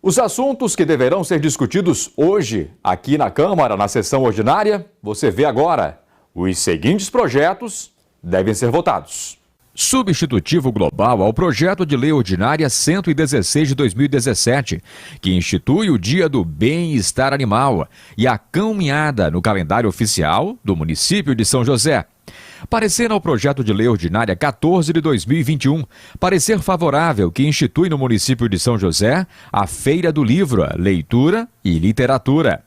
Os assuntos que deverão ser discutidos hoje, aqui na Câmara, na sessão ordinária, você vê agora. Os seguintes projetos devem ser votados. Substitutivo global ao projeto de lei ordinária 116 de 2017, que institui o Dia do Bem-Estar Animal e a caminhada no calendário oficial do município de São José. Parecer ao projeto de lei ordinária 14 de 2021, parecer favorável que institui no município de São José a Feira do Livro, Leitura e Literatura.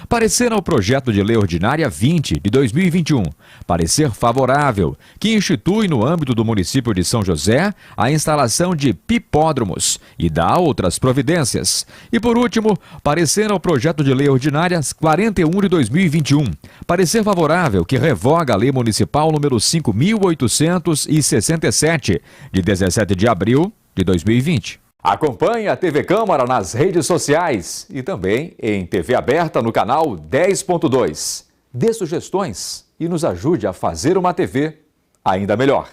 Parecer ao projeto de lei ordinária 20 de 2021, parecer favorável que institui no âmbito do município de São José a instalação de pipódromos e dá outras providências. E por último, parecer ao projeto de lei ordinária 41 de 2021, parecer favorável que revoga a lei municipal número 5.867 de 17 de abril de 2020. Acompanhe a TV Câmara nas redes sociais e também em TV aberta no canal 10.2. Dê sugestões e nos ajude a fazer uma TV ainda melhor.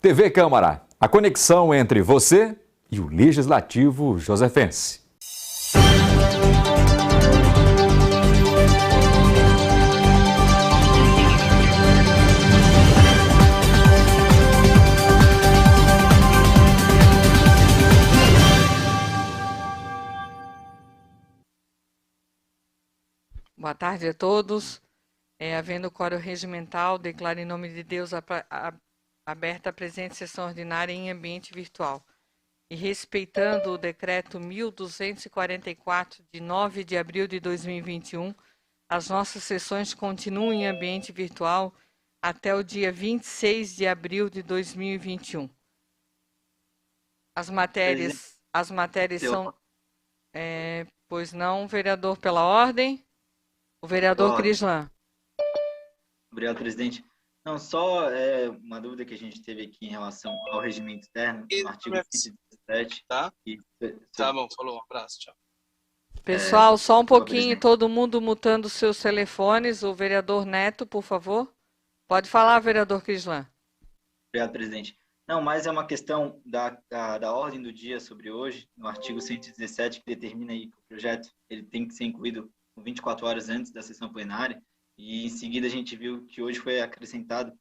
TV Câmara, a conexão entre você e o Legislativo Josefense. Boa tarde a todos. Havendo quórum regimental, declaro em nome de Deus aberta a presente sessão ordinária em ambiente virtual. E respeitando o decreto 1244, de 9 de abril de 2021, as nossas sessões continuam em ambiente virtual até o dia 26 de abril de 2021. As matérias são... pois não, vereador, pela ordem... O vereador Crislan. Obrigado, presidente. Não, só uma dúvida que a gente teve aqui em relação ao regimento interno, no artigo 117. Tá? Tá bom, falou, um abraço, tchau. Pessoal, só um pouquinho, todo mundo mutando seus telefones. O vereador Neto, por favor. Pode falar, vereador Crislan. Obrigado, presidente. Não, mas é uma questão da ordem do dia sobre hoje, no artigo 117, que determina aí que o projeto ele tem que ser incluído 24 horas antes da sessão plenária, e em seguida a gente viu que hoje foi acrescentado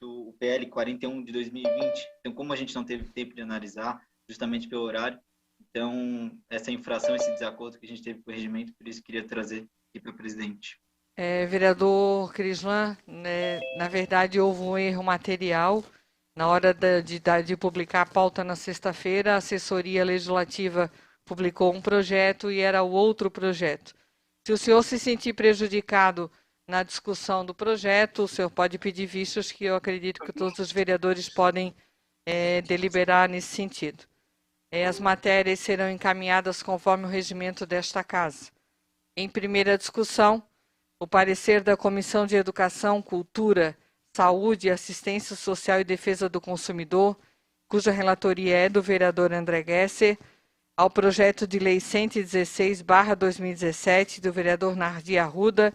o PL 41 de 2020. Então, como a gente não teve tempo de analisar, justamente pelo horário, então essa infração, esse desacordo que a gente teve com o regimento, por isso queria trazer aqui para o presidente. Vereador Crislan, na verdade houve um erro material. Na hora de publicar a pauta na sexta-feira, a assessoria legislativa publicou um projeto e era o outro projeto. Se o senhor se sentir prejudicado na discussão do projeto, o senhor pode pedir vistos, que eu acredito que todos os vereadores podem deliberar nesse sentido. As matérias serão encaminhadas conforme o regimento desta casa. Em primeira discussão, o parecer da Comissão de Educação, Cultura, Saúde, Assistência Social e Defesa do Consumidor, cuja relatoria é do vereador André Gesser, ao projeto de lei 116/2017 do vereador Nardi Arruda,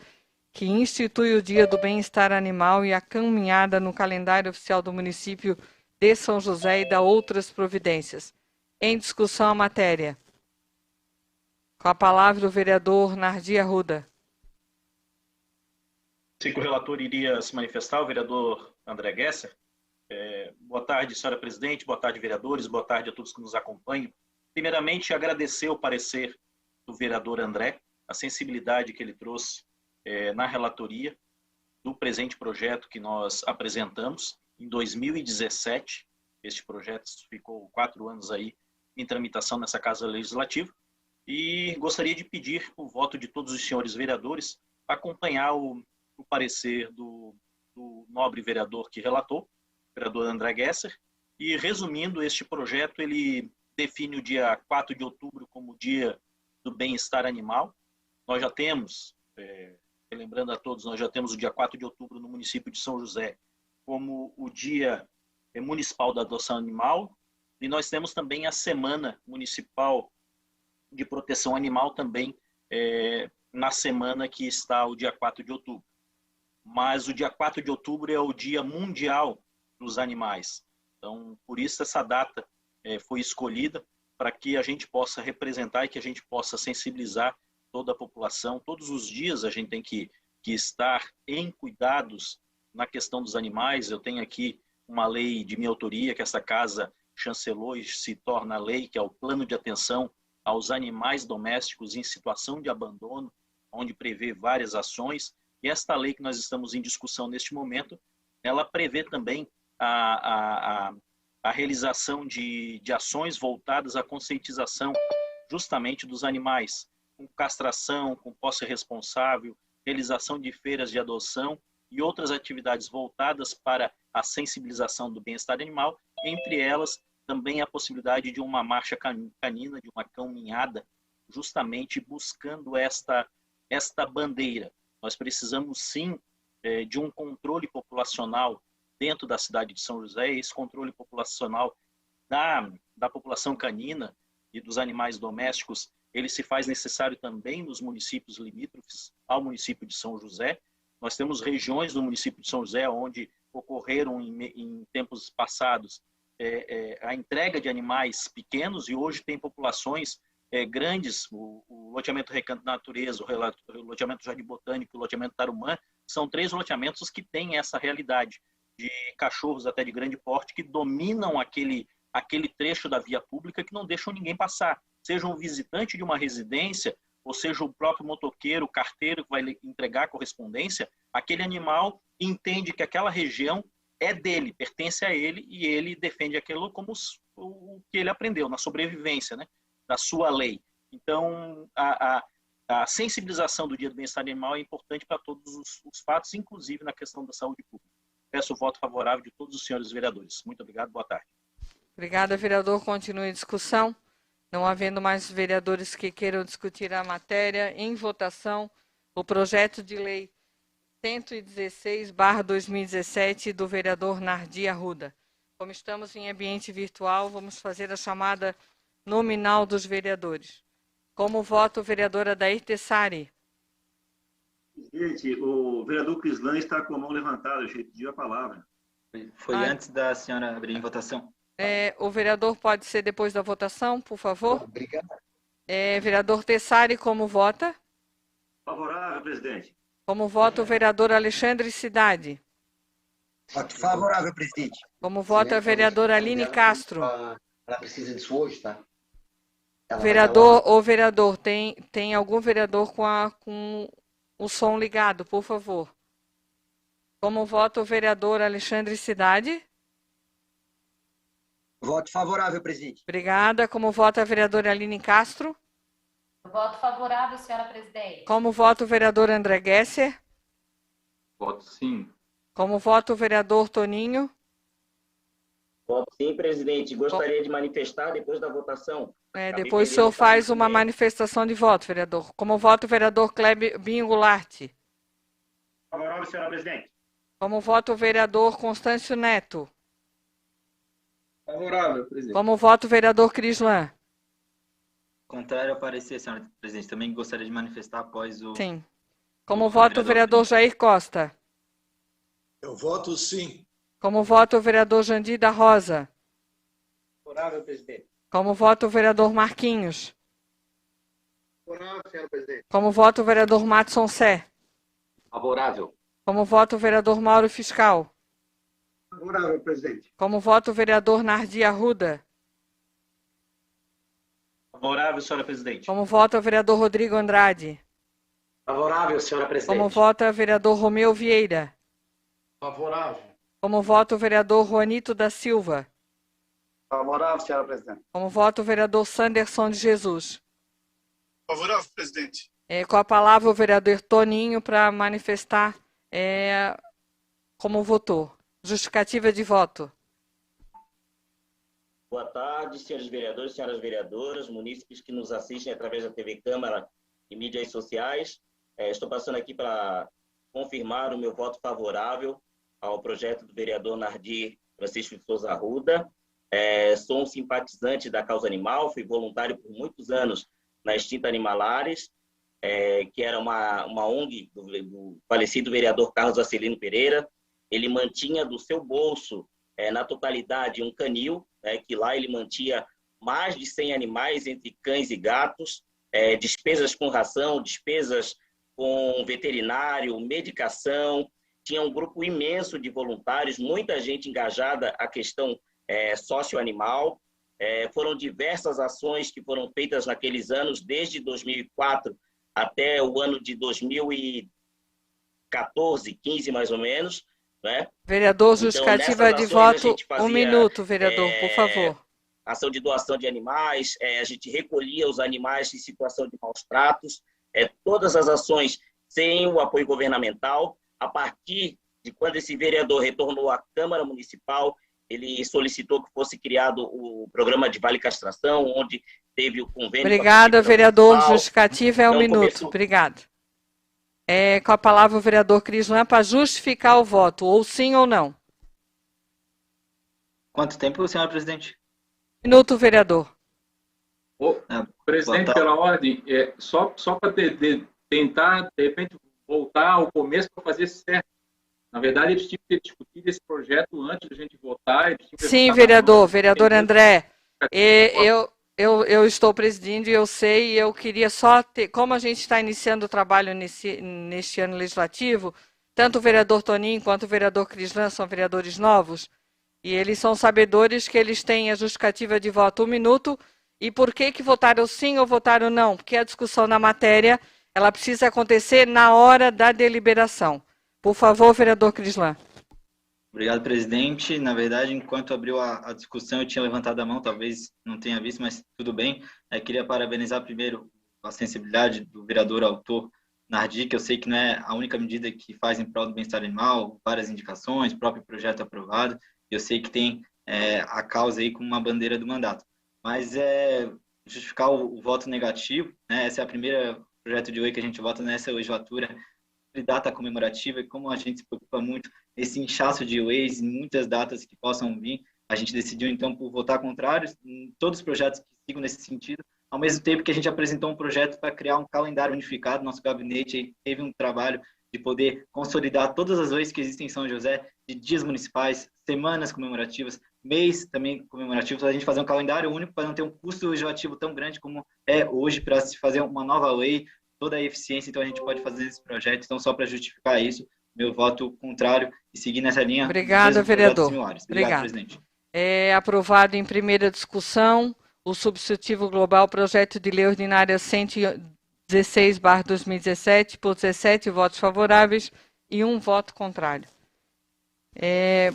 que institui o Dia do Bem-Estar Animal e a caminhada no calendário oficial do município de São José e dá outras providências. Em discussão a matéria. Com a palavra o vereador Nardi Arruda. Sei que o relator iria se manifestar, o vereador André Gesser. Boa tarde, senhora presidente, boa tarde, vereadores, boa tarde a todos que nos acompanham. Primeiramente, agradecer o parecer do vereador André, a sensibilidade que ele trouxe na relatoria do presente projeto que nós apresentamos em 2017. Este projeto ficou 4 anos aí em tramitação nessa Casa Legislativa. E gostaria de pedir o voto de todos os senhores vereadores para acompanhar o parecer do nobre vereador que relatou, o vereador André Gesser. E, resumindo, este projeto, ele define o dia 4 de outubro como o Dia do Bem-Estar Animal. Nós já temos, lembrando a todos, nós já temos o dia 4 de outubro no município de São José como o Dia Municipal da Adoção Animal, e nós temos também a Semana Municipal de Proteção Animal também na semana que está o dia 4 de outubro. Mas o dia 4 de outubro é o Dia Mundial dos Animais. Então, por isso essa data foi escolhida para que a gente possa representar e que a gente possa sensibilizar toda a população. Todos os dias a gente tem que estar em cuidados na questão dos animais. Eu tenho aqui uma lei de minha autoria que essa casa chancelou e se torna lei, que é o Plano de Atenção aos Animais Domésticos em Situação de Abandono, onde prevê várias ações. E esta lei que nós estamos em discussão neste momento, ela prevê também a realização de ações voltadas à conscientização justamente dos animais, com castração, com posse responsável, realização de feiras de adoção e outras atividades voltadas para a sensibilização do bem-estar animal, entre elas também a possibilidade de uma marcha canina, de uma caminhada, justamente buscando esta bandeira. Nós precisamos sim de um controle populacional dentro da cidade de São José. Esse controle populacional da população canina e dos animais domésticos, ele se faz necessário também nos municípios limítrofes ao município de São José. Nós temos regiões do município de São José onde ocorreram em tempos passados a entrega de animais pequenos, e hoje tem populações grandes. O loteamento Recanto da Natureza, o loteamento Jardim Botânico e o loteamento Tarumã são 3 loteamentos que têm essa realidade de cachorros até de grande porte que dominam aquele trecho da via pública, que não deixam ninguém passar, seja um visitante de uma residência, ou seja o próprio motoqueiro, o carteiro que vai entregar a correspondência. Aquele animal entende que aquela região é dele, pertence a ele, e ele defende aquilo como o que ele aprendeu na sobrevivência, né, da sua lei. Então, a sensibilização do Dia do Bem-Estar Animal é importante para todos os fatos, inclusive na questão da saúde pública. Peço o voto favorável de todos os senhores vereadores. Muito obrigado, boa tarde. Obrigada, vereador. Continue a discussão. Não havendo mais vereadores que queiram discutir a matéria, em votação, o projeto de lei 116/2017 do vereador Nardi Arruda. Como estamos em ambiente virtual, vamos fazer a chamada nominal dos vereadores. Como vota o vereador Adair Tessari? Presidente, o vereador Crislan está com a mão levantada, eu pedi a palavra. Foi antes da senhora abrir em votação. O vereador pode ser depois da votação, por favor? Obrigado. Vereador Tessari, como vota? Favorável, presidente. Como vota o vereador Alexandre Cidade? Voto favorável, presidente. Como vota a vereadora Aline Castro? Ela precisa disso hoje, tá? Vereador, tem algum vereador com o som ligado, por favor? Como vota o vereador Alexandre Cidade? Voto favorável, presidente. Obrigada. Como vota a vereadora Aline Castro? Voto favorável, senhora presidente. Como vota o vereador André Gesser? Voto sim. Como vota o vereador Toninho? Voto sim, presidente. Gostaria de manifestar depois da votação. Depois o senhor faz uma manifestação de voto, vereador. Como vota o vereador Clebinho Goulart? Favorável, senhora presidente. Como vota o vereador Constâncio Neto? Favorável, presidente. Como vota o vereador Crislan? Contrário ao parecer, senhora presidente. Também gostaria de manifestar após o... Sim. Como vota o vereador Jair Costa? Eu voto sim. Como vota o vereador Jandir da Rosa? Favorável, presidente. Como vota o vereador Marquinhos? Favorável, senhora presidente. Como vota o vereador Matson Sé? Favorável. Como vota o vereador Mauro Fiscal? Favorável, presidente. Como vota o vereador Nardi Arruda? Favorável, senhora presidente. Como vota o vereador Rodrigo Andrade? Favorável, senhora presidente. Como vota o vereador Romeu Vieira? Favorável. Como vota o vereador Juanito da Silva? Favorável, senhora presidente. Como vota o vereador Sanderson de Jesus? Favorável, presidente. Com a palavra o vereador Toninho para manifestar como votou. Justificativa de voto. Boa tarde, senhores vereadores, senhoras vereadoras, munícipes que nos assistem através da TV Câmara e mídias sociais. Estou passando aqui para confirmar o meu voto favorável ao projeto do vereador Nardi Francisco de Souza Arruda. Sou um simpatizante da causa animal, fui voluntário por muitos anos na extinta Animalares, que era uma ONG do falecido vereador Carlos Acelino Pereira. Ele mantinha do seu bolso, na totalidade, um canil, que lá ele mantinha mais de 100 animais, entre cães e gatos, despesas com ração, despesas com veterinário, medicação. Tinha um grupo imenso de voluntários, muita gente engajada à questão socioanimal. Foram diversas ações que foram feitas naqueles anos, desde 2004 até o ano de 2014, 15 mais ou menos, né? Vereador, justificativa de voto, fazia, 1 minuto, vereador, por favor. Ação de doação de animais, a gente recolhia os animais em situação de maus tratos, todas as ações sem o apoio governamental. A partir de quando esse vereador retornou à Câmara Municipal, ele solicitou que fosse criado o programa de Vale Castração, onde teve o convênio... Obrigada, vereador. Justificativa é 1 minuto. Começou... Obrigada. Com a palavra o vereador Crislan para justificar o voto, ou sim ou não. Quanto tempo, senhora presidente? 1 minuto, vereador. Presidente, pela ordem, só para tentar, de repente, voltar ao começo para fazer certo. Na verdade, eles tinham que ter discutido esse projeto antes da gente votar. Sim, vereador. Vereador André, eu estou presidindo e eu sei, e eu queria só ter, como a gente está iniciando o trabalho neste ano legislativo, tanto o vereador Toninho quanto o vereador Crislan são vereadores novos, e eles são sabedores que eles têm a justificativa de voto 1 minuto, e por que votaram sim ou votaram não? Porque a discussão na matéria, ela precisa acontecer na hora da deliberação. Por favor, vereador Crislan. Obrigado, presidente. Na verdade, enquanto abriu a discussão, eu tinha levantado a mão, talvez não tenha visto, mas tudo bem. Queria parabenizar primeiro a sensibilidade do vereador autor Nardi, que eu sei que não é a única medida que faz em prol do bem-estar animal, várias indicações, próprio projeto aprovado. Eu sei que tem a causa aí com uma bandeira do mandato. Mas justificar o voto negativo, né? Essa é a primeira projeto de lei que a gente vota nessa legislatura de data comemorativa, e como a gente se preocupa muito nesse inchaço de leis, em muitas datas que possam vir, a gente decidiu então por votar contrário em todos os projetos que sigam nesse sentido, ao mesmo tempo que a gente apresentou um projeto para criar um calendário unificado. Nosso gabinete teve um trabalho de poder consolidar todas as leis que existem em São José, de dias municipais, semanas comemorativas, mês também comemorativo, para a gente fazer um calendário único, para não ter um custo legislativo tão grande como é hoje, para se fazer uma nova lei, toda a eficiência. Então a gente pode fazer esse projeto. Então, só para justificar isso, meu voto contrário e seguir nessa linha. Obrigada, vereador. Obrigado, presidente. Aprovado em primeira discussão o substitutivo global projeto de lei ordinária 116/2017 por 17 votos favoráveis e 1 voto contrário. É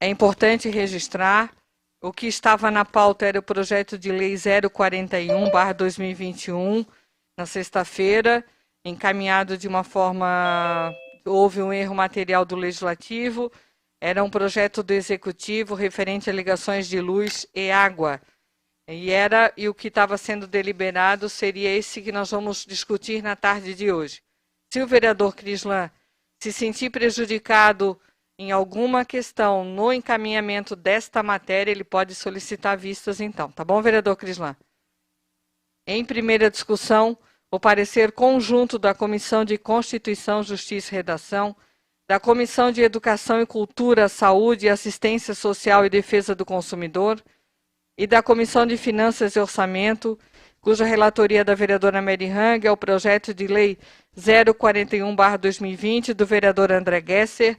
importante registrar, o que estava na pauta era o projeto de lei 041/2021, na sexta-feira, encaminhado de uma forma... Houve um erro material do Legislativo, era um projeto do Executivo referente a ligações de luz e água. E o que estava sendo deliberado seria esse que nós vamos discutir na tarde de hoje. Se o vereador Crislan se sentir prejudicado em alguma questão no encaminhamento desta matéria, ele pode solicitar vistas então. Tá bom, vereador Crislan? Em primeira discussão, o parecer conjunto da Comissão de Constituição, Justiça e Redação, da Comissão de Educação e Cultura, Saúde, Assistência Social e Defesa do Consumidor e da Comissão de Finanças e Orçamento, cuja relatoria da vereadora Mary Hang é o projeto de lei 041/2020 do vereador André Gesser,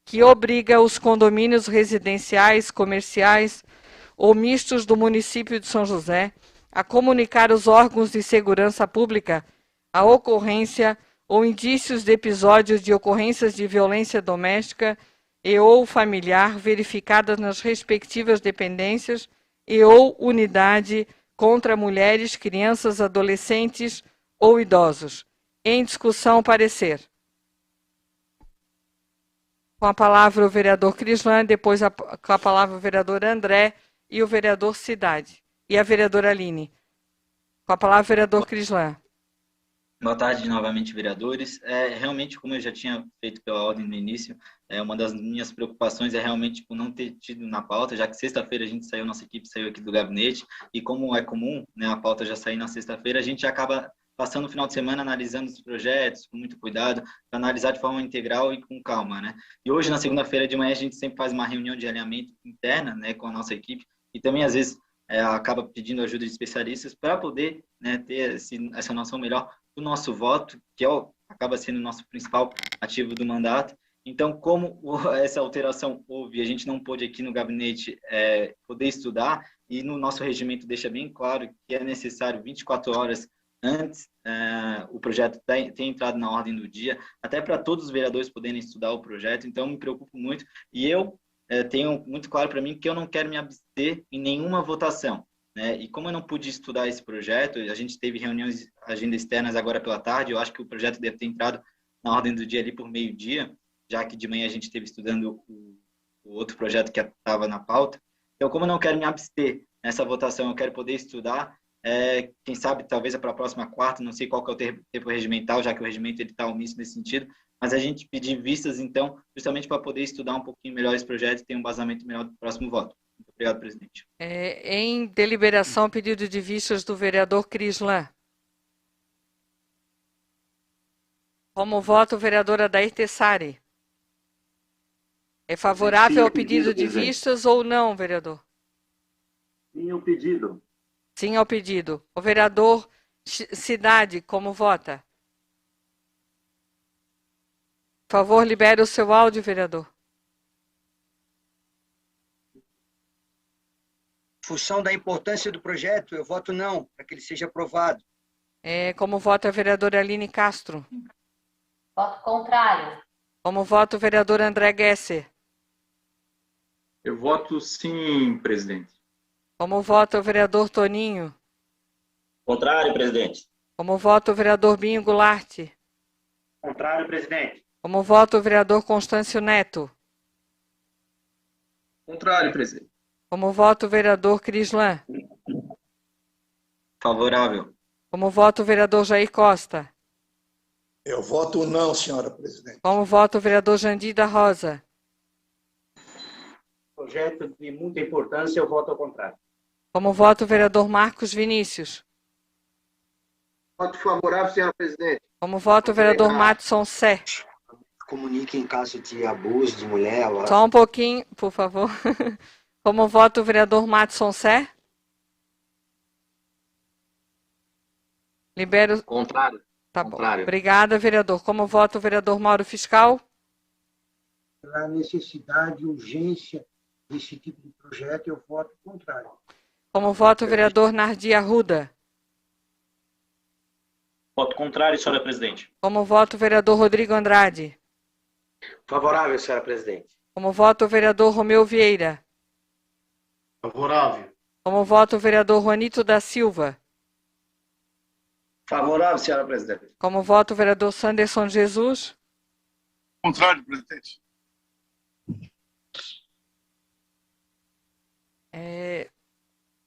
que obriga os condomínios residenciais, comerciais ou mistos do município de São José a comunicar aos órgãos de segurança pública a ocorrência ou indícios de episódios de ocorrências de violência doméstica e ou familiar verificadas nas respectivas dependências e ou unidade contra mulheres, crianças, adolescentes ou idosos. Em discussão, parecer. Com a palavra o vereador Crislan, depois com a palavra o vereador André e o vereador Cidade. E a vereadora Aline. Com a palavra, vereador Crislan. Boa tarde novamente, vereadores. Realmente, como eu já tinha feito pela ordem no início, uma das minhas preocupações é realmente por não ter tido na pauta, já que sexta-feira a gente saiu, nossa equipe saiu aqui do gabinete, e como é comum, né, a pauta já sair na sexta-feira, a gente acaba passando o final de semana analisando os projetos com muito cuidado, para analisar de forma integral e com calma, né? E hoje, na segunda-feira de manhã, a gente sempre faz uma reunião de alinhamento interna, né, com a nossa equipe, e também, às vezes, acaba pedindo ajuda de especialistas para poder, né, ter essa noção melhor do nosso voto, que acaba sendo o nosso principal ativo do mandato. Então, como essa alteração houve, a gente não pôde aqui no gabinete poder estudar, e no nosso regimento deixa bem claro que é necessário 24 horas antes o projeto ter entrado na ordem do dia, até para todos os vereadores poderem estudar o projeto. Então, me preocupo muito, e eu tenho muito claro para mim que eu não quero me abster em nenhuma votação, né? E como eu não pude estudar esse projeto, a gente teve reuniões, agenda externas agora pela tarde, eu acho que o projeto deve ter entrado na ordem do dia ali por meio-dia, já que de manhã a gente esteve estudando o outro projeto que estava na pauta. Então, como eu não quero me abster nessa votação, eu quero poder estudar, quem sabe, talvez para a próxima quarta, não sei qual que é o tempo regimental, já que o regimento está omisso nesse sentido, mas a gente pedir vistas, então, justamente para poder estudar um pouquinho melhor esse projeto e ter um embasamento melhor do próximo voto. Muito obrigado, presidente. Em deliberação, pedido de vistas do vereador Crislan. Como vota o vereador Adair Tessari? É favorável ao pedido de vistas ou não, vereador? Sim, ao pedido. Sim ao pedido. O vereador Cidade, como vota? Por favor, libere o seu áudio, vereador. Em função da importância do projeto, eu voto não, para que ele seja aprovado. Como vota a vereadora Aline Castro? Voto contrário. Como vota o vereador André Gesser? Eu voto sim, presidente. Como vota o vereador Toninho? Contrário, presidente. Como vota o vereador Binho Goulart? Contrário, presidente. Como vota o vereador Constâncio Neto? Contrário, presidente. Como vota o vereador Crislan? Favorável. Como vota o vereador Jair Costa? Eu voto não, senhora presidente. Como vota o vereador Jandir da Rosa? Projeto de muita importância, eu voto ao contrário. Como vota o vereador Marcos Vinícius? Voto favorável, senhora presidente. Como vota o vereador Matson Sé? Comunique em caso de abuso de mulher. Só um pouquinho, por favor. Como vota o vereador Matson Sé? Libero. Contrário. Tá bom. Contrário. Obrigada, vereador. Como vota o vereador Mauro Fiscal? Pela necessidade e urgência desse tipo de projeto, eu voto contrário. Como vota o vereador Nardi Arruda? Voto contrário, senhora presidente. Como vota o vereador Rodrigo Andrade? Favorável, senhora presidente. Como vota o vereador Romeu Vieira? Favorável. Como vota o vereador Juanito da Silva? Favorável, senhora presidente. Como vota o vereador Sanderson Jesus? Contrário, presidente.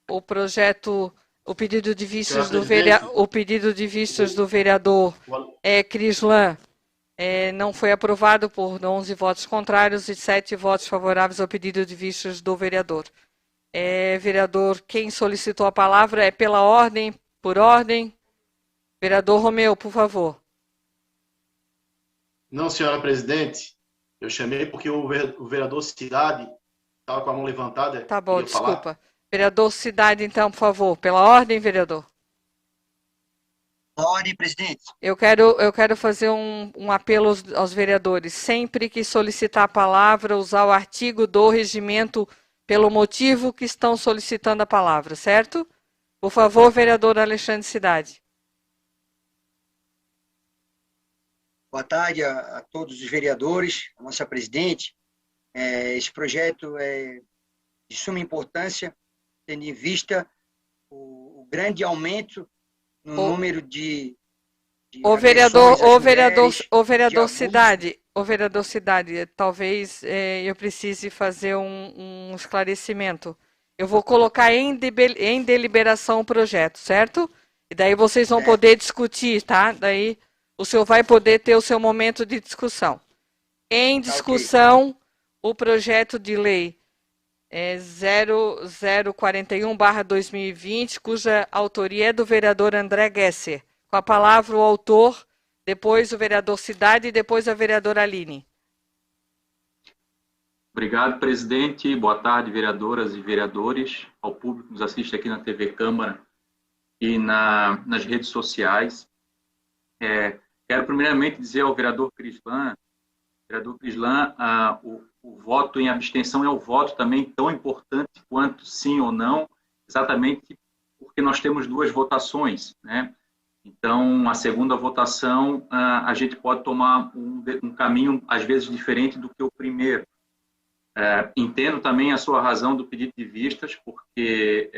O projeto, o pedido de vistas do vereador Crislan não foi aprovado por 11 votos contrários e 7 votos favoráveis ao pedido de vistas do vereador. Vereador, quem solicitou a palavra é pela ordem, por ordem. Vereador Romeu, por favor. Não, senhora presidente. Eu chamei porque o vereador Cidade estava com a mão levantada. Tá bom, desculpa. Vereador Cidade, então, por favor. Pela ordem, vereador. Ordem, presidente. Eu quero fazer um apelo aos vereadores. Sempre que solicitar a palavra, usar o artigo do regimento pelo motivo que estão solicitando a palavra, certo? Por favor, vereador Alexandre Cidade. Boa tarde a todos os vereadores, a nossa presidente. Esse projeto é de suma importância, tendo em vista o grande aumento no número de o vereador Cidade, talvez eu precise fazer um esclarecimento. Eu vou colocar em deliberação o projeto, certo? E daí vocês vão poder discutir, tá? Daí o senhor vai poder ter o seu momento de discussão. Em discussão, o projeto de lei 0041/2020, cuja autoria é do vereador André Gesser. Com a palavra o autor, depois o vereador Cidade e depois a vereadora Aline. Obrigado, presidente. Boa tarde, vereadoras e vereadores, ao público que nos assiste aqui na TV Câmara e nas redes sociais. Quero primeiramente dizer ao vereador Crislan, o voto em abstenção é o voto também tão importante quanto sim ou não, exatamente porque nós temos duas votações, né? Então, a segunda votação, a gente pode tomar um caminho, às vezes, diferente do que o primeiro. Entendo também a sua razão do pedido de vistas, porque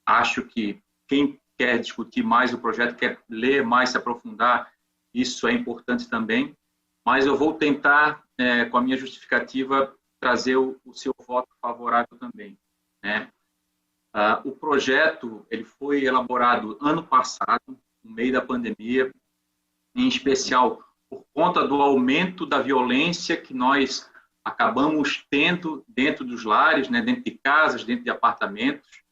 acho que quem quer discutir mais o projeto, quer ler mais, se aprofundar, isso é importante também. Mas eu vou tentar, com a minha justificativa, trazer o seu voto favorável também, né? O projeto ele foi elaborado ano passado, no meio da pandemia, em especial por conta do aumento da violência que nós acabamos tendo dentro dos lares, né, dentro de casas, dentro de apartamentos,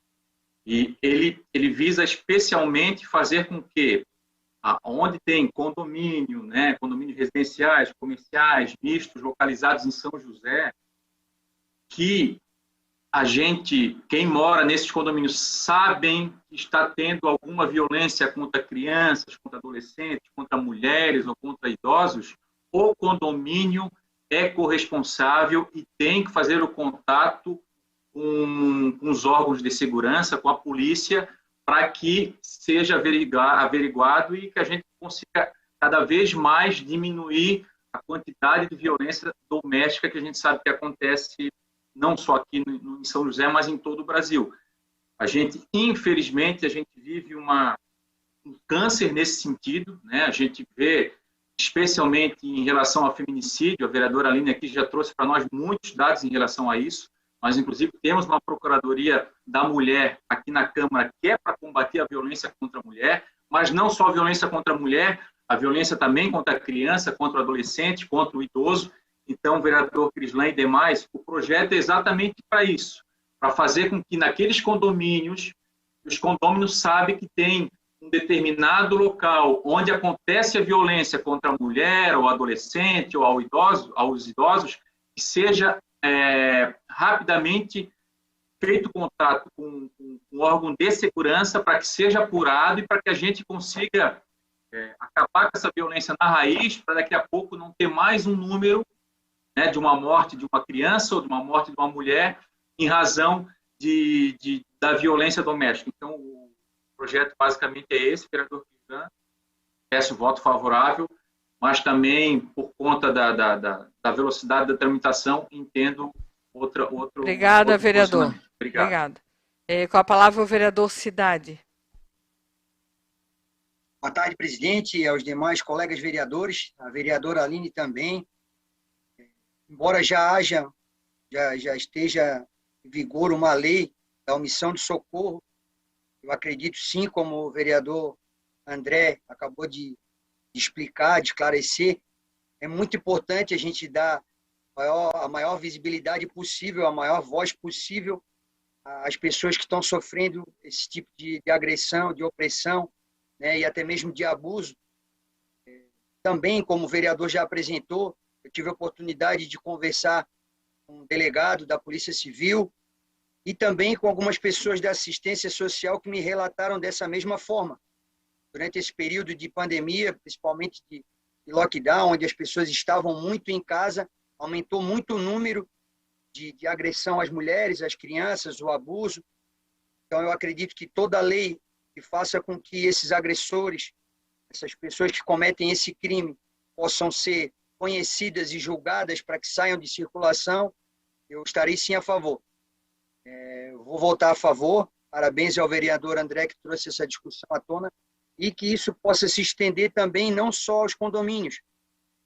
e ele visa especialmente fazer com que, onde tem condomínio, né, condomínios residenciais, comerciais, mistos, localizados em São José, que quem mora nesses condomínios sabem que está tendo alguma violência contra crianças, contra adolescentes, contra mulheres ou contra idosos, o condomínio é corresponsável e tem que fazer o contato com os órgãos de segurança, com a polícia, para que seja averiguado e que a gente consiga cada vez mais diminuir a quantidade de violência doméstica que a gente sabe que acontece não só aqui em São José, mas em todo o Brasil. Infelizmente, a gente vive um câncer nesse sentido, né? A gente vê, especialmente em relação ao feminicídio, a vereadora Aline aqui já trouxe para nós muitos dados em relação a isso. Nós, inclusive, temos uma Procuradoria da Mulher aqui na Câmara que é para combater a violência contra a mulher, mas não só a violência contra a mulher, a violência também contra a criança, contra o adolescente, contra o idoso. Então, vereador Crislan e demais, o projeto é exatamente para isso, para fazer com que naqueles condomínios, os condôminos sabem que tem um determinado local onde acontece a violência contra a mulher, ou adolescente, ou aos idosos, que seja rapidamente feito contato com um órgão de segurança para que seja apurado e para que a gente consiga acabar com essa violência na raiz, para daqui a pouco não ter mais um número, né, de uma morte de uma criança ou de uma morte de uma mulher em razão da violência doméstica. Então, o projeto basicamente é esse, vereador Crislan. Peço voto favorável, mas também, por conta da velocidade da tramitação, entendo outro... Obrigada, vereador. Obrigado. Com a palavra o vereador Cidade. Boa tarde, presidente, e aos demais colegas vereadores, a vereadora Aline também. Embora já esteja em vigor uma lei da omissão de socorro, eu acredito sim, como o vereador André acabou de explicar, de esclarecer, é muito importante a gente dar a maior visibilidade possível, a maior voz possível às pessoas que estão sofrendo esse tipo de agressão, de opressão, né, e até mesmo de abuso. Também, como o vereador já apresentou, eu tive a oportunidade de conversar com um delegado da Polícia Civil e também com algumas pessoas da assistência social que me relataram dessa mesma forma. Durante esse período de pandemia, principalmente de lockdown, onde as pessoas estavam muito em casa, aumentou muito o número de agressão às mulheres, às crianças, o abuso. Então, eu acredito que toda lei que faça com que esses agressores, essas pessoas que cometem esse crime, possam ser conhecidas e julgadas para que saiam de circulação, eu estarei sim a favor. Vou votar a favor. Parabéns ao vereador André que trouxe essa discussão à tona e que isso possa se estender também não só aos condomínios,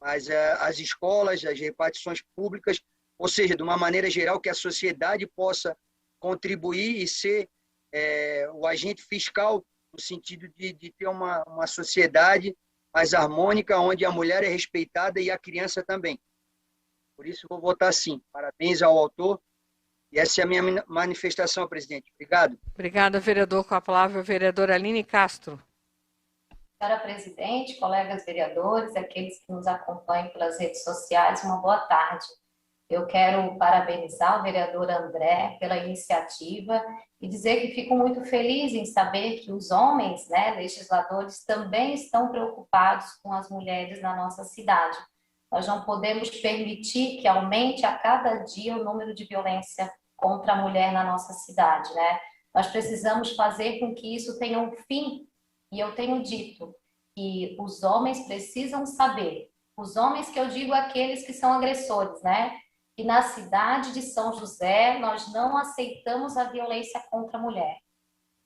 mas às escolas, às repartições públicas, ou seja, de uma maneira geral que a sociedade possa contribuir e ser o agente fiscal no sentido de ter uma sociedade mais harmônica, onde a mulher é respeitada e a criança também. Por isso, vou votar sim. Parabéns ao autor. E essa é a minha manifestação, presidente. Obrigado. Obrigada, vereador. Com a palavra, a vereadora Aline Castro. Senhora presidente, colegas vereadores, aqueles que nos acompanham pelas redes sociais, uma boa tarde. Eu quero parabenizar o vereador André pela iniciativa e dizer que fico muito feliz em saber que os homens, né, legisladores, também estão preocupados com as mulheres na nossa cidade. Nós não podemos permitir que aumente a cada dia o número de violência contra a mulher na nossa cidade, né? Nós precisamos fazer com que isso tenha um fim, e eu tenho dito que os homens precisam saber, os homens que eu digo aqueles que são agressores, né? E na cidade de São José, nós não aceitamos a violência contra a mulher.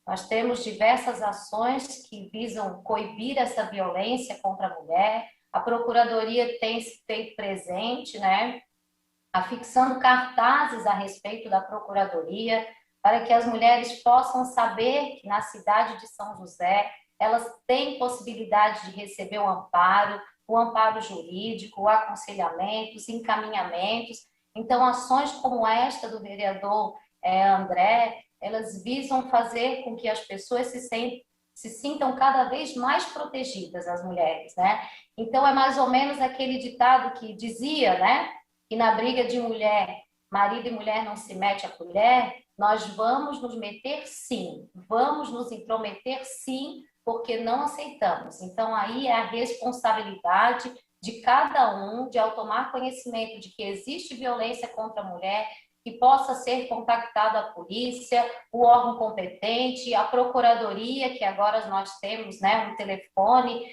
Nós temos diversas ações que visam coibir essa violência contra a mulher. A Procuradoria tem se feito presente, né? Afixando cartazes a respeito da Procuradoria, para que as mulheres possam saber que na cidade de São José, elas têm possibilidade de receber o amparo jurídico, o aconselhamento, os encaminhamentos. Então, ações como esta do vereador André, elas visam fazer com que as pessoas se sintam cada vez mais protegidas, as mulheres, né? Então, é mais ou menos aquele ditado que dizia, né? Que na briga de mulher, marido e mulher não se mete a colher, nós vamos nos meter sim, vamos nos intrometer sim, porque não aceitamos. Então, aí é a responsabilidade de cada um, de ao tomar conhecimento de que existe violência contra a mulher, que possa ser contactada a polícia, o órgão competente, a procuradoria, que agora nós temos, né, um telefone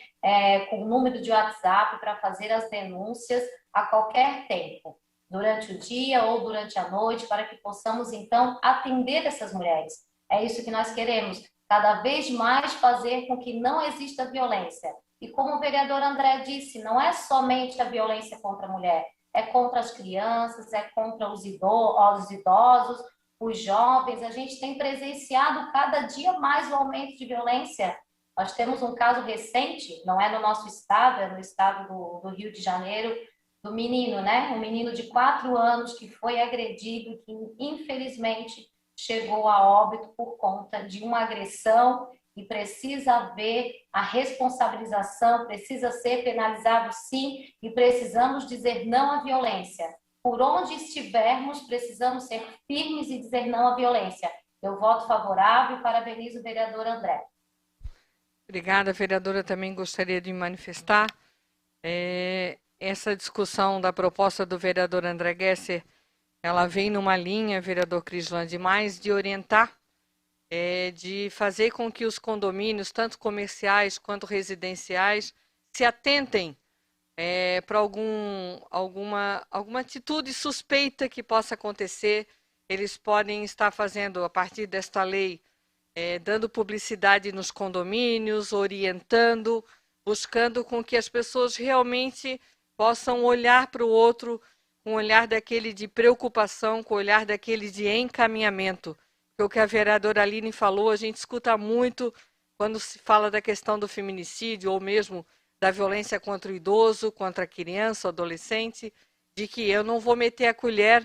com número de WhatsApp para fazer as denúncias a qualquer tempo, durante o dia ou durante a noite, para que possamos, então, atender essas mulheres. É isso que nós queremos, cada vez mais fazer com que não exista violência. E como o vereador André disse, não é somente a violência contra a mulher, é contra as crianças, é contra os idosos, os jovens. A gente tem presenciado cada dia mais o aumento de violência. Nós temos um caso recente, não é no nosso estado, é no estado do Rio de Janeiro, do menino, né? Um menino de 4 anos que foi agredido, que infelizmente chegou a óbito por conta de uma agressão, e precisa haver a responsabilização, precisa ser penalizado sim, e precisamos dizer não à violência. Por onde estivermos, precisamos ser firmes e dizer não à violência. Eu voto favorável e parabenizo o vereador André. Obrigada, vereadora. Também gostaria de manifestar essa discussão da proposta do vereador André Gesser. Ela vem numa linha, vereador Crislan, de mais de orientar, de fazer com que os condomínios, tanto comerciais quanto residenciais, se atentem para alguma atitude suspeita que possa acontecer. Eles podem estar fazendo, a partir desta lei, dando publicidade nos condomínios, orientando, buscando com que as pessoas realmente possam olhar para o outro com um olhar daquele de preocupação, com o olhar daquele de encaminhamento. Porque o que a vereadora Aline falou, a gente escuta muito quando se fala da questão do feminicídio ou mesmo da violência contra o idoso, contra a criança, o adolescente, de que eu não vou meter a colher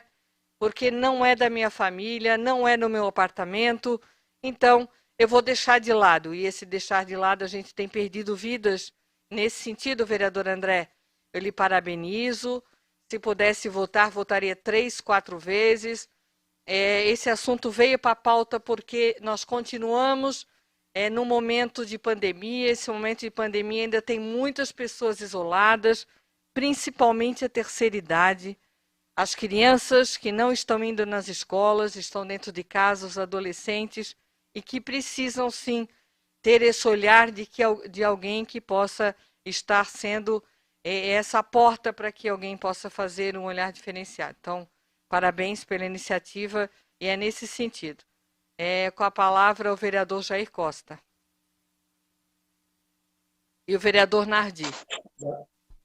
porque não é da minha família, não é no meu apartamento, então eu vou deixar de lado. E esse deixar de lado, a gente tem perdido vidas nesse sentido, vereador André. Eu lhe parabenizo. Se pudesse votar, votaria 3, 4 vezes. Esse assunto veio para a pauta porque nós continuamos no momento de pandemia. Esse momento de pandemia ainda tem muitas pessoas isoladas, principalmente a terceira idade. As crianças que não estão indo nas escolas, estão dentro de casa, os adolescentes, e que precisam, sim, ter esse olhar de alguém que possa estar sendo essa porta para que alguém possa fazer um olhar diferenciado. Então, parabéns pela iniciativa, e é nesse sentido. Com a palavra o vereador Jair Costa. E o vereador Nardi.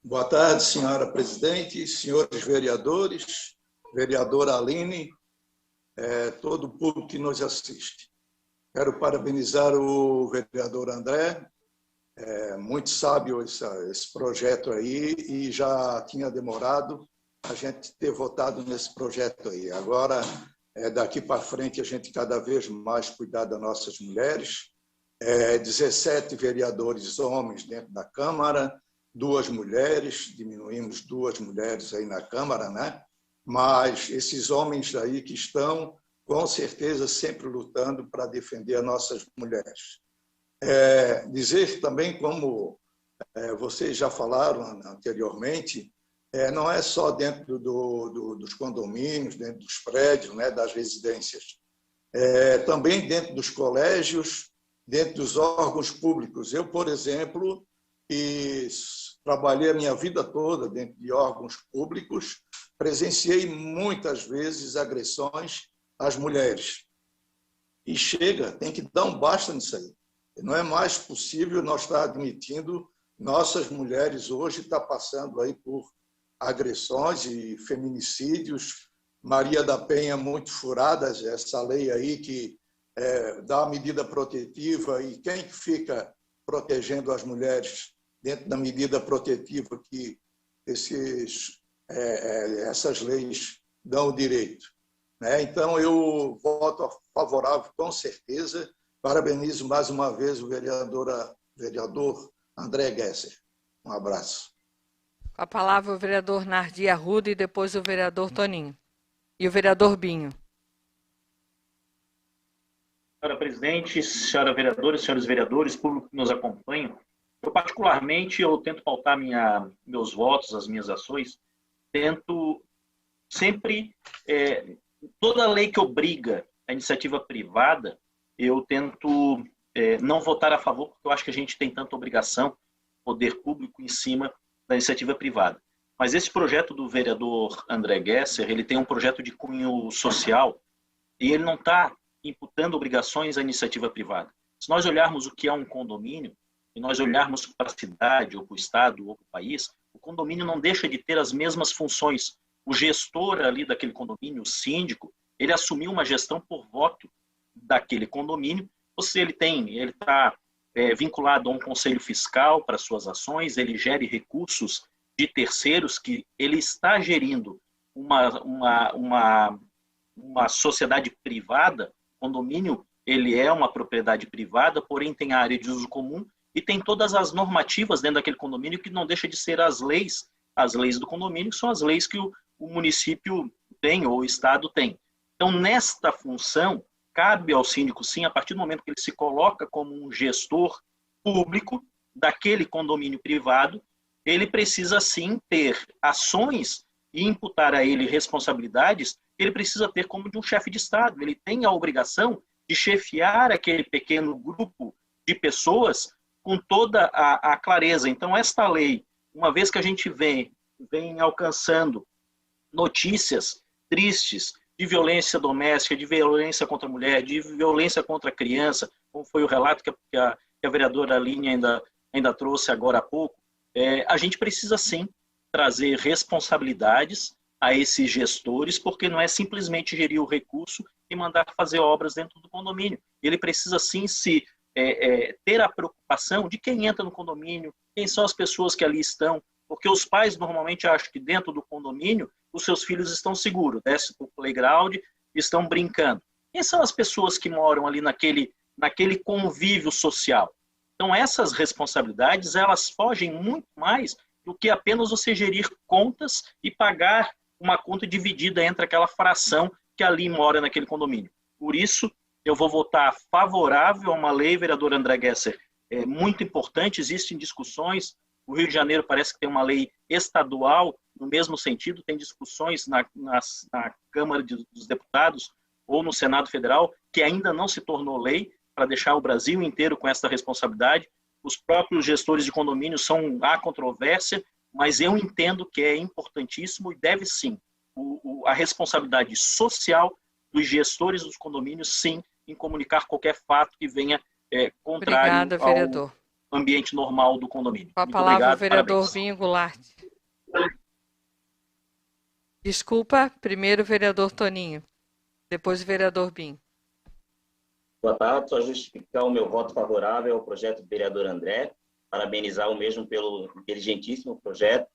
Boa tarde, senhora presidente, senhores vereadores, vereadora Aline, todo o público que nos assiste. Quero parabenizar o vereador André, muito sábio esse projeto aí, e já tinha demorado a gente ter votado nesse projeto aí. Agora, daqui para frente, a gente cada vez mais cuidar das nossas mulheres. 17 vereadores homens dentro da Câmara, 2 mulheres, diminuímos 2 mulheres aí na Câmara, né? mas esses homens aí que estão, com certeza, sempre lutando para defender as nossas mulheres. Dizer também, como vocês já falaram anteriormente, não é só dentro dos condomínios, dentro dos prédios, né, das residências, também dentro dos colégios, dentro dos órgãos públicos. Eu, por exemplo, trabalhei a minha vida toda dentro de órgãos públicos, presenciei muitas vezes agressões às mulheres. E chega, tem que dar um basta nisso aí. Não é mais possível nós estar admitindo nossas mulheres hoje estar passando aí por agressões e feminicídios. Maria da Penha muito furadas, essa lei aí que dá a medida protetiva, e quem fica protegendo as mulheres dentro da medida protetiva que essas leis dão o direito, né? Então, eu voto favorável, com certeza. Parabenizo mais uma vez o vereador André Gesser. Um abraço. Com a palavra o vereador Nardi Arruda e depois o vereador Toninho. E o vereador Binho. Senhora presidente, senhora vereadora, senhores vereadores, público que nos acompanha, eu particularmente tento pautar meus votos, as minhas ações, tento sempre, toda lei que obriga a iniciativa privada, eu tento não votar a favor, porque eu acho que a gente tem tanta obrigação, poder público, em cima da iniciativa privada. Mas esse projeto do vereador André Gesser, ele tem um projeto de cunho social e ele não está imputando obrigações à iniciativa privada. Se nós olharmos o que é um condomínio, e nós olharmos para a cidade, ou para o estado, ou para o país, o condomínio não deixa de ter as mesmas funções. O gestor ali daquele condomínio, o síndico, ele assumiu uma gestão por voto daquele condomínio, ou seja, ele está vinculado a um conselho fiscal para suas ações, ele gere recursos de terceiros, que ele está gerindo uma sociedade privada. O condomínio, ele é uma propriedade privada, porém tem a área de uso comum e tem todas as normativas dentro daquele condomínio, que não deixa de ser as leis do condomínio, que são as leis que o município tem ou o estado tem. Então, nesta função, cabe ao síndico, sim, a partir do momento que ele se coloca como um gestor público daquele condomínio privado, ele precisa, sim, ter ações e imputar a ele responsabilidades que ele precisa ter como de um chefe de Estado. Ele tem a obrigação de chefiar aquele pequeno grupo de pessoas com toda a clareza. Então, esta lei, uma vez que a gente vem alcançando notícias tristes de violência doméstica, de violência contra a mulher, de violência contra a criança, como foi o relato que a vereadora Aline ainda trouxe agora há pouco, a gente precisa, sim, trazer responsabilidades a esses gestores, porque não é simplesmente gerir o recurso e mandar fazer obras dentro do condomínio. Ele precisa, sim, ter a preocupação de quem entra no condomínio, quem são as pessoas que ali estão, porque os pais normalmente acham que dentro do condomínio os seus filhos estão seguros, descem para o playground, estão brincando. Quem são as pessoas que moram ali naquele convívio social? Então, essas responsabilidades, elas fogem muito mais do que apenas você gerir contas e pagar uma conta dividida entre aquela fração que ali mora naquele condomínio. Por isso, eu vou votar favorável a uma lei, vereador André Gesser, muito importante. Existem discussões, o Rio de Janeiro parece que tem uma lei estadual no mesmo sentido, tem discussões na Câmara dos Deputados ou no Senado Federal, que ainda não se tornou lei, para deixar o Brasil inteiro com essa responsabilidade. Os próprios gestores de condomínio há controvérsia, mas eu entendo que é importantíssimo e deve sim a responsabilidade social dos gestores dos condomínios, sim, em comunicar qualquer fato que venha contrário ao ambiente normal do condomínio. Com a palavra o vereador Binho Goulart. Desculpa, primeiro o vereador Toninho, depois o vereador Binho. Boa tarde, só justificar o meu voto favorável ao projeto do vereador André, parabenizar o mesmo pelo inteligentíssimo projeto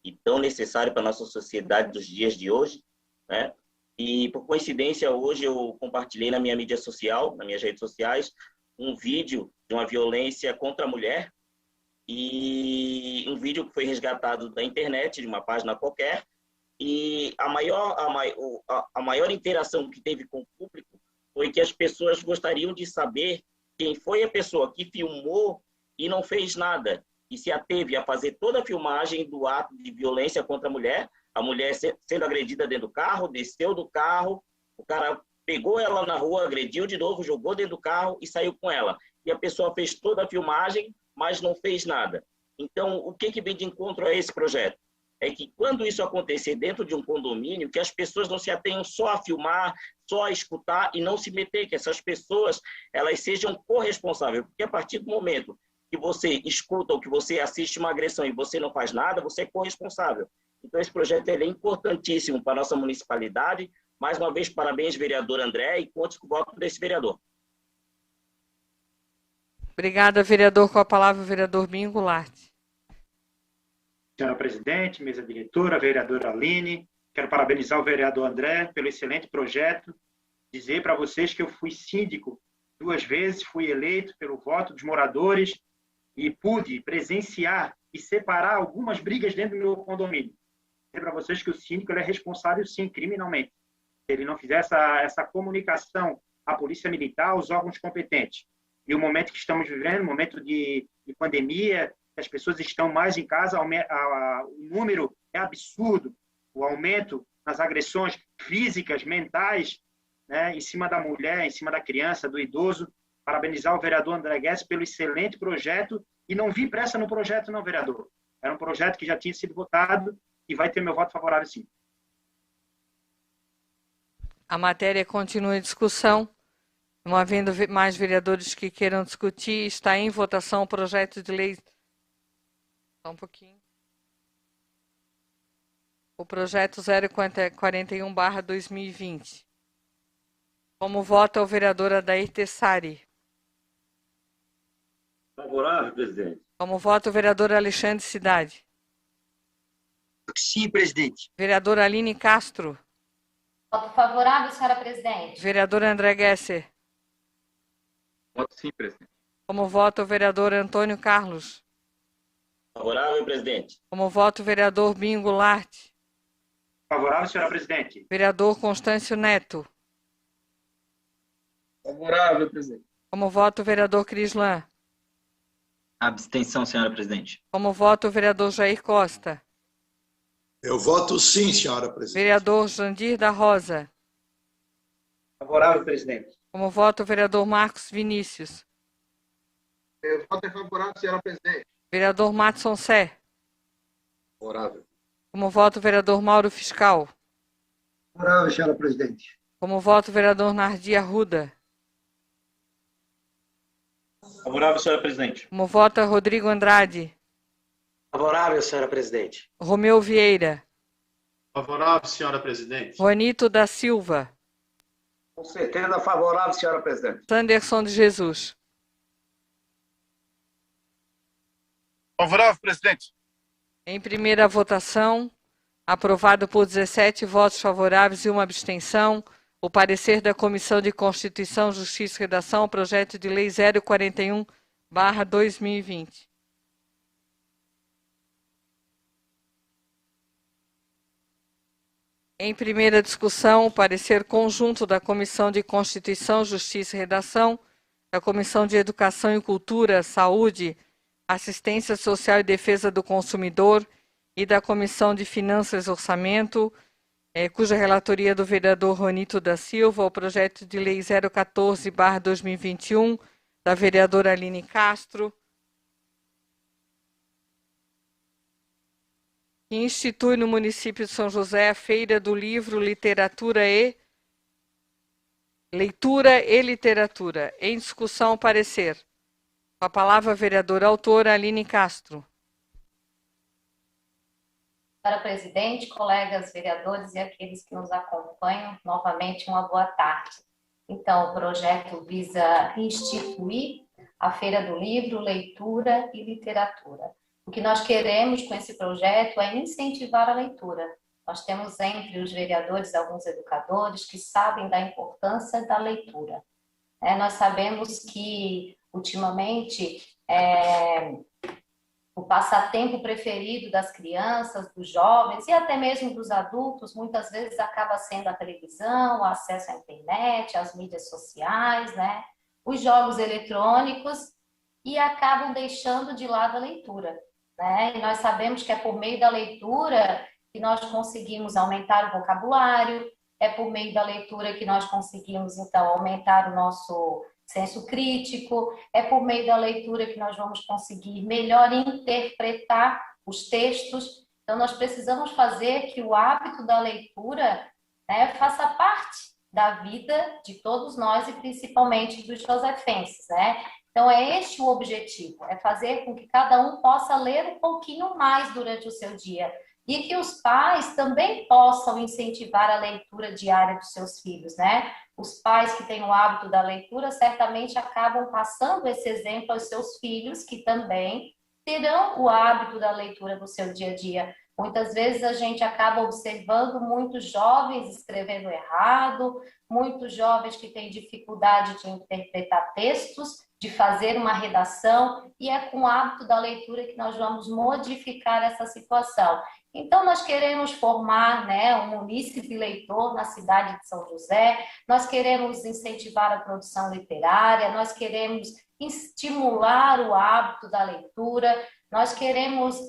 e tão necessário para a nossa sociedade dos dias de hoje, né? E, por coincidência, hoje eu compartilhei na minha mídia social, nas minhas redes sociais, um vídeo de uma violência contra a mulher, e um vídeo que foi resgatado da internet, de uma página qualquer, E a maior interação que teve com o público foi que as pessoas gostariam de saber quem foi a pessoa que filmou e não fez nada, e se ateve a fazer toda a filmagem do ato de violência contra a mulher sendo agredida dentro do carro, desceu do carro, o cara pegou ela na rua, agrediu de novo, jogou dentro do carro e saiu com ela. E a pessoa fez toda a filmagem, mas não fez nada. Então, o que vem de encontro a esse projeto? É que quando isso acontecer dentro de um condomínio, que as pessoas não se atenham só a filmar, só a escutar e não se meter, que essas pessoas elas sejam corresponsáveis. Porque a partir do momento que você escuta ou que você assiste uma agressão e você não faz nada, você é corresponsável. Então, esse projeto ele é importantíssimo para a nossa municipalidade. Mais uma vez, parabéns, vereador André, e conte com o voto desse vereador. Obrigada, vereador. Com a palavra, o vereador Binho Goulart. Senhora presidente, mesa diretora, vereadora Aline, quero parabenizar o vereador André pelo excelente projeto, dizer para vocês que eu fui síndico 2 vezes, fui eleito pelo voto dos moradores e pude presenciar e separar algumas brigas dentro do meu condomínio. Dizer para vocês que o síndico ele é responsável, sim, criminalmente. Se ele não fizer essa comunicação à polícia militar, aos órgãos competentes. E o momento que estamos vivendo, momento de pandemia, as pessoas estão mais em casa, o número é absurdo, o aumento nas agressões físicas, mentais, né, em cima da mulher, em cima da criança, do idoso. Parabenizar o vereador André Guedes pelo excelente projeto, e não vi pressa no projeto não, vereador. Era um projeto que já tinha sido votado e vai ter meu voto favorável, sim. A matéria continua em discussão. Não havendo mais vereadores que queiram discutir, está em votação o projeto de lei. Só um pouquinho. O projeto 041/2020. Como vota o vereador Adair Tessari? Favorável, presidente. Como vota o vereador Alexandre Cidade? Sim, presidente. Vereadora Aline Castro? Voto favorável, senhora presidente. Vereador André Guesser? Voto sim, presidente. Como vota o vereador Antônio Carlos? Favorável, presidente. Como vota o vereador Binho Goulart? Favorável, senhora presidente. Vereador Constâncio Neto? Favorável, presidente. Como vota o vereador Crislan? Abstenção, senhora presidente. Como vota o vereador Jair Costa? Eu voto sim, senhora presidente. Vereador Jandir da Rosa? Favorável, presidente. Como vota o vereador Marcos Vinícius? Eu voto favorável, senhora presidente. Vereador Matson Sé? Favorável. Como vota o vereador Mauro Fiscal? Favorável, senhora presidente. Como vota o vereador Nardi Arruda? Favorável, senhora presidente. Como vota Rodrigo Andrade? Favorável, senhora presidente. Romeu Vieira? Favorável, senhora presidente. Juanito da Silva? Com certeza favorável, senhora presidente. Sanderson de Jesus? Favorável, presidente. Em primeira votação, aprovado por 17 votos favoráveis e uma abstenção, o parecer da Comissão de Constituição, Justiça e Redação ao projeto de lei 041/2020. Em primeira discussão, o parecer conjunto da Comissão de Constituição, Justiça e Redação, da Comissão de Educação e Cultura, Saúde, Assistência Social e Defesa do Consumidor e da Comissão de Finanças e Orçamento, cuja relatoria é do vereador Juanito da Silva, o projeto de lei 014/2021, da vereadora Aline Castro, que institui no município de São José a Feira do Livro, Leitura e Literatura. Em discussão, o parecer. Com a palavra, a vereadora autora Aline Castro. Senhora presidente, colegas vereadores e aqueles que nos acompanham, novamente uma boa tarde. Então, o projeto visa instituir a Feira do Livro, Leitura e Literatura. O que nós queremos com esse projeto é incentivar a leitura. Nós temos entre os vereadores alguns educadores que sabem da importância da leitura. Nós sabemos que, ultimamente, o passatempo preferido das crianças, dos jovens e até mesmo dos adultos, muitas vezes acaba sendo a televisão, o acesso à internet, as mídias sociais, né? Os jogos eletrônicos, e acabam deixando de lado a leitura, né? E nós sabemos que é por meio da leitura que nós conseguimos aumentar o vocabulário, é por meio da leitura que nós conseguimos, então, aumentar o nosso senso crítico, é por meio da leitura que nós vamos conseguir melhor interpretar os textos. Então, nós precisamos fazer que o hábito da leitura, né, faça parte da vida de todos nós e principalmente dos josefenses, né? Então, é este o objetivo, é fazer com que cada um possa ler um pouquinho mais durante o seu dia e que os pais também possam incentivar a leitura diária dos seus filhos, né? Os pais que têm o hábito da leitura certamente acabam passando esse exemplo aos seus filhos, que também terão o hábito da leitura no seu dia a dia. Muitas vezes a gente acaba observando muitos jovens escrevendo errado, muitos jovens que têm dificuldade de interpretar textos, de fazer uma redação, e é com o hábito da leitura que nós vamos modificar essa situação. Então, nós queremos formar, né, um munícipe leitor na cidade de São José, nós queremos incentivar a produção literária, nós queremos estimular o hábito da leitura, nós queremos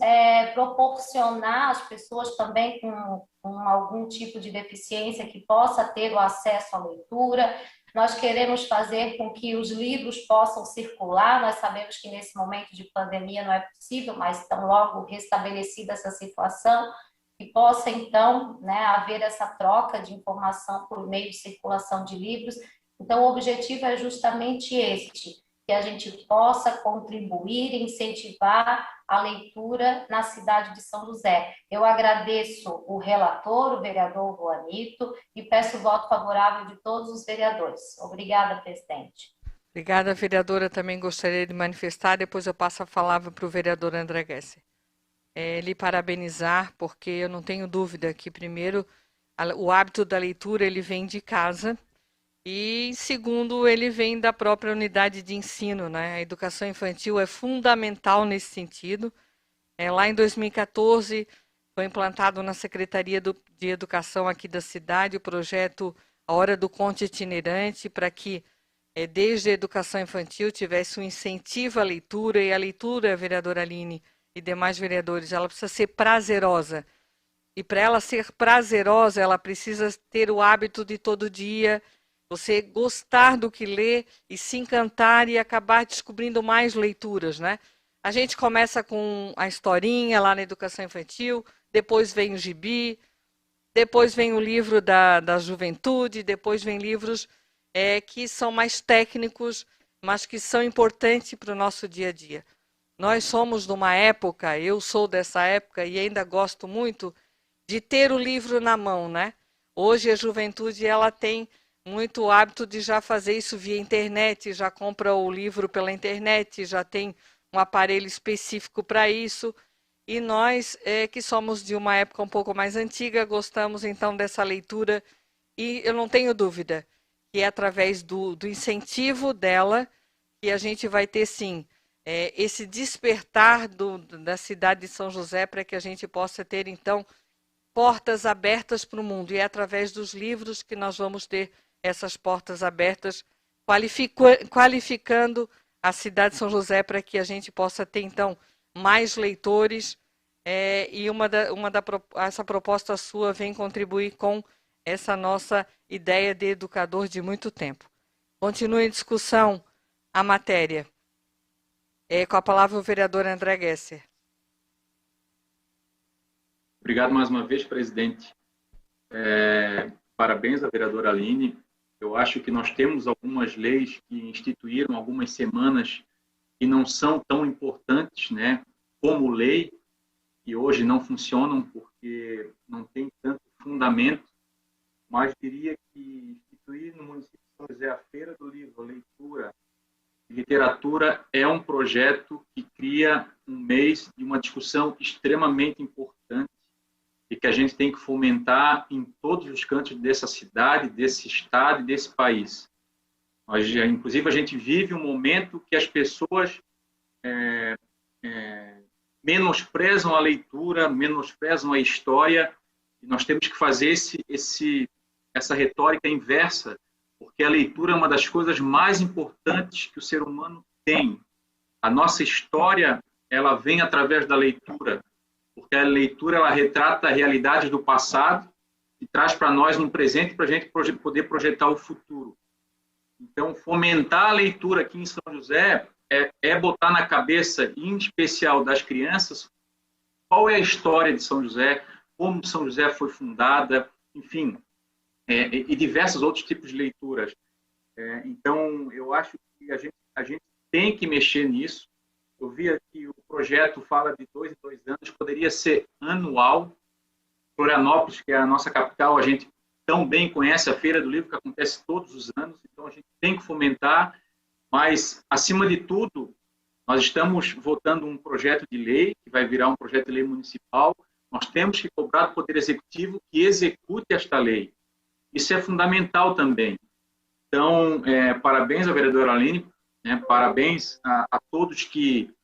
proporcionar às pessoas também com algum tipo de deficiência que possa ter o acesso à leitura, nós queremos fazer com que os livros possam circular. Nós sabemos que nesse momento de pandemia não é possível, mas tão logo restabelecida essa situação, que possa então, né, haver essa troca de informação por meio de circulação de livros. Então, o objetivo é justamente este, que a gente possa contribuir e incentivar a leitura na cidade de São José. Eu agradeço o relator, o vereador Juanito, e peço o voto favorável de todos os vereadores. Obrigada, presidente. Obrigada, vereadora. Também gostaria de manifestar, depois eu passo a palavra para o vereador André Gesser. Lhe parabenizar, porque eu não tenho dúvida que, primeiro, o hábito da leitura ele vem de casa, e, segundo, ele vem da própria unidade de ensino, né? A educação infantil é fundamental nesse sentido. Lá em 2014, foi implantado na Secretaria de Educação aqui da cidade o projeto A Hora do Conto Itinerante, para que, desde a educação infantil, tivesse um incentivo à leitura. E a leitura, vereadora Aline e demais vereadores, ela precisa ser prazerosa. E para ela ser prazerosa, ela precisa ter o hábito de todo dia, você gostar do que lê e se encantar e acabar descobrindo mais leituras, né? A gente começa com a historinha lá na educação infantil, depois vem o gibi, depois vem o livro da juventude, depois vem livros que são mais técnicos, mas que são importantes para o nosso dia a dia. Nós somos de uma época, eu sou dessa época e ainda gosto muito de ter o livro na mão, né? Hoje a juventude ela tem muito hábito de já fazer isso via internet, já compra o livro pela internet, já tem um aparelho específico para isso. E nós, que somos de uma época um pouco mais antiga, gostamos então dessa leitura. E eu não tenho dúvida que é através do incentivo dela que a gente vai ter, sim, esse despertar da cidade de São José para que a gente possa ter, então, portas abertas para o mundo. E é através dos livros que nós vamos ter essas portas abertas, qualificando a cidade de São José para que a gente possa ter, então, mais leitores, e essa proposta sua vem contribuir com essa nossa ideia de educador de muito tempo. Continue em discussão a matéria. Com a palavra o vereador André Gesser. Obrigado mais uma vez, presidente. Parabéns à vereadora Aline. Eu acho que nós temos algumas leis que instituíram algumas semanas que não são tão importantes, né, como lei, e hoje não funcionam porque não tem tanto fundamento, mas diria que instituir no município de São José a Feira do Livro, Leitura e Literatura é um projeto que cria um mês de uma discussão extremamente importante e que a gente tem que fomentar em todos os cantos dessa cidade, desse estado e desse país. Inclusive, a gente vive um momento que as pessoas menosprezam a leitura, menosprezam a história, e nós temos que fazer essa retórica inversa, porque a leitura é uma das coisas mais importantes que o ser humano tem. A nossa história, ela vem através da leitura, porque a leitura ela retrata a realidade do passado e traz para nós no presente para a gente poder projetar o futuro. Então, fomentar a leitura aqui em São José é botar na cabeça, em especial das crianças, qual é a história de São José, como São José foi fundada, enfim, e diversos outros tipos de leituras. Então, eu acho que a gente tem que mexer nisso. Eu vi que o projeto fala de 2 em 2 anos, poderia ser anual. Florianópolis, que é a nossa capital, a gente tão bem conhece a Feira do Livro, que acontece todos os anos, então a gente tem que fomentar, mas, acima de tudo, nós estamos votando um projeto de lei, que vai virar um projeto de lei municipal, nós temos que cobrar do Poder Executivo que execute esta lei. Isso é fundamental também. Então, parabéns à vereadora Aline, parabéns a todos que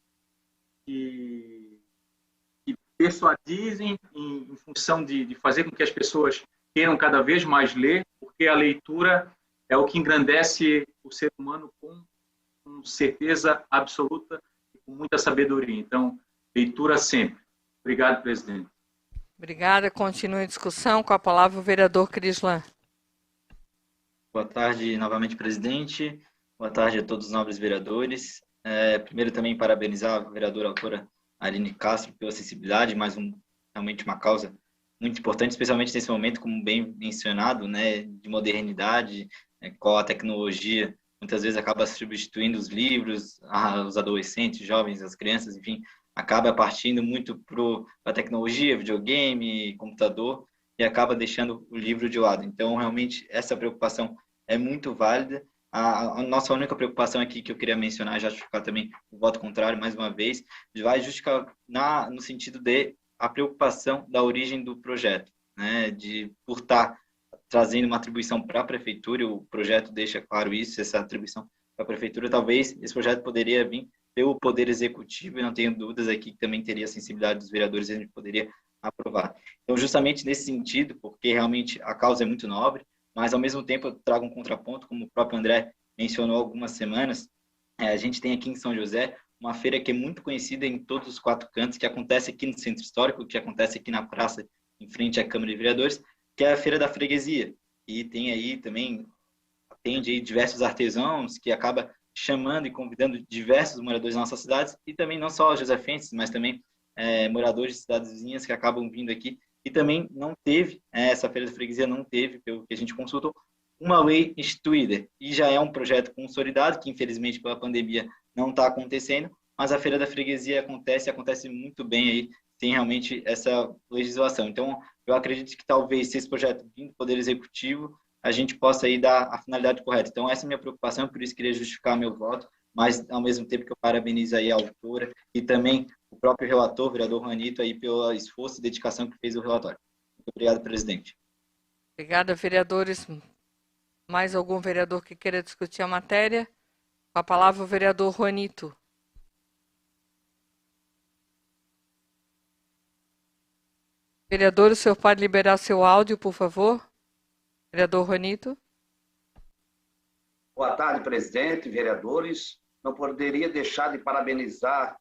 persuadizem em função de fazer com que as pessoas queiram cada vez mais ler, porque a leitura é o que engrandece o ser humano com certeza absoluta e com muita sabedoria. Então, leitura sempre. Obrigado, presidente. Obrigada. Continue a discussão. Com a palavra o vereador Crislan. Boa tarde, novamente, presidente. Boa tarde a todos os nobres vereadores. Primeiro, também parabenizar a vereadora autora Aline Castro pela acessibilidade, realmente uma causa muito importante, especialmente nesse momento, como bem mencionado, né, de modernidade, com a tecnologia, muitas vezes acaba substituindo os livros, os adolescentes, jovens, as crianças, enfim, acaba partindo muito para a tecnologia, videogame, computador, e acaba deixando o livro de lado. Então, realmente, essa preocupação é muito válida. A nossa única preocupação aqui que eu queria mencionar, já justificar também o voto contrário, mais uma vez, vai justificar no sentido de a preocupação da origem do projeto, né, por estar trazendo uma atribuição para a prefeitura, o projeto deixa claro isso, essa atribuição para a prefeitura, talvez esse projeto poderia vir pelo Poder Executivo, e não tenho dúvidas aqui que também teria a sensibilidade dos vereadores e a gente poderia aprovar. Então, justamente nesse sentido, porque realmente a causa é muito nobre, mas ao mesmo tempo eu trago um contraponto, como o próprio André mencionou há algumas semanas, a gente tem aqui em São José uma feira que é muito conhecida em todos os 4 cantos, que acontece aqui no Centro Histórico, que acontece aqui na praça, em frente à Câmara de Vereadores, que é a Feira da Freguesia. E tem aí também, atende aí diversos artesãos, que acaba chamando e convidando diversos moradores das nossas cidades, e também não só josefenses, mas também moradores de cidades vizinhas que acabam vindo aqui. E também não teve, essa Feira da Freguesia não teve, pelo que a gente consultou, uma lei instituída. E já é um projeto consolidado, que infelizmente pela pandemia não está acontecendo, mas a Feira da Freguesia acontece muito bem aí, tem realmente essa legislação. Então, eu acredito que talvez, se esse projeto vir do Poder Executivo, a gente possa aí dar a finalidade correta. Então, essa é a minha preocupação, por isso queria justificar meu voto, mas ao mesmo tempo que eu parabenizo aí a autora e também o próprio relator, o vereador Juanito, aí pelo esforço e dedicação que fez o relatório. Muito obrigado, presidente. Obrigada, vereadores. Mais algum vereador que queira discutir a matéria? Com a palavra o vereador Juanito. Vereador, o senhor pode liberar seu áudio, por favor? Vereador Juanito. Boa tarde, presidente, vereadores. Não poderia deixar de parabenizar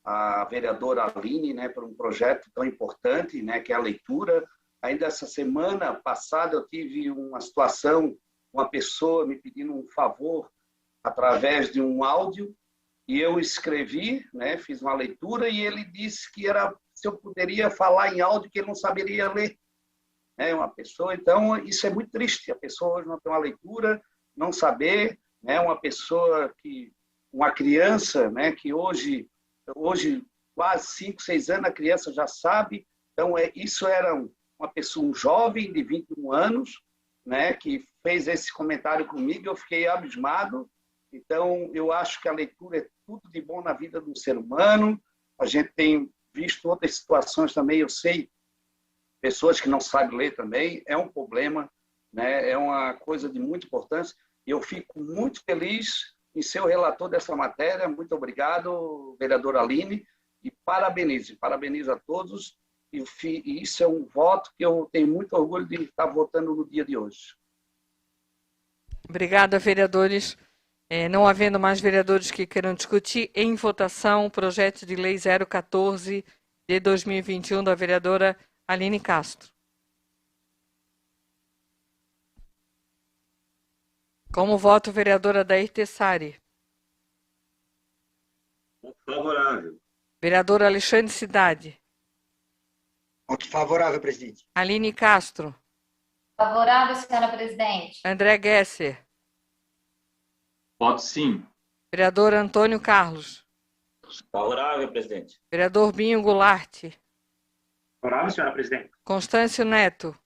a vereadora Aline, né, por um projeto tão importante, né, que é a leitura. Ainda essa semana passada eu tive uma situação, uma pessoa me pedindo um favor através de um áudio, e eu escrevi, né, fiz uma leitura, e ele disse que era se eu poderia falar em áudio que ele não saberia ler. Uma pessoa, então, isso é muito triste. A pessoa hoje não tem uma leitura, não saber, né, uma criança, né, que hoje quase 5, 6 anos, a criança já sabe. Então, isso era uma pessoa, um jovem de 21 anos, né, que fez esse comentário comigo, eu fiquei abismado. Então, eu acho que a leitura é tudo de bom na vida do ser humano. A gente tem visto outras situações também, eu sei, pessoas que não sabem ler também, é um problema, né? É uma coisa de muita importância. E eu fico muito feliz em ser o relator dessa matéria. Muito obrigado, vereadora Aline. e parabenizo a todos, e isso é um voto que eu tenho muito orgulho de estar votando no dia de hoje. Obrigada, vereadores. Não havendo mais vereadores que queiram discutir, em votação, o projeto de lei 014 de 2021 da vereadora Aline Castro. Como voto, vereadora Adair Tessari. Favorável. Vereador Alexandre Cidade. Voto favorável, presidente. Aline Castro. Favorável, senhora presidente. André Gesser. Voto sim. Vereador Antônio Carlos. Favorável, presidente. Vereador Binho Goulart. Favorável, senhora presidente. Constâncio Neto.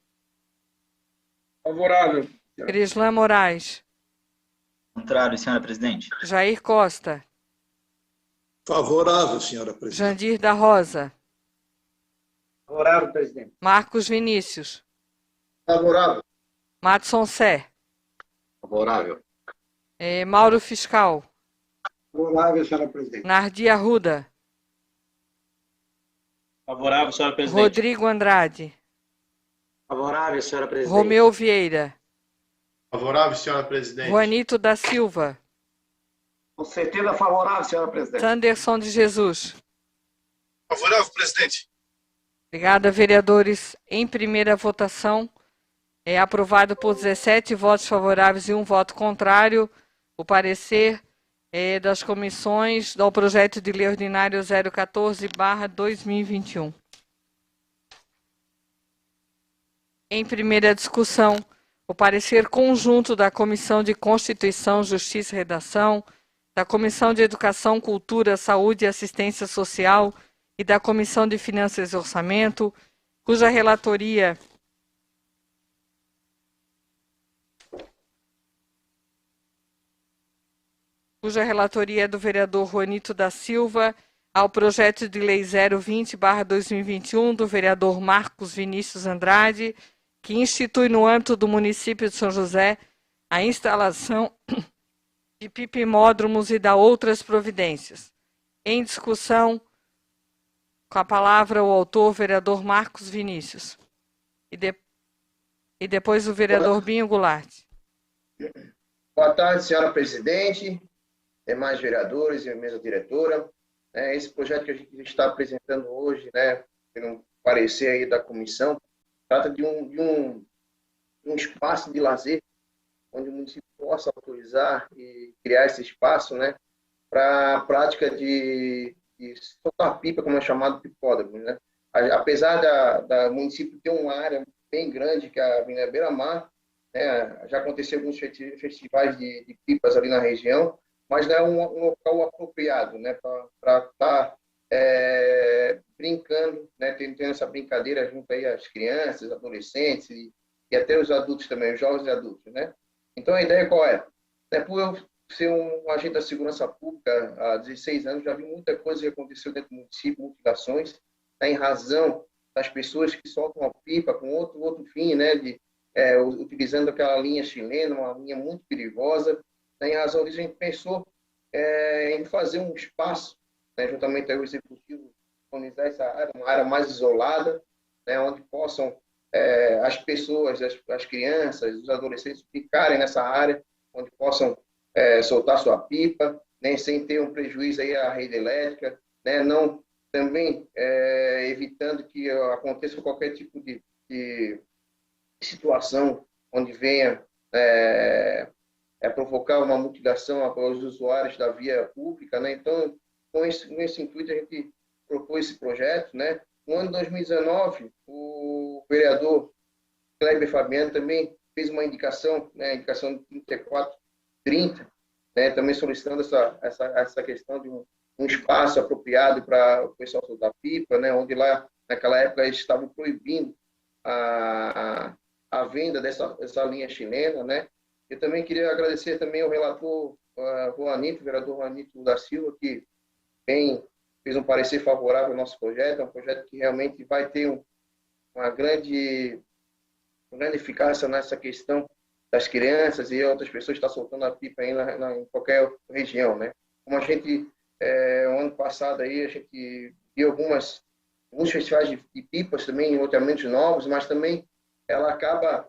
Favorável. Crislan Moraes. Contrário, senhora presidente. Jair Costa. Favorável, senhora presidente. Jandir da Rosa. Favorável, presidente. Marcos Vinícius. Favorável. Madson Sé. Favorável. Mauro Fiscal. Favorável, senhora presidente. Nardi Arruda. Favorável, senhora presidente. Rodrigo Andrade. Favorável, senhora presidente. Romeu Vieira. Favorável, senhora presidente. Juanito da Silva. Com certeza favorável, senhora presidente. Sanderson de Jesus. Favorável, presidente. Obrigada, vereadores. Em primeira votação, é aprovado por 17 votos favoráveis e 1 voto contrário o parecer das comissões do projeto de lei ordinário 014/2021. Em primeira discussão, o parecer conjunto da Comissão de Constituição, Justiça e Redação, da Comissão de Educação, Cultura, Saúde e Assistência Social e da Comissão de Finanças e Orçamento, cuja relatoria é do vereador Juanito da Silva, ao projeto de lei 020/2021 do vereador Marcos Vinícius Andrade, que institui no âmbito do município de São José a instalação de pipimódromos e da outras providências. Em discussão, com a palavra o autor, vereador Marcos Vinícius. E depois o vereador Binho Goulart. Boa tarde, senhora presidente, demais vereadores e mesa diretora. Esse projeto que a gente está apresentando hoje, pelo parecer aí da comissão, trata de um espaço de lazer, onde o município possa autorizar e criar esse espaço, para a prática de soltar pipa, como é chamado pipódromo, Apesar da município ter uma área bem grande, que é a Avenida Beira-Mar, já aconteceu alguns festivais de pipas ali na região, mas não é um local apropriado, para estar brincando, tendo essa brincadeira junto aí às crianças, adolescentes e até os adultos também, os jovens e adultos, Então a ideia qual é? Por eu ser um agente da segurança pública há 16 anos, já vi muita coisa que aconteceu dentro do município, mutilações, em razão das pessoas que soltam a pipa com outro fim, utilizando aquela linha chilena, uma linha muito perigosa. Em razão disso, a gente pensou em fazer um espaço, juntamente ao executivo, organizar essa área, uma área mais isolada, onde possam as pessoas, as crianças, os adolescentes ficarem nessa área, onde possam soltar sua pipa, sem ter um prejuízo aí à rede elétrica, não também evitando que aconteça qualquer tipo de situação onde venha provocar uma mutilação aos usuários da via pública, Então, com esse intuito, a gente propôs esse projeto, No ano de 2019, o vereador Kleber Fabiano também fez uma indicação, indicação de 3430, também solicitando essa questão de um espaço apropriado para o pessoal soltar pipa, onde lá, naquela época, eles estavam proibindo a venda dessa linha chilena, Eu também queria agradecer também ao relator vereador Juanito da Silva, que fez um parecer favorável ao nosso projeto. É um projeto que realmente vai ter uma grande eficácia nessa questão das crianças e outras pessoas que estão soltando a pipa aí em qualquer região, Como a gente, o ano passado aí, a gente vi alguns festivais de pipas também, em loteamentos novos, mas também ela acaba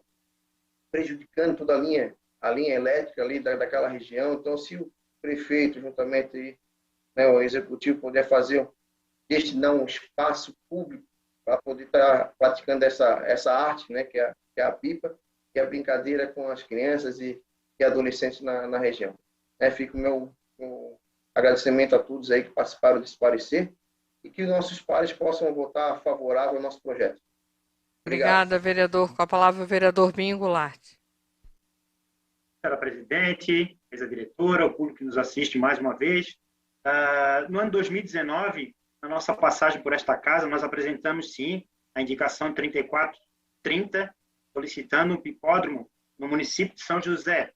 prejudicando toda a linha elétrica ali daquela região. Então, se o prefeito, juntamente, né, o executivo, puder destinar um espaço público para poder estar praticando essa arte, né, que é a pipa, que é a brincadeira com as crianças e adolescentes na região. Fica o meu agradecimento a todos aí que participaram desse parecer e que nossos pares possam votar favorável ao nosso projeto. Obrigada, vereador. Com a palavra, o vereador Binho Goulart. Senhora presidente, mesa diretora, o público que nos assiste mais uma vez. No ano 2019, na nossa passagem por esta casa, nós apresentamos, sim, a indicação 3430, solicitando um pipódromo no município de São José.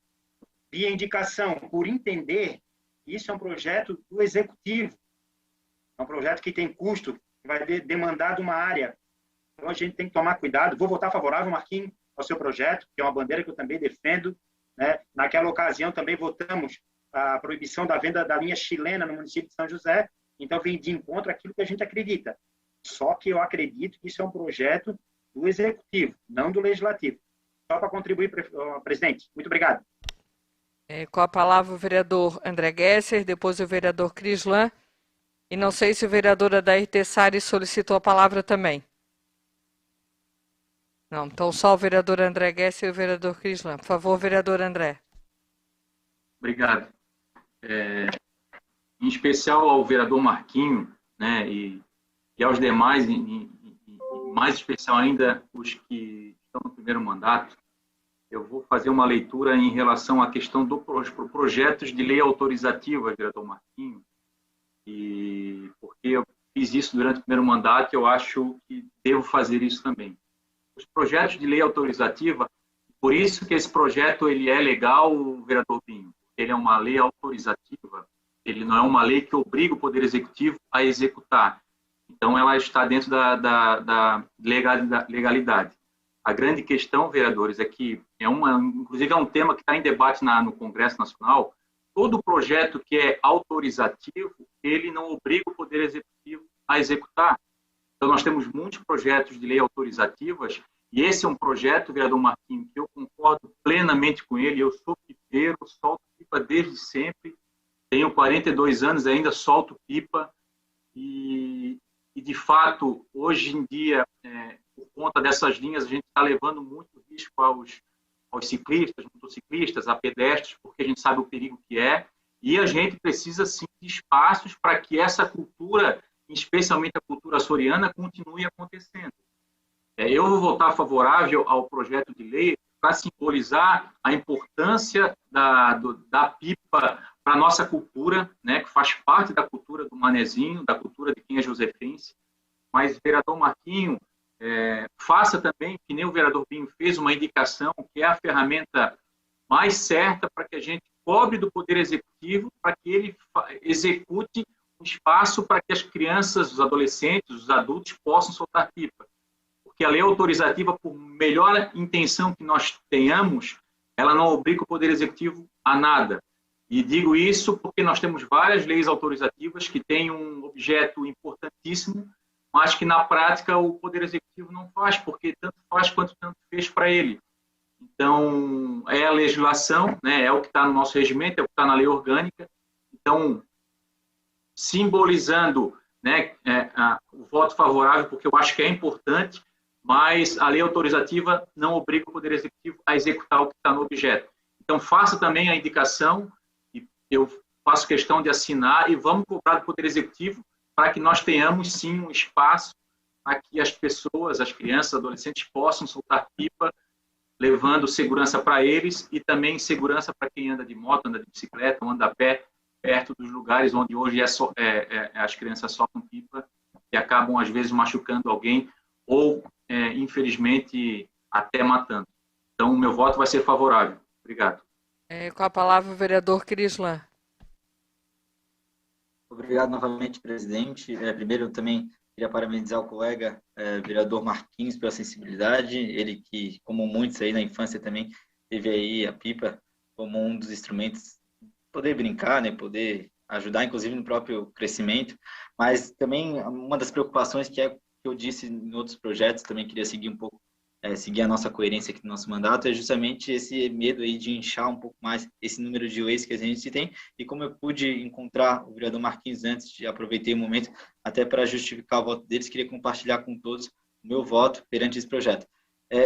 Via indicação, por entender, isso é um projeto do executivo, é um projeto que tem custo, que vai demandar de uma área. Então, a gente tem que tomar cuidado. Vou votar favorável, Marquinhos, ao seu projeto, que é uma bandeira que eu também defendo. Né? Naquela ocasião, também votamos a proibição da venda da linha chilena no município de São José. Então, vem de encontro àquilo que a gente acredita. Só que eu acredito que isso é um projeto do executivo, não do legislativo. Só para contribuir, presidente. Muito obrigado. Com a palavra o vereador André Gesser, depois o vereador Crislan. E não sei se o vereador Adair Tessari solicitou a palavra também. Não, então só o vereador André Gesser e o vereador Crislan. Por favor, vereador André. Obrigado. Em especial ao vereador Marquinho, né, e aos demais, e mais especial ainda os que estão no primeiro mandato, eu vou fazer uma leitura em relação à questão dos projetos de lei autorizativa, vereador Marquinho, e porque eu fiz isso durante o primeiro mandato, eu acho que devo fazer isso também. Os projetos de lei autorizativa, por isso que esse projeto ele é legal, vereador Pinho, ele é uma lei autorizativa, ele não é uma lei que obriga o Poder Executivo a executar. Então, ela está dentro da legalidade. A grande questão, vereadores, é que, inclusive, é um tema que está em debate no Congresso Nacional. Todo projeto que é autorizativo, ele não obriga o Poder Executivo a executar. Então, nós temos muitos projetos de lei autorizativas, e esse é um projeto, vereador Marquinhos, que eu concordo plenamente com ele. Eu sou pipeiro, solto pipa desde sempre, tenho 42 anos, ainda solto pipa, e de fato, hoje em dia, por conta dessas linhas, a gente está levando muito risco aos ciclistas, motociclistas, a pedestres, porque a gente sabe o perigo que é, e a gente precisa, sim, de espaços para que essa cultura, especialmente a cultura açoriana, continue acontecendo. Eu vou votar favorável ao projeto de lei para simbolizar a importância da pipa para a nossa cultura, né, que faz parte da cultura do manezinho, da cultura de quem é josefense. Mas, vereador Marquinho, faça também, que nem o vereador Binho fez, uma indicação que é a ferramenta mais certa para que a gente cobre do Poder Executivo, para que ele execute um espaço para que as crianças, os adolescentes, os adultos possam soltar pipa. Porque a lei autorizativa, por melhor intenção que nós tenhamos, ela não obriga o Poder Executivo a nada. E digo isso porque nós temos várias leis autorizativas que têm um objeto importantíssimo, mas que na prática o Poder Executivo não faz, porque tanto faz quanto tanto fez para ele. Então, é a legislação, né, é o que está no nosso regimento, é o que está na lei orgânica. Então, simbolizando, né, o voto favorável, porque eu acho que é importante, mas a lei autorizativa não obriga o Poder Executivo a executar o que está no objeto. Então, faça também a indicação, e eu faço questão de assinar, e vamos cobrar do Poder Executivo para que nós tenhamos, sim, um espaço para que as pessoas, as crianças, adolescentes, possam soltar pipa, levando segurança para eles e também segurança para quem anda de moto, anda de bicicleta, anda a pé, perto dos lugares onde hoje as crianças soltam pipa e acabam, às vezes, machucando alguém ou, infelizmente, até matando. Então, o meu voto vai ser favorável. Obrigado. Com a palavra, o vereador Crislan. Obrigado novamente, presidente. Primeiro, eu também queria parabenizar o colega vereador Marquinhos pela sensibilidade. Ele que, como muitos aí na infância também, teve aí a pipa como um dos instrumentos, poder brincar, né, poder ajudar, inclusive, no próprio crescimento, mas também uma das preocupações que eu disse em outros projetos, também queria seguir um pouco, seguir a nossa coerência aqui no nosso mandato, é justamente esse medo aí de inchar um pouco mais esse número de leis que a gente tem, e como eu pude encontrar o vereador Marquinhos antes, aproveitei o momento até para justificar o voto deles, queria compartilhar com todos o meu voto perante esse projeto.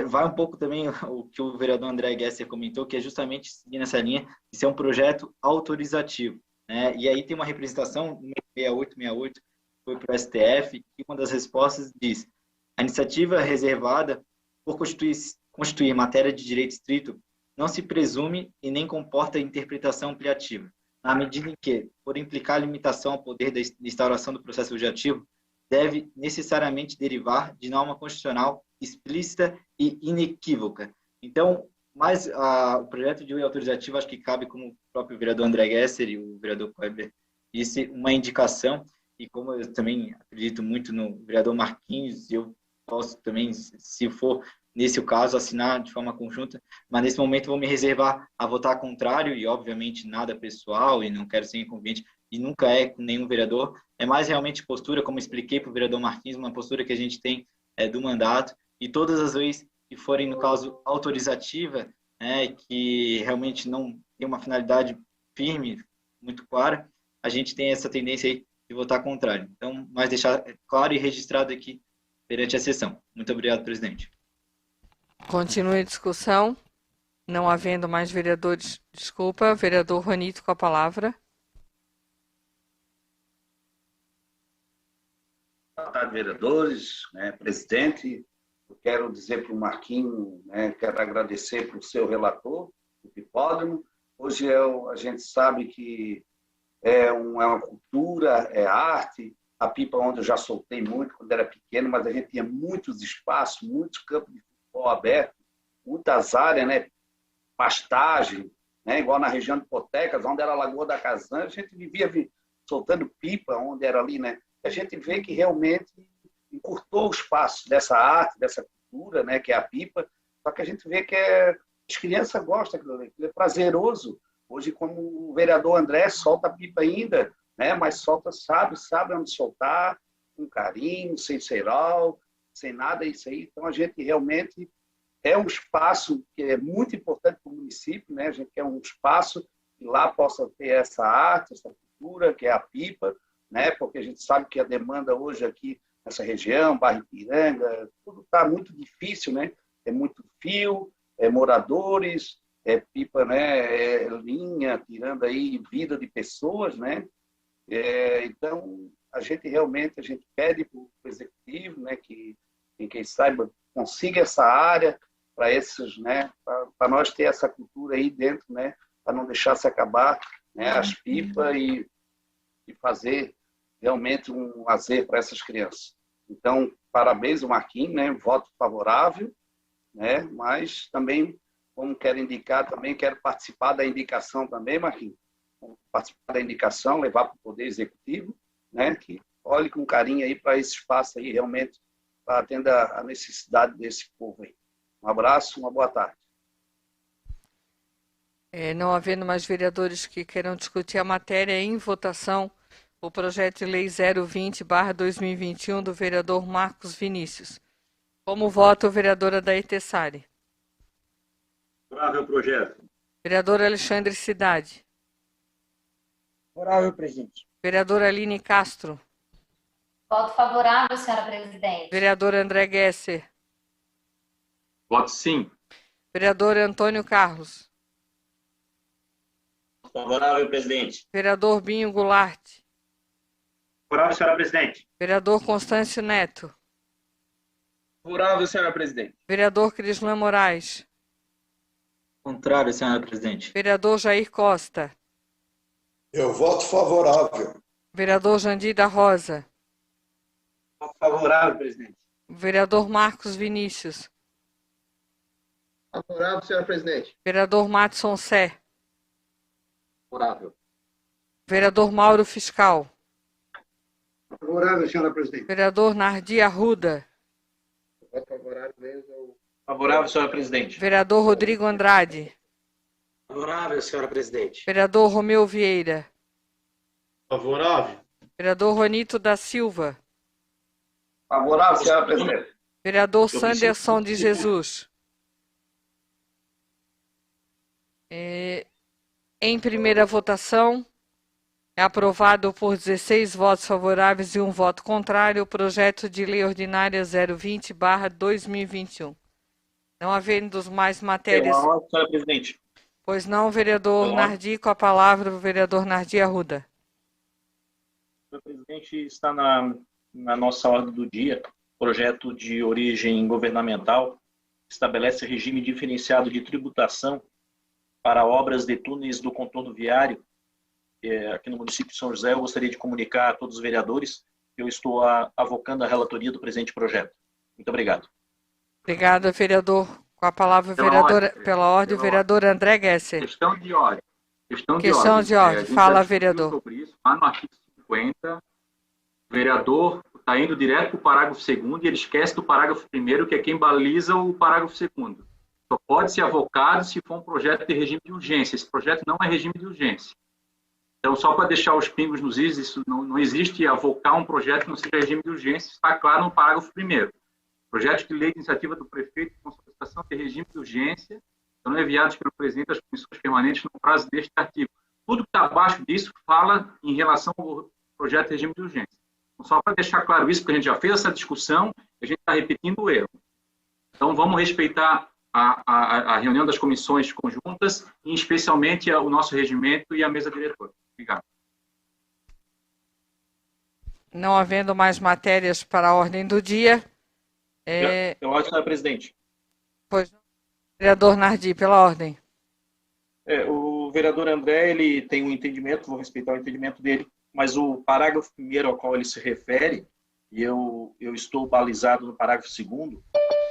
Vai um pouco também o que o vereador André Gesser comentou, que é justamente seguir nessa linha de ser um projeto autorizativo, né? E aí tem uma representação, 6868, foi para o STF, e uma das respostas diz: a iniciativa reservada por constituir matéria de direito estrito não se presume e nem comporta interpretação ampliativa, na medida em que, por implicar limitação ao poder da instauração do processo legislativo, deve necessariamente derivar de norma constitucional explícita e inequívoca. Então, o projeto de lei autorizativo, acho que cabe, como o próprio vereador André Gesser e o vereador Kleber disse, uma indicação, e como eu também acredito muito no vereador Marquinhos, eu posso também, se for nesse o caso, assinar de forma conjunta, mas nesse momento vou me reservar a votar contrário, e obviamente nada pessoal, e não quero ser inconveniente, e nunca é com nenhum vereador, é mais realmente postura, como expliquei para o vereador Marquinhos, uma postura que a gente tem do mandato, e todas as leis que forem, no caso, autorizativa, que realmente não tem uma finalidade firme, muito clara, a gente tem essa tendência aí de votar contrário. Então, mas deixar claro e registrado aqui perante a sessão. Muito obrigado, presidente. Continue a discussão. Não havendo mais vereadores, desculpa, vereador Juanito com a palavra. Boa tarde, vereadores, presidente. Eu quero dizer para o Marquinhos, quero agradecer para o seu relator, o Pipódromo. Hoje a gente sabe que é uma cultura, é arte. A pipa, onde eu já soltei muito quando era pequeno, mas a gente tinha muitos espaços, muitos campos de futebol abertos, muitas áreas, pastagem, igual na região de Potecas, onde era a Lagoa da Casanha, a gente vivia soltando pipa, onde era ali, A gente vê que realmente encurtou o espaço dessa arte, dessa cultura, que é a pipa, só que a gente vê que as crianças gostam, que é prazeroso. Hoje, como o vereador André solta a pipa ainda, mas solta, sabe onde soltar, com carinho, sem cerol, sem nada, isso aí. Então, a gente realmente é um espaço que é muito importante para o município, A gente quer um espaço que lá possa ter essa arte, essa cultura, que é a pipa, Porque a gente sabe que a demanda hoje aqui nessa região, Bairro Ipiranga, tudo está muito difícil, É muito fio, moradores, pipa, é linha, tirando aí vida de pessoas, Então, a gente pede para o executivo, que quem saiba consiga essa área para esses, para nós ter essa cultura aí dentro, para não deixar se acabar, as pipas e fazer realmente um lazer para essas crianças. Então, parabéns ao Marquinhos, voto favorável, mas também, como quero indicar, também quero participar da indicação também, Marquinhos, participar da indicação, levar para o Poder Executivo, que olhe com carinho aí para esse espaço aí, realmente, para atender a necessidade desse povo aí. Um abraço, uma boa tarde. Não havendo mais vereadores que queiram discutir a matéria em votação, o projeto de lei 020/2021 do vereador Marcos Vinícius. Como vota o vereador Adair Tessari? Favorável ao projeto. Vereador Alexandre Cidade. Favorável, presidente. Vereadora Aline Castro. Voto favorável, senhora presidente. Vereador André Gesser. Voto sim. Vereador Antônio Carlos. Favorável, presidente. Vereador Binho Goulart. Favorável, senhora presidente. Vereador Constâncio Neto. Favorável, senhora presidente. Vereador Crislan Moraes. Contrário, senhora presidente. Vereador Jair Costa. Eu voto favorável. Vereador Jandir da Rosa. Voto favorável, presidente. Vereador Marcos Vinícius. Favorável, senhora presidente. Vereador Matson Sé. Favorável. Vereador Mauro Fiscal. Favorável, senhora presidente. Vereador Nardi Arruda. Voto favorável mesmo. Favorável, senhora presidente. Vereador Rodrigo Andrade. Favorável, senhora presidente. Vereador Romeu Vieira. Favorável. Vereador Juanito da Silva. Favorável, senhora presidente. Vereador Sanderson de Jesus. Em primeira votação, é aprovado por 16 votos favoráveis e 1 voto contrário o projeto de lei ordinária 020/2021. Não havendo mais matérias... Senhora presidente. Pois não, vereador Nardi, com a palavra o vereador Nardi Arruda. Senhor presidente, está na nossa ordem do dia, projeto de origem governamental, estabelece regime diferenciado de tributação para obras de túneis do contorno viário. Aqui no município de São José, eu gostaria de comunicar a todos os vereadores que eu estou avocando a relatoria do presente projeto. Muito obrigado. Obrigada, vereador. Com a palavra, pela ordem, o vereador André Gesser. Questão de ordem. Questão de ordem. Fala, vereador. Sobre isso, lá no artigo 50, o vereador está indo direto para o parágrafo 2º e ele esquece do parágrafo 1º, que é quem baliza o parágrafo 2º. Só pode ser avocado se for um projeto de regime de urgência. Esse projeto não é regime de urgência. Então, só para deixar os pingos nos is, isso não existe avocar um projeto que não seja regime de urgência, está claro no parágrafo 1º. Projeto de lei de iniciativa do prefeito com solicitação de regime de urgência serão enviados pelo presidente das comissões permanentes no prazo deste artigo. Tudo que está abaixo disso fala em relação ao projeto de regime de urgência. Então, só para deixar claro isso, porque a gente já fez essa discussão, a gente está repetindo o erro. Então, vamos respeitar a reunião das comissões conjuntas, e especialmente o nosso regimento e a mesa diretora. Obrigado. Não havendo mais matérias para a ordem do dia... Pela ordem, senhora presidente. Pois não. Vereador Nardi, pela ordem. O vereador André, ele tem um entendimento, vou respeitar o entendimento dele, mas o parágrafo 1º ao qual ele se refere, e eu estou balizado no parágrafo 2º,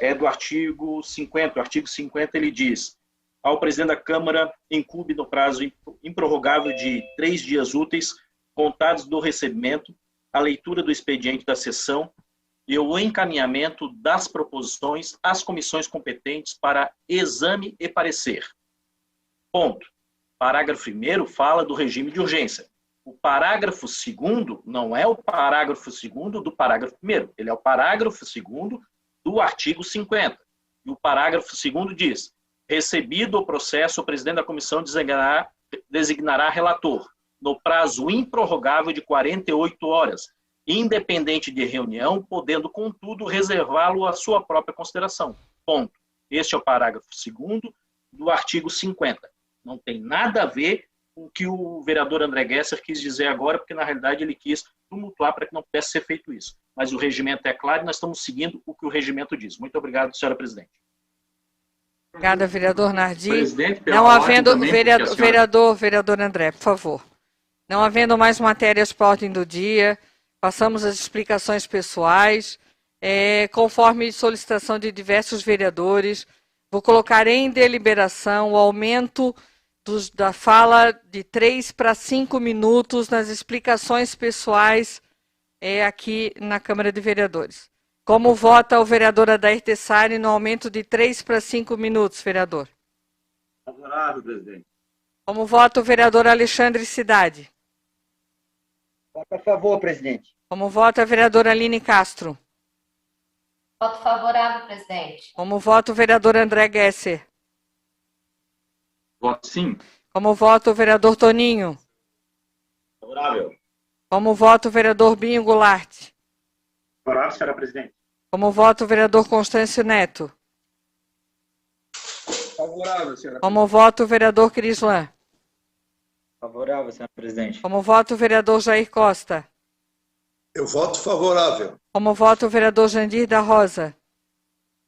é do artigo 50. O artigo 50, ele diz: ao presidente da Câmara incumbe no prazo improrrogável de 3 dias úteis, contados do recebimento, a leitura do expediente da sessão e o encaminhamento das proposições às comissões competentes para exame e parecer. Ponto. Parágrafo 1º fala do regime de urgência. O parágrafo 2º não é o parágrafo 2º do parágrafo 1º, ele é o parágrafo 2º do artigo 50. E o parágrafo 2º diz: recebido o processo, o presidente da comissão designará relator, no prazo improrrogável de 48 horas, independente de reunião, podendo, contudo, reservá-lo à sua própria consideração. Ponto. Este é o parágrafo 2º do artigo 50. Não tem nada a ver com o que o vereador André Gesser quis dizer agora, porque, na realidade, ele quis tumultuar para que não pudesse ser feito isso. Mas o regimento é claro e nós estamos seguindo o que o regimento diz. Muito obrigado, senhora presidente. Obrigada, vereador Nardi. Não havendo... Vereador André, por favor. Não havendo mais matérias para a ordem do dia... Passamos às explicações pessoais, conforme solicitação de diversos vereadores. Vou colocar em deliberação o aumento da fala de 3 para 5 minutos nas explicações pessoais aqui na Câmara de Vereadores. Como vota o vereador Adair Tessari no aumento de 3 para 5 minutos, vereador? Favorável, presidente. Como vota o vereador Alexandre Cidade? Voto a favor, presidente. Como vota a vereadora Aline Castro? Voto favorável, presidente. Como vota o vereador André Gesser? Voto sim. Como vota o vereador Toninho? Favorável. Como vota o vereador Binho Goulart? Favorável, senhora presidente. Como vota o vereador Constâncio Neto? Favorável, senhora. Como vota o vereador Crislan? Favorável, senhora presidente. Como vota o vereador Jair Costa? Eu voto favorável. Como vota o vereador Jandir da Rosa?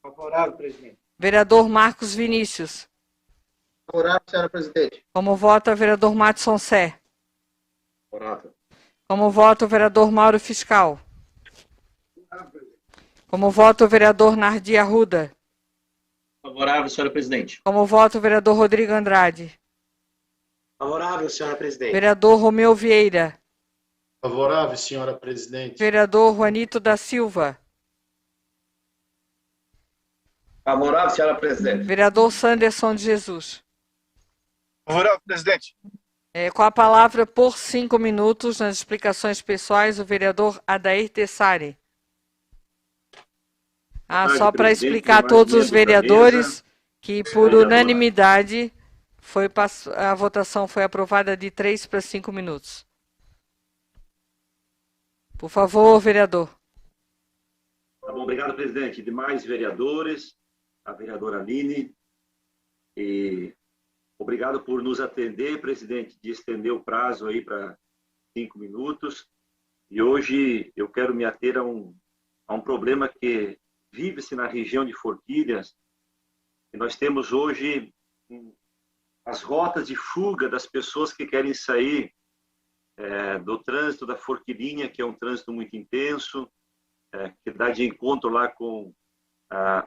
Favorável, presidente. Vereador Marcos Vinícius? Favorável, senhora presidente. Como vota o vereador Matson Sé? Favorável. Como vota o vereador Mauro Fiscal? Como vota o vereador Nardi Arruda? Favorável, senhora presidente. Como vota o vereador Rodrigo Andrade? Favorável, senhora presidente. Vereador Romeu Vieira? Favorável, senhora presidente. Vereador Juanito da Silva? Favorável, senhora presidente. Vereador Sanderson de Jesus? Favorável, presidente. Com a palavra por 5 minutos nas explicações pessoais, o vereador Adair Tessari. Só para explicar a todos os vereadores que, por unanimidade, a votação foi aprovada de 3 para 5 minutos. Por favor, vereador. Tá bom, obrigado, presidente. Demais vereadores, a vereadora Aline, e obrigado por nos atender, presidente, de estender o prazo aí para 5 minutos. E hoje eu quero me ater a um problema que vive-se na região de Forquilhas. E nós temos hoje as rotas de fuga das pessoas que querem sair do trânsito da Forquilinha, que é um trânsito muito intenso, que dá de encontro lá com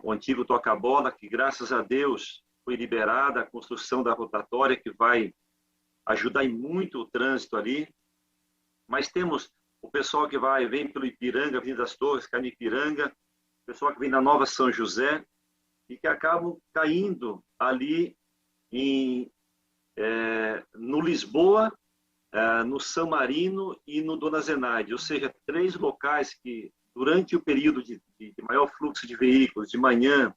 o antigo toca-bola, que graças a Deus foi liberada a construção da rotatória, que vai ajudar em muito o trânsito ali. Mas temos o pessoal que vem pelo Ipiranga, Avenida das Torres, cai no Ipiranga, o pessoal que vem da Nova São José, e que acabam caindo ali no Lisboa, no São Marino e no Dona Zenaide, ou seja, 3 locais que, durante o período de maior fluxo de veículos, de manhã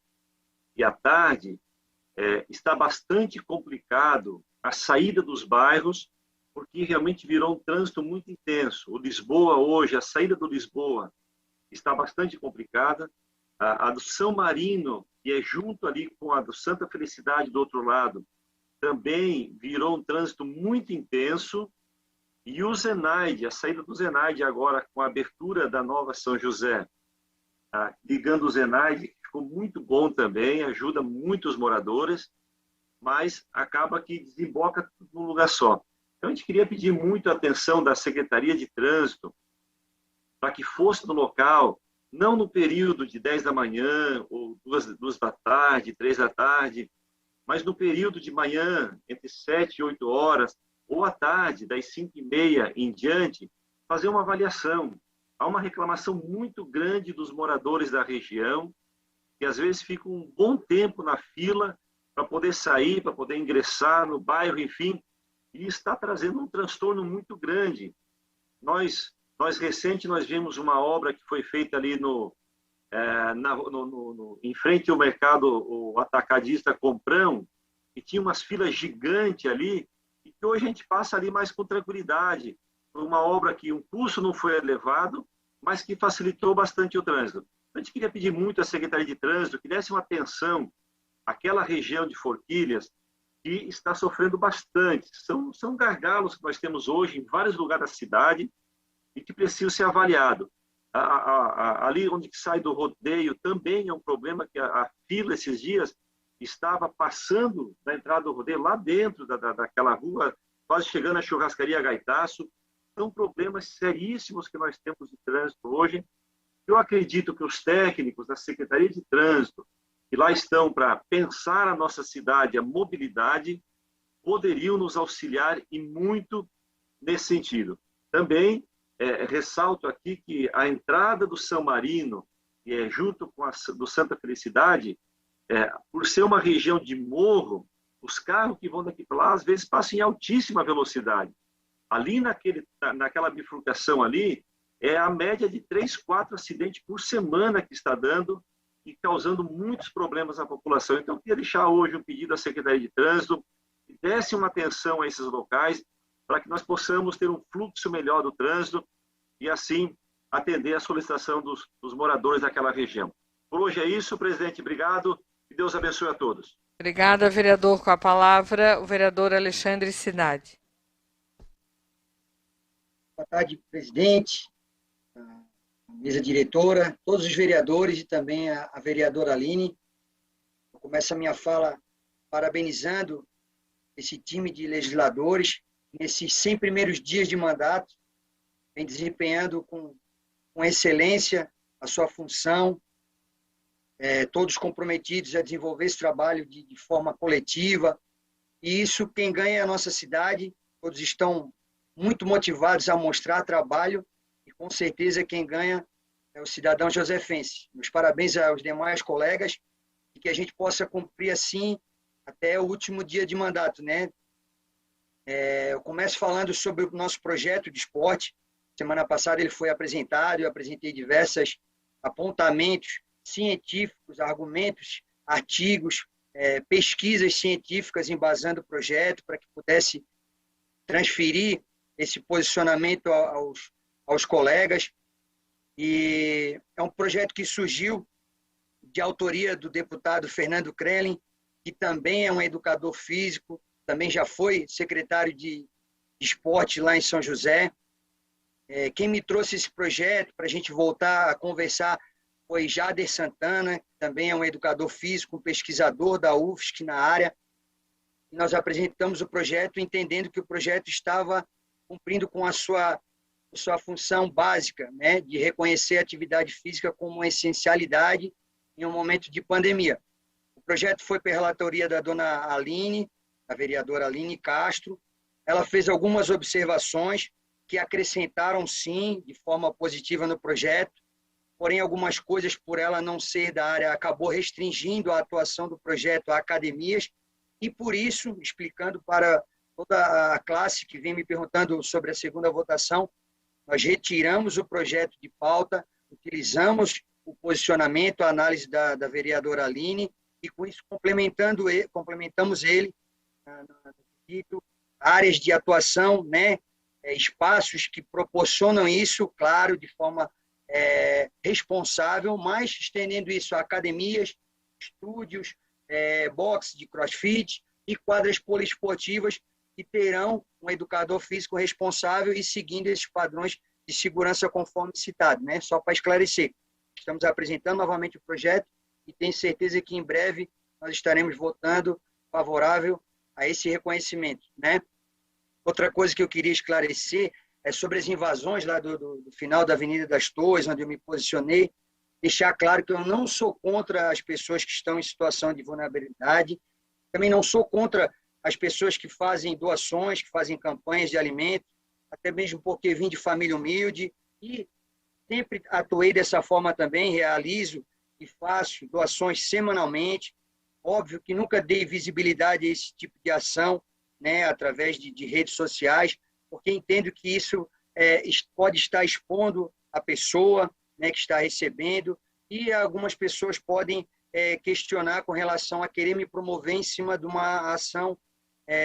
e à tarde, está bastante complicado a saída dos bairros, porque realmente virou um trânsito muito intenso. O Lisboa hoje, a saída do Lisboa está bastante complicada. A do São Marino, que é junto ali com a do Santa Felicidade do outro lado, também virou um trânsito muito intenso. E o Zenaide, a saída do Zenaide agora com a abertura da Nova São José, ligando o Zenaide, ficou muito bom também, ajuda muito os moradores, mas acaba que desemboca tudo num lugar só. Então a gente queria pedir muito a atenção da Secretaria de Trânsito para que fosse no local, não no período de 10 da manhã, ou 2 da tarde, 3 da tarde, mas no período de manhã, entre 7 e 8 horas, ou à tarde, das 5h30 em diante, fazer uma avaliação. Há uma reclamação muito grande dos moradores da região, que às vezes ficam um bom tempo na fila para poder sair, para poder ingressar no bairro, enfim, e está trazendo um transtorno muito grande. Nós vimos uma obra que foi feita ali em frente ao mercado, o atacadista Comprão, que tinha umas filas gigantes ali, e que hoje a gente passa ali mais com tranquilidade. Foi uma obra que o custo não foi elevado, mas que facilitou bastante o trânsito. A gente queria pedir muito à Secretaria de Trânsito que desse uma atenção àquela região de Forquilhas que está sofrendo bastante. São gargalos que nós temos hoje em vários lugares da cidade e que precisam ser avaliados. Ali onde sai do rodeio também é um problema, que a fila esses dias estava passando da entrada do rodeio lá dentro daquela rua, quase chegando à churrascaria Gaitaço. São problemas seríssimos que nós temos de trânsito hoje. Eu acredito que os técnicos da Secretaria de Trânsito, que lá estão para pensar a nossa cidade, a mobilidade, poderiam nos auxiliar e muito nesse sentido. Também ressalto aqui que a entrada do São Marino, que é junto com a do Santa Felicidade, por ser uma região de morro, os carros que vão daqui para lá, às vezes, passam em altíssima velocidade. Ali naquela bifurcação ali, é a média de 3, 4 acidentes por semana que está dando e causando muitos problemas à população. Então, eu queria deixar hoje um pedido à Secretaria de Trânsito que desse uma atenção a esses locais para que nós possamos ter um fluxo melhor do trânsito e, assim, atender a solicitação dos moradores daquela região. Por hoje é isso, presidente. Obrigado e Deus abençoe a todos. Obrigada, vereador. Com a palavra, o vereador Alexandre Cidade. Boa tarde, presidente, a mesa diretora, todos os vereadores e também a vereadora Aline. Eu começo a minha fala parabenizando esse time de legisladores nesses 100 primeiros dias de mandato, vem desempenhando com excelência a sua função, todos comprometidos a desenvolver esse trabalho de forma coletiva, e isso quem ganha é a nossa cidade, todos estão muito motivados a mostrar trabalho, e com certeza quem ganha é o cidadão josefense. Meus parabéns aos demais colegas, e que a gente possa cumprir assim até o último dia de mandato, né? Eu começo falando sobre o nosso projeto de esporte. Semana passada ele foi apresentado, eu apresentei diversos apontamentos científicos, argumentos, artigos, pesquisas científicas embasando o projeto para que pudesse transferir esse posicionamento aos colegas. E é um projeto que surgiu de autoria do deputado Fernando Krelin, que também é um educador físico, também já foi secretário de esporte lá em São José. Quem me trouxe esse projeto para a gente voltar a conversar foi Jader Santana, que também é um educador físico, um pesquisador da UFSC na área. E nós apresentamos o projeto entendendo que o projeto estava cumprindo com a sua função básica, né, de reconhecer a atividade física como uma essencialidade em um momento de pandemia. O projeto foi pela relatoria da dona Aline, a vereadora Aline Castro. Ela fez algumas observações que acrescentaram, sim, de forma positiva no projeto, porém algumas coisas, por ela não ser da área, acabou restringindo a atuação do projeto a academias, e por isso, explicando para toda a classe que vem me perguntando sobre a segunda votação, nós retiramos o projeto de pauta, utilizamos o posicionamento, a análise da vereadora Aline, e com isso complementamos ele áreas de atuação, né, espaços que proporcionam isso, claro, de forma responsável, mas estendendo isso a academias, estúdios, boxe de crossfit e quadras poliesportivas que terão um educador físico responsável e seguindo esses padrões de segurança conforme citado, né? Só para esclarecer, estamos apresentando novamente o projeto e tenho certeza que em breve nós estaremos votando favorável a esse reconhecimento, né? Outra coisa que eu queria esclarecer é sobre as invasões lá do final da Avenida das Torres, onde eu me posicionei, deixar claro que eu não sou contra as pessoas que estão em situação de vulnerabilidade, também não sou contra as pessoas que fazem doações, que fazem campanhas de alimentos, até mesmo porque vim de família humilde e sempre atuei dessa forma também, realizo e faço doações semanalmente. Óbvio que nunca dei visibilidade a esse tipo de ação, né, através de redes sociais, porque entendo que isso pode estar expondo a pessoa, né, que está recebendo, e algumas pessoas podem questionar com relação a querer me promover em cima de uma ação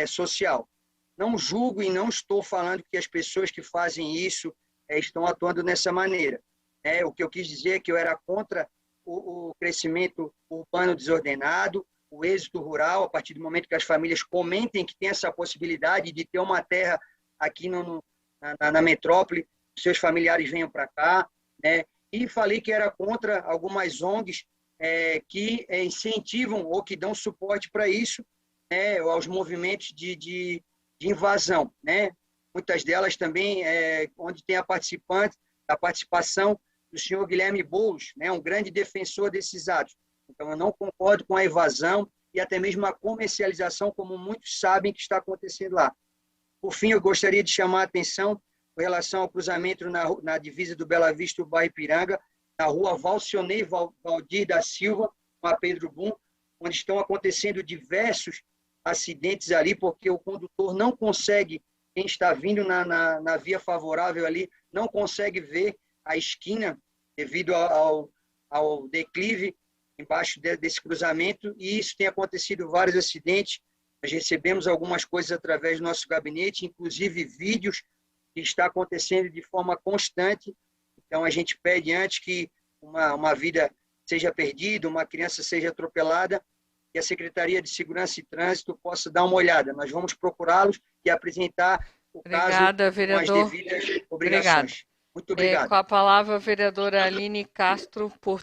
social. Não julgo e não estou falando que as pessoas que fazem isso estão atuando dessa maneira. O que eu quis dizer é que eu era contra o crescimento urbano desordenado, o êxito rural, a partir do momento que as famílias comentem que tem essa possibilidade de ter uma terra aqui na metrópole, seus familiares venham para cá, né? E falei que era contra algumas ONGs que incentivam ou que dão suporte para isso, né, aos movimentos de invasão, né? Muitas delas também onde tem a participação do senhor Guilherme Boulos, né, um grande defensor desses atos. Então, eu não concordo com a evasão e até mesmo a comercialização, como muitos sabem que está acontecendo lá. Por fim, eu gostaria de chamar a atenção com relação ao cruzamento na divisa do Bela Vista e Bairro Ipiranga, na rua Valcionei Valdir da Silva, com a Pedro Bum, onde estão acontecendo diversos acidentes ali, porque o condutor não consegue, quem está vindo na via favorável ali, não consegue ver a esquina devido ao declive embaixo desse cruzamento, e isso tem acontecido vários acidentes. Nós recebemos algumas coisas através do nosso gabinete, inclusive vídeos que está acontecendo de forma constante. Então, a gente pede antes que uma vida seja perdida, uma criança seja atropelada, que a Secretaria de Segurança e Trânsito possa dar uma olhada. Nós vamos procurá-los e apresentar o caso vereador. com as devidas obrigações. Obrigada. Muito obrigado. Com a palavra, a vereadora Aline Castro, por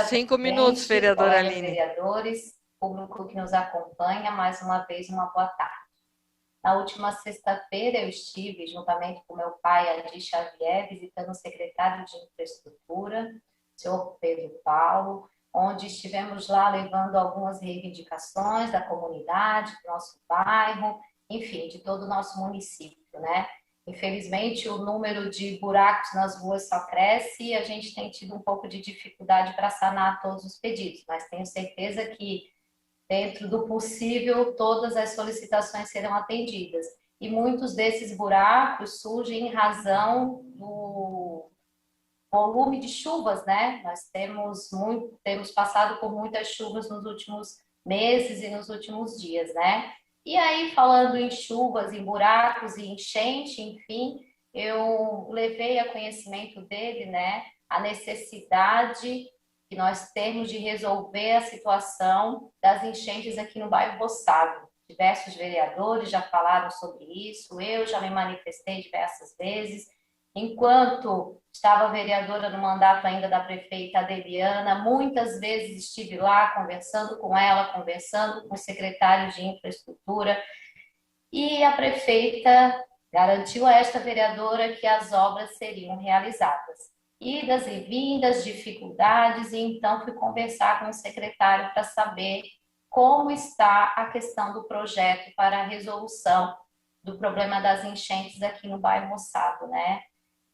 5 minutos, vereadora Aline. Vereadores, público que nos acompanha, mais uma vez, uma boa tarde. Na última sexta-feira, eu estive, juntamente com meu pai, Adi Xavier, visitando o secretário de Infraestrutura, senhor Pedro Paulo, onde estivemos lá levando algumas reivindicações da comunidade, do nosso bairro, enfim, de todo o nosso município, né? Infelizmente, o número de buracos nas ruas só cresce e a gente tem tido um pouco de dificuldade para sanar todos os pedidos, mas tenho certeza que dentro do possível, todas as solicitações serão atendidas. E muitos desses buracos surgem em razão do volume de chuvas, né? Nós temos passado por muitas chuvas nos últimos meses e nos últimos dias, né? E aí, falando em chuvas, em buracos e enchente, enfim, eu levei a conhecimento dele, né, a necessidade que nós temos de resolver a situação das enchentes aqui no bairro Roçado. Diversos vereadores já falaram sobre isso, eu já me manifestei diversas vezes. Enquanto estava vereadora no mandato ainda da prefeita Adeliana, muitas vezes estive lá conversando com ela, conversando com os secretários de infraestrutura, e a prefeita garantiu a esta vereadora que as obras seriam realizadas. Idas e vindas, dificuldades, e então fui conversar com o secretário para saber como está a questão do projeto para a resolução do problema das enchentes aqui no bairro Roçado, né?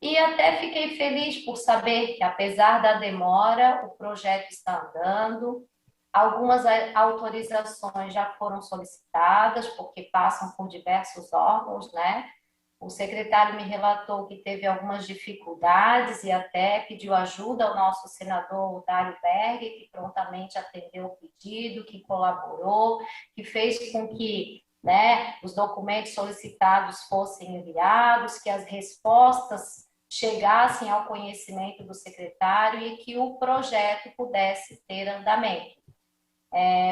E até fiquei feliz por saber que, apesar da demora, o projeto está andando. Algumas autorizações já foram solicitadas, porque passam por diversos órgãos, né? O secretário me relatou que teve algumas dificuldades e até pediu ajuda ao nosso senador Dário Berg, que prontamente atendeu o pedido, que colaborou, que fez com que, né, os documentos solicitados fossem enviados, que as respostas chegassem ao conhecimento do secretário e que o projeto pudesse ter andamento.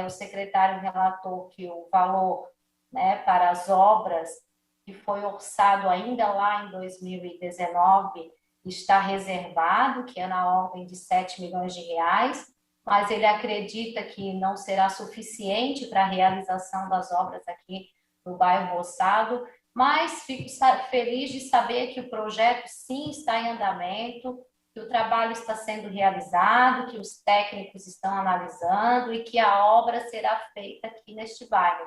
O secretário relatou que o valor, né, para as obras que foi orçado ainda lá em 2019 está reservado, que é na ordem de 7 milhões de reais, mas ele acredita que não será suficiente para a realização das obras aqui no bairro Roçado, mas fico feliz de saber que o projeto sim está em andamento, que o trabalho está sendo realizado, que os técnicos estão analisando e que a obra será feita aqui neste bairro.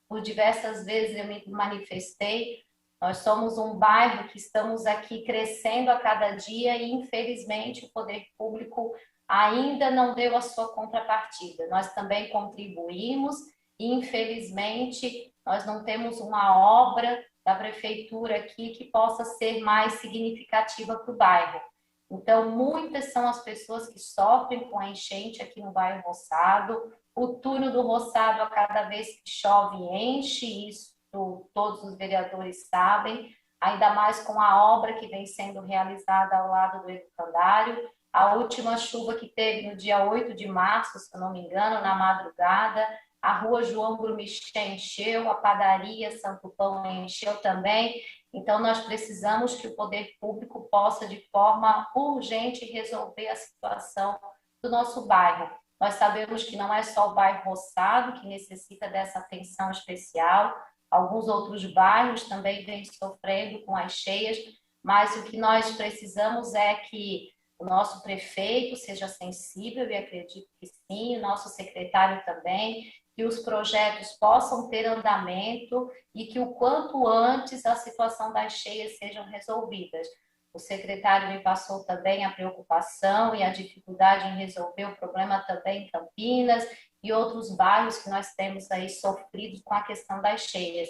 Por diversas vezes eu me manifestei, nós somos um bairro que estamos aqui crescendo a cada dia e, infelizmente, o poder público ainda não deu a sua contrapartida. Nós também contribuímos e, infelizmente, nós não temos uma obra da prefeitura aqui que possa ser mais significativa para o bairro. Então, muitas são as pessoas que sofrem com a enchente aqui no bairro Roçado. O túnel do Roçado, a cada vez que chove, enche, isso todos os vereadores sabem, ainda mais com a obra que vem sendo realizada ao lado do educandário. A última chuva que teve no dia 8 de março, se eu não me engano, na madrugada, a rua João Grumiché encheu, a padaria Santo Pão encheu também. Então, nós precisamos que o poder público possa, de forma urgente, resolver a situação do nosso bairro. Nós sabemos que não é só o bairro Roçado que necessita dessa atenção especial, alguns outros bairros também vêm sofrendo com as cheias, mas o que nós precisamos é que o nosso prefeito seja sensível, e acredito que sim, o nosso secretário também, que os projetos possam ter andamento e que o quanto antes a situação das cheias sejam resolvidas. O secretário me passou também a preocupação e a dificuldade em resolver o problema também em Campinas e outros bairros que nós temos aí sofrido com a questão das cheias.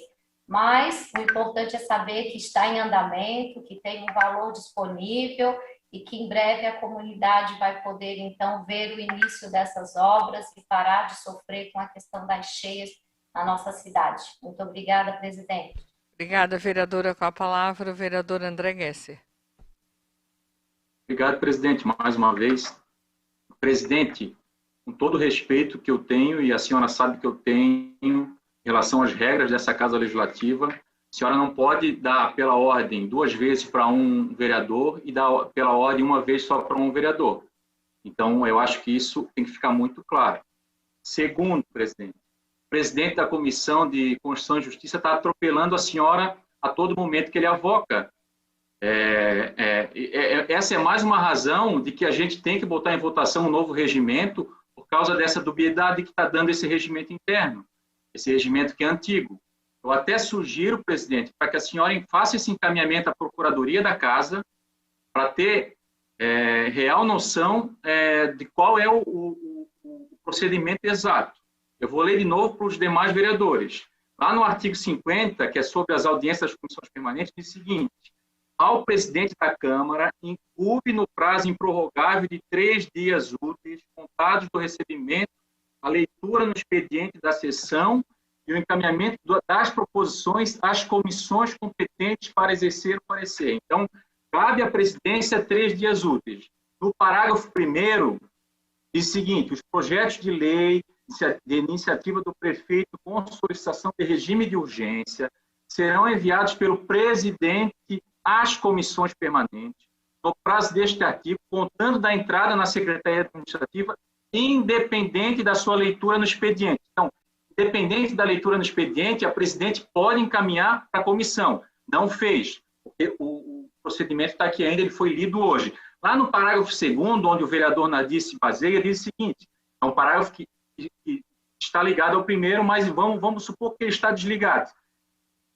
Mas o importante é saber que está em andamento, que tem um valor disponível e que em breve a comunidade vai poder, então, ver o início dessas obras e parar de sofrer com a questão das cheias na nossa cidade. Muito obrigada, presidente. Obrigada, vereadora. Com a palavra, o vereador André Gesser. Obrigado, presidente, mais uma vez. Presidente, com todo o respeito que eu tenho, e a senhora sabe que eu tenho em relação às regras dessa Casa Legislativa, a senhora não pode dar pela ordem 2 vezes para um vereador e dar pela ordem 1 vez só para um vereador. Então, eu acho que isso tem que ficar muito claro. Segundo, presidente, o presidente da Comissão de Constituição e Justiça está atropelando a senhora a todo momento que ele avoca. Essa é mais uma razão de que a gente tem que botar em votação um novo regimento por causa dessa dubiedade que está dando esse regimento interno, esse regimento que é antigo. Eu até sugiro, presidente, para que a senhora faça esse encaminhamento à Procuradoria da Casa para ter real noção de qual é o procedimento exato. Eu vou ler de novo para os demais vereadores. Lá no artigo 50, que é sobre as audiências das comissões permanentes, diz o seguinte: ao presidente da Câmara incumbe no prazo improrrogável de 3 dias úteis, contados do recebimento, a leitura no expediente da sessão e o encaminhamento das proposições às comissões competentes para exercer o parecer. Então, cabe à presidência 3 dias úteis. No parágrafo 1º, diz o seguinte: os projetos de lei de iniciativa do prefeito com solicitação de regime de urgência serão enviados pelo presidente às comissões permanentes, no prazo deste artigo, contando da entrada na Secretaria Administrativa, independente da sua leitura no expediente. Então, independente da leitura no expediente, a presidente pode encaminhar para a comissão. Não fez, porque o procedimento está aqui ainda, ele foi lido hoje. Lá no parágrafo 2º, onde o vereador Nadir se baseia, diz o seguinte: é um parágrafo que está ligado ao primeiro, mas vamos supor que ele está desligado.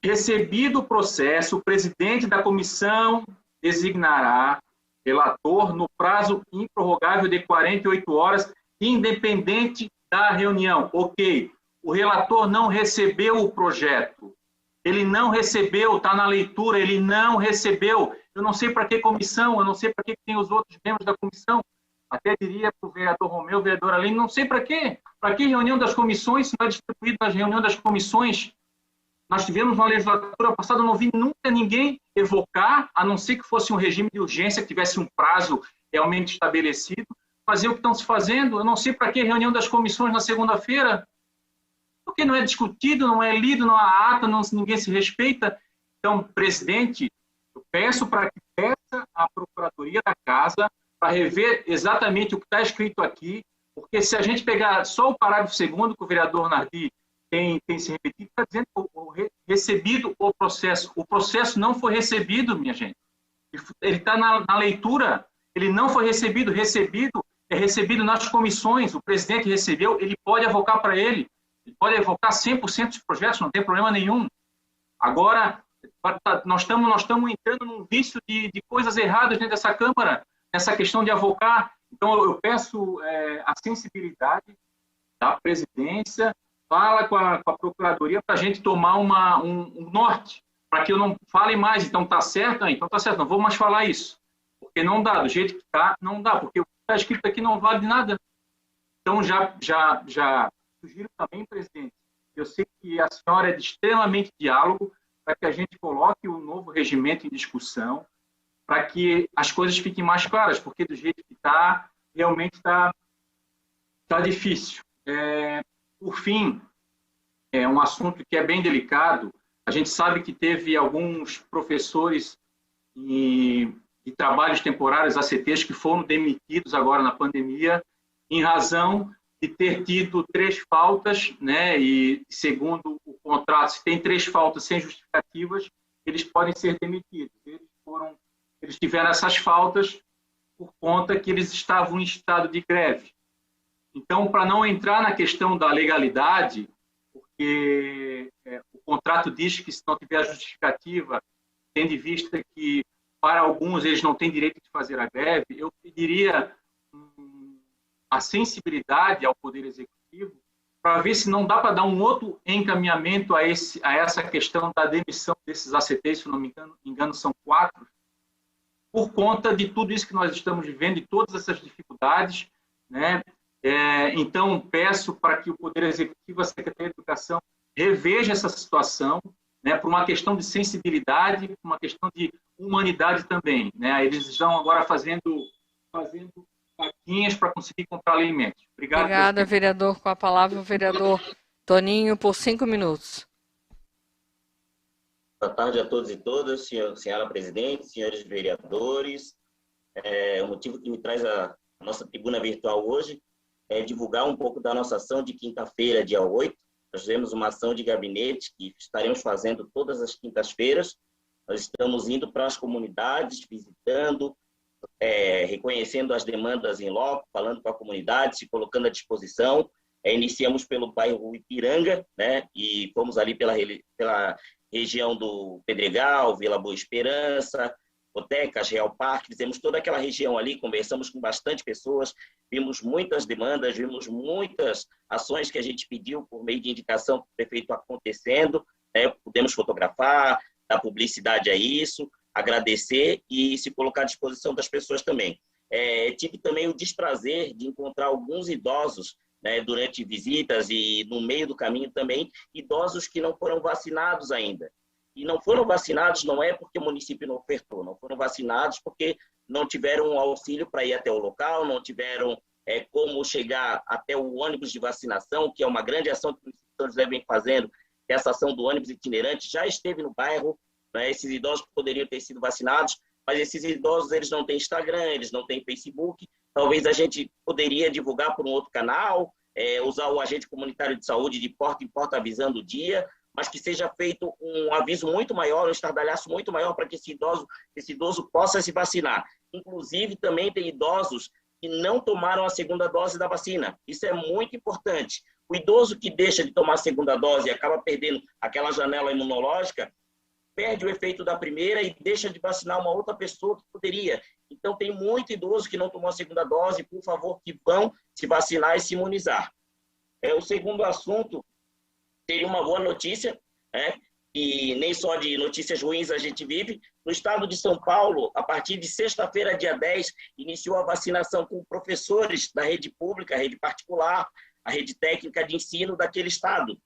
Recebido o processo, o presidente da comissão designará relator no prazo improrrogável de 48 horas, independente da reunião. Ok, o relator não recebeu o projeto, ele não recebeu, está na leitura, ele não recebeu. Eu não sei para que comissão, eu não sei para que tem os outros membros da comissão. Até diria para o vereador Romeu, o vereador Aline, não sei para quê. Para que reunião das comissões, se não é distribuído nas reuniões das comissões? Nós tivemos uma legislatura passada, eu não vi nunca ninguém evocar, a não ser que fosse um regime de urgência, que tivesse um prazo realmente estabelecido, fazer o que estão se fazendo. Eu não sei para que reunião das comissões na segunda-feira, porque não é discutido, não é lido, não há ata, ninguém se respeita. Então, presidente, eu peço para que peça à Procuradoria da Casa para rever exatamente o que está escrito aqui, porque se a gente pegar só o parágrafo 2º que o vereador Nadir tem se repetido, está dizendo que recebido o processo não foi recebido, minha gente. Ele está na leitura, ele não foi recebido é recebido nas comissões, o presidente recebeu, ele pode avocar para ele pode evocar 100% dos projetos, não tem problema nenhum. Agora, nós estamos entrando num vício de coisas erradas dentro dessa Câmara, nessa questão de avocar. Então, eu peço a sensibilidade da presidência, fala com a Procuradoria para a gente tomar um norte, para que eu não fale mais. Então, está certo? Então, está certo, não vou mais falar isso. Porque não dá, do jeito que está, não dá, porque o que está escrito aqui não vale de nada. Então, já sugiro também, presidente, eu sei que a senhora é de extremamente diálogo, para que a gente coloque o novo regimento em discussão, para que as coisas fiquem mais claras, porque do jeito que está, realmente está difícil. Por fim, é um assunto que é bem delicado. A gente sabe que teve alguns professores e trabalhos temporários, ACTs, que foram demitidos agora na pandemia, em razão de ter tido 3 faltas, né? E segundo o contrato, se tem 3 faltas sem justificativas, eles podem ser demitidos. Eles tiveram essas faltas por conta que eles estavam em estado de greve. Então, para não entrar na questão da legalidade, porque o contrato diz que se não tiver justificativa, tendo em vista que para alguns eles não têm direito de fazer a greve, eu pediria a sensibilidade ao Poder Executivo para ver se não dá para dar um outro encaminhamento a essa questão da demissão desses ACTs, se não me engano são 4, por conta de tudo isso que nós estamos vivendo e todas essas dificuldades, né? Então, peço para que o Poder Executivo, a Secretaria de Educação, reveja essa situação, né, por uma questão de sensibilidade, por uma questão de humanidade também, né? Eles estão agora fazendo vaquinhas para conseguir comprar alimentos. Obrigada, vereador. Com a palavra o vereador Toninho, por 5 minutos. Boa tarde a todos e todas, senhora presidente, senhores vereadores. O motivo que me traz a nossa tribuna virtual hoje é divulgar um pouco da nossa ação de quinta-feira, dia 8. Nós tivemos uma ação de gabinete que estaremos fazendo todas as quintas-feiras. Nós estamos indo para as comunidades, visitando, reconhecendo as demandas em loco, falando com a comunidade, se colocando à disposição. Iniciamos pelo bairro Ipiranga, né, e fomos ali pela região do Pedregal, Vila Boa Esperança, Botecas, Real Parque, fizemos toda aquela região ali, conversamos com bastante pessoas, vimos muitas demandas, vimos muitas ações que a gente pediu por meio de indicação do prefeito acontecendo, né? Pudemos fotografar, dar publicidade a isso, agradecer e se colocar à disposição das pessoas também. Tive também o desprazer de encontrar alguns idosos, né, durante visitas e no meio do caminho também, idosos que não foram vacinados ainda. E não foram vacinados não é porque o município não ofertou, não foram vacinados porque não tiveram um auxílio para ir até o local, não tiveram como chegar até o ônibus de vacinação, que é uma grande ação que os municípios devem fazendo. Essa ação do ônibus itinerante já esteve no bairro, né, esses idosos poderiam ter sido vacinados, mas esses idosos eles não têm Instagram, eles não têm Facebook. Talvez a gente poderia divulgar por um outro canal, usar o agente comunitário de saúde de porta em porta avisando o dia, mas que seja feito um aviso muito maior, um estardalhaço muito maior para que esse idoso possa se vacinar. Inclusive, também tem idosos que não tomaram a segunda dose da vacina. Isso é muito importante. O idoso que deixa de tomar a segunda dose e acaba perdendo aquela janela imunológica, perde o efeito da primeira e deixa de vacinar uma outra pessoa que poderia. Então, tem muito idoso que não tomou a segunda dose, por favor, que vão se vacinar e se imunizar. O segundo assunto seria uma boa notícia, né? E nem só de notícias ruins a gente vive. No estado de São Paulo, a partir de sexta-feira, dia 10, iniciou a vacinação com professores da rede pública, a rede particular, a rede técnica de ensino daquele estado.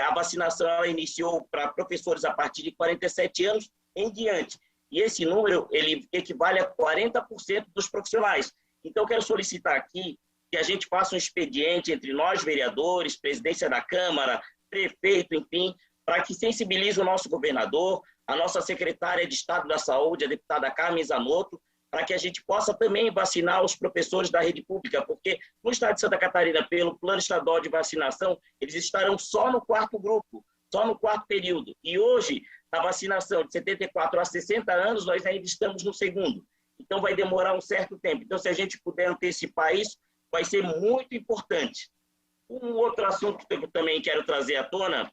A vacinação ela iniciou para professores a partir de 47 anos em diante. E esse número ele equivale a 40% dos profissionais. Então, quero solicitar aqui que a gente faça um expediente entre nós, vereadores, presidência da Câmara, prefeito, enfim, para que sensibilize o nosso governador, a nossa secretária de Estado da Saúde, a deputada Carmen Zanotto, para que a gente possa também vacinar os professores da rede pública, porque no estado de Santa Catarina, pelo Plano Estadual de Vacinação, eles estarão só no quarto grupo, só no quarto período. E hoje, a vacinação de 74 a 60 anos, nós ainda estamos no segundo. Então, vai demorar um certo tempo. Então, se a gente puder antecipar isso, vai ser muito importante. Um outro assunto que eu também quero trazer à tona,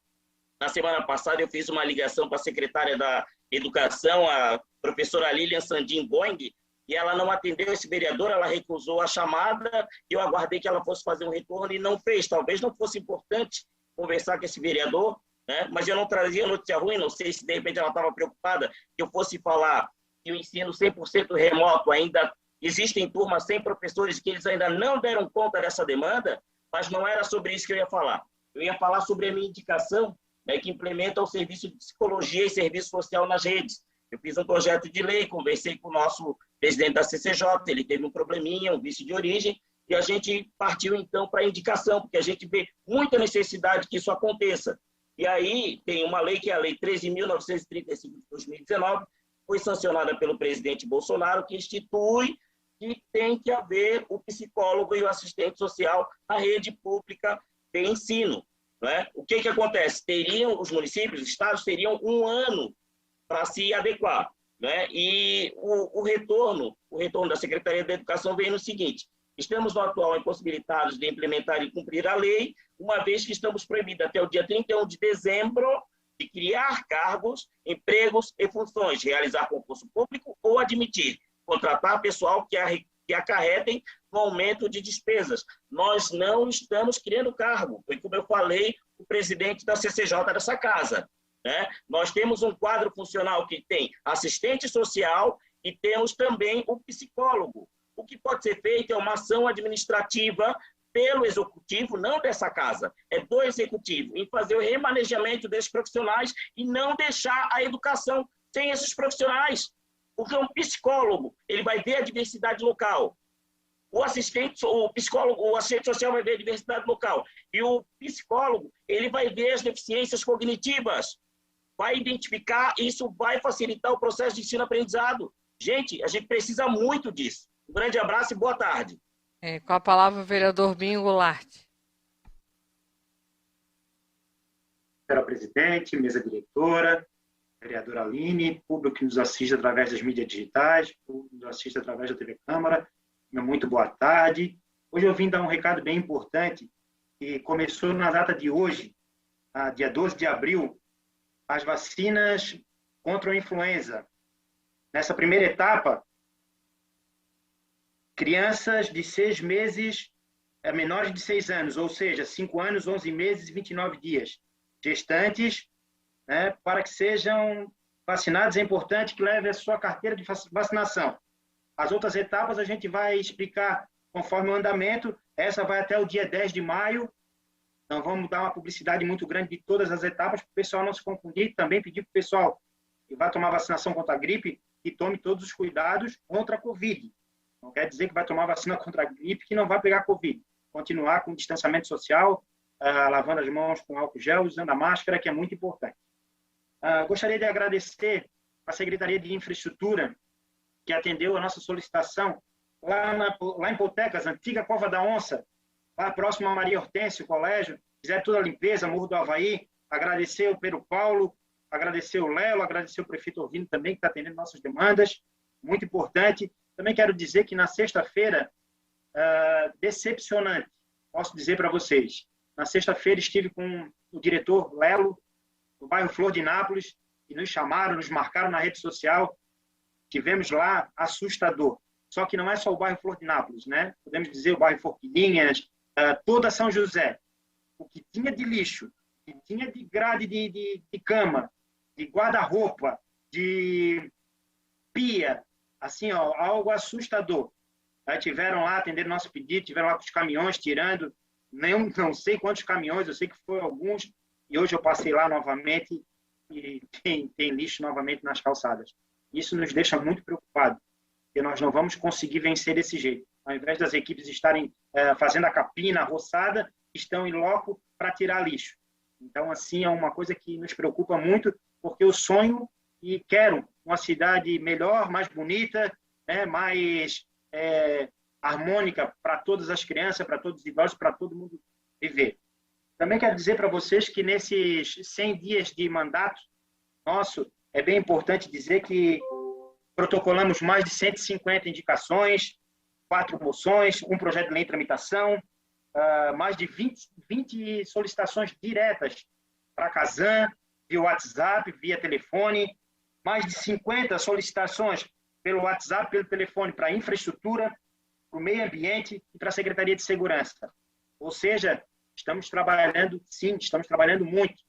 na semana passada eu fiz uma ligação para a secretária da Educação, a professora Lilian Sandin Boing, e ela não atendeu esse vereador, ela recusou a chamada, e eu aguardei que ela fosse fazer um retorno e não fez. Talvez não fosse importante conversar com esse vereador, né? Mas eu não trazia notícia ruim, não sei se de repente ela estava preocupada que eu fosse falar que o ensino 100% remoto ainda existem turmas sem professores que eles ainda não deram conta dessa demanda, mas não era sobre isso que eu ia falar. Eu ia falar sobre a minha indicação, né, que implementa o serviço de psicologia e serviço social nas redes. Eu fiz um projeto de lei, conversei com o nosso presidente da CCJ, ele teve um probleminha, um vício de origem, e a gente partiu, então, para a indicação, porque a gente vê muita necessidade que isso aconteça. E aí tem uma lei, que é a Lei 13.935 de 2019, foi sancionada pelo presidente Bolsonaro, que institui que tem que haver o psicólogo e o assistente social na rede pública de ensino. Né? O que acontece? Os municípios, os estados teriam um ano para se adequar. Né? E o retorno da Secretaria da Educação veio no seguinte: estamos no atual impossibilitados de implementar e cumprir a lei, uma vez que estamos proibidos até o dia 31 de dezembro de criar cargos, empregos e funções, realizar concurso público ou admitir, contratar pessoal que acarretem no aumento de despesas. Nós não estamos criando cargo, foi como eu falei, o presidente da CCJ dessa casa. Né? Nós temos um quadro funcional que tem assistente social e temos também o psicólogo. O que pode ser feito é uma ação administrativa pelo executivo, não dessa casa, é do executivo, em fazer o remanejamento desses profissionais e não deixar a educação sem esses profissionais. Porque um psicólogo, ele vai ver a diversidade local. O assistente social vai ver a diversidade local. E o psicólogo, ele vai ver as deficiências cognitivas. Vai identificar, e isso vai facilitar o processo de ensino-aprendizado. Gente, a gente precisa muito disso. Um grande abraço e boa tarde. Com a palavra o vereador Binho Goulart. Senhora presidente, mesa diretora, vereadora Aline, público que nos assiste através das mídias digitais, público que nos assiste através da TV Câmara, muito boa tarde. Hoje eu vim dar um recado bem importante, que começou na data de hoje, dia 12 de abril, as vacinas contra a influenza. Nessa primeira etapa, crianças de 6 meses, menores de 6 anos, ou seja, 5 anos, 11 meses e 29 dias. Gestantes, né, para que sejam vacinados, é importante que leve a sua carteira de vacinação. As outras etapas a gente vai explicar conforme o andamento. Essa vai até o dia 10 de maio. Então, vamos dar uma publicidade muito grande de todas as etapas, para o pessoal não se confundir. Também pedir para o pessoal que vai tomar vacinação contra a gripe, que tome todos os cuidados contra a Covid. Não quer dizer que vai tomar vacina contra a gripe que não vai pegar Covid. Continuar com o distanciamento social, lavando as mãos com álcool gel, usando a máscara, que é muito importante. Gostaria de agradecer a Secretaria de Infraestrutura, que atendeu a nossa solicitação lá em Potecas, antiga Cova da Onça, lá próximo a Maria Hortência, o colégio, fizeram toda a limpeza, Morro do Havaí. Agradecer o Pedro Paulo, agradecer o Lelo, agradecer o prefeito Orvino também, que está atendendo nossas demandas, muito importante. Também quero dizer que na sexta-feira, decepcionante, posso dizer para vocês, na sexta-feira estive com o diretor Lelo, do bairro Flor de Nápoles, e nos chamaram, nos marcaram na rede social. Tivemos lá assustador. Só que não é só o bairro Flor de Nápoles, né? Podemos dizer o bairro Forquilinhas, toda São José. O que tinha de lixo, o que tinha de grade de cama, de guarda-roupa, de pia, assim, ó, algo assustador. Tiveram lá atendendo nosso pedido, tiveram lá com os caminhões tirando, não sei quantos caminhões, eu sei que foram alguns, e hoje eu passei lá novamente e tem lixo novamente nas calçadas. Isso nos deixa muito preocupados, porque nós não vamos conseguir vencer desse jeito. Ao invés das equipes estarem fazendo a capina, a roçada, estão em loco para tirar lixo. Então, assim, é uma coisa que nos preocupa muito, porque eu sonho e quero uma cidade melhor, mais bonita, né, mais harmônica para todas as crianças, para todos os idosos, para todo mundo viver. Também quero dizer para vocês que nesses 100 dias de mandato nosso, é bem importante dizer que protocolamos mais de 150 indicações, 4 moções, um projeto de lei em tramitação, mais de 20 solicitações diretas para a Casan, via WhatsApp, via telefone, mais de 50 solicitações pelo WhatsApp, pelo telefone, para a infraestrutura, para o meio ambiente e para a Secretaria de Segurança. Ou seja, estamos trabalhando, sim, estamos trabalhando muito,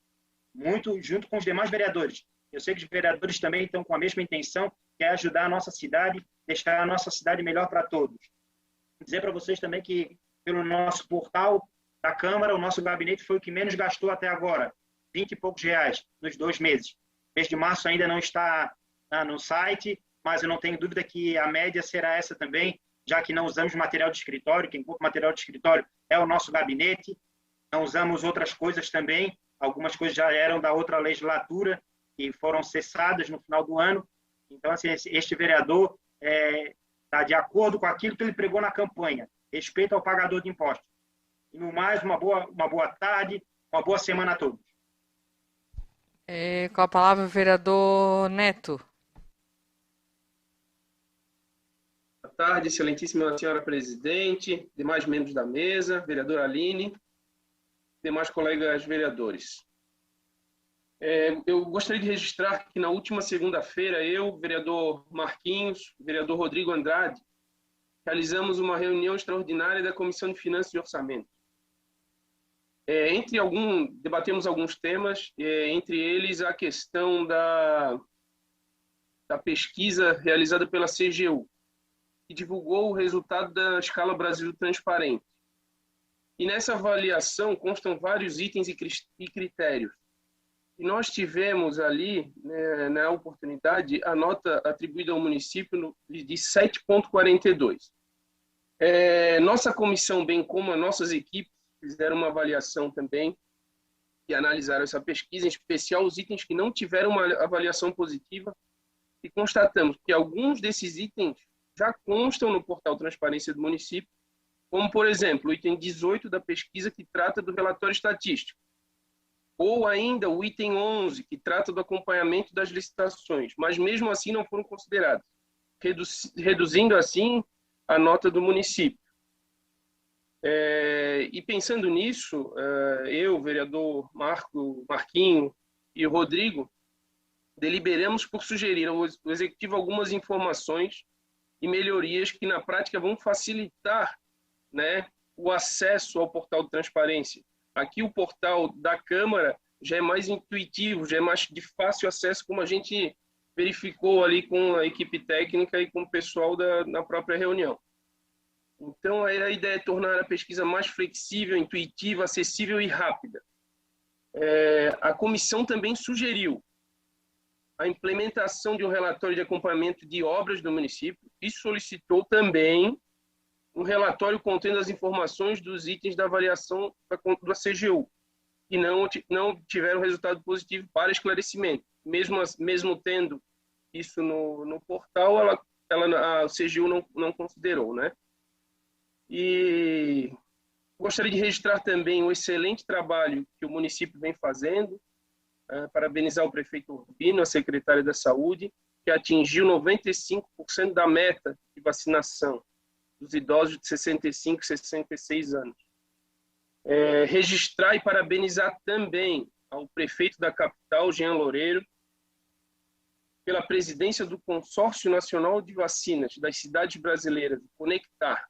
muito junto com os demais vereadores. Eu sei que os vereadores também estão com a mesma intenção, que é ajudar a nossa cidade, deixar a nossa cidade melhor para todos. Dizer para vocês também que, pelo nosso portal da Câmara, o nosso gabinete foi o que menos gastou até agora, 20 e poucos reais nos 2 meses. O mês de março ainda não está no site, mas eu não tenho dúvida que a média será essa também, já que não usamos material de escritório, quem compra material de escritório é o nosso gabinete, não usamos outras coisas também, algumas coisas já eram da outra legislatura e foram cessadas no final do ano. Então, assim, este vereador está de acordo com aquilo que ele pregou na campanha, respeito ao pagador de impostos. E, no mais, uma boa tarde, uma boa semana a todos. Com a palavra o vereador Neto. Boa tarde, excelentíssima senhora presidente, demais membros da mesa, vereadora Aline, demais colegas vereadores. Eu gostaria de registrar que na última segunda-feira, eu, vereador Marquinhos, vereador Rodrigo Andrade, realizamos uma reunião extraordinária da Comissão de Finanças e Orçamento. Debatemos alguns temas, entre eles a questão da pesquisa realizada pela CGU, que divulgou o resultado da Escala Brasil Transparente. E nessa avaliação constam vários itens e critérios. E nós tivemos ali, na oportunidade, a nota atribuída ao município de 7,42. Nossa comissão, bem como as nossas equipes, fizeram uma avaliação também e analisaram essa pesquisa, em especial os itens que não tiveram uma avaliação positiva, e constatamos que alguns desses itens já constam no portal Transparência do município, como, por exemplo, o item 18 da pesquisa, que trata do relatório estatístico, ou ainda o item 11, que trata do acompanhamento das licitações, mas mesmo assim não foram considerados, reduzindo assim a nota do município. E pensando nisso, eu, vereador Marquinho e o Rodrigo, deliberamos por sugerir ao Executivo algumas informações e melhorias que, na prática, vão facilitar, né, o acesso ao portal de transparência. Aqui, o portal da Câmara já é mais intuitivo, já é mais de fácil acesso, como a gente verificou ali com a equipe técnica e com o pessoal na própria reunião. Então, a ideia é tornar a pesquisa mais flexível, intuitiva, acessível e rápida. A comissão também sugeriu a implementação de um relatório de acompanhamento de obras do município e solicitou também um relatório contendo as informações dos itens da avaliação da CGU, que não tiveram resultado positivo para esclarecimento. Mesmo tendo isso no portal, a CGU não considerou, né? E gostaria de registrar também o excelente trabalho que o município vem fazendo, parabenizar o prefeito Urbino, a secretária da Saúde, que atingiu 95% da meta de vacinação dos idosos de 65 e 66 anos. Registrar e parabenizar também ao prefeito da capital, Jean Loureiro, pela presidência do Consórcio Nacional de Vacinas das Cidades Brasileiras, Conectar,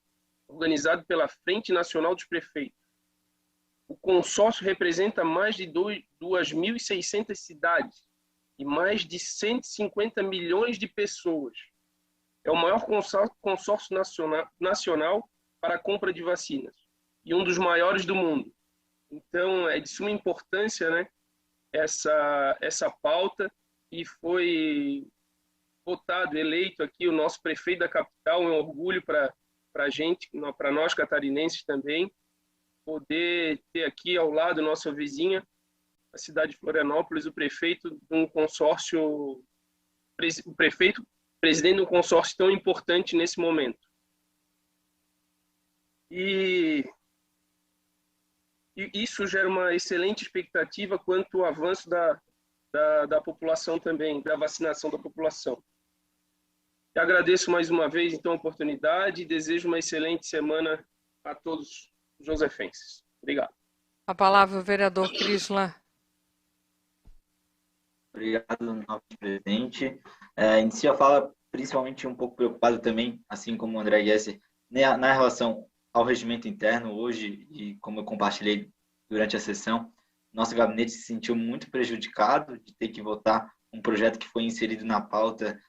organizado pela Frente Nacional dos Prefeitos. O consórcio representa mais de 2.600 cidades e mais de 150 milhões de pessoas. É o maior consórcio nacional para a compra de vacinas e um dos maiores do mundo. Então, é de suma importância, né, essa pauta, e foi votado, eleito aqui o nosso prefeito da capital. É um orgulho para a gente, para nós catarinenses também, poder ter aqui ao lado nossa vizinha, a cidade de Florianópolis, o prefeito de um consórcio, o prefeito presidente de um consórcio tão importante nesse momento. E isso gera uma excelente expectativa quanto ao avanço da população também, da vacinação da população. Eu agradeço mais uma vez, então, a oportunidade e desejo uma excelente semana a todos os josefenses. Obrigado. A palavra o vereador Crislan. Obrigado, nosso presidente. Inicio a fala principalmente um pouco preocupado também, assim como o André Gesser, na relação ao regimento interno hoje, e como eu compartilhei durante a sessão, nosso gabinete se sentiu muito prejudicado de ter que votar um projeto que foi inserido na pauta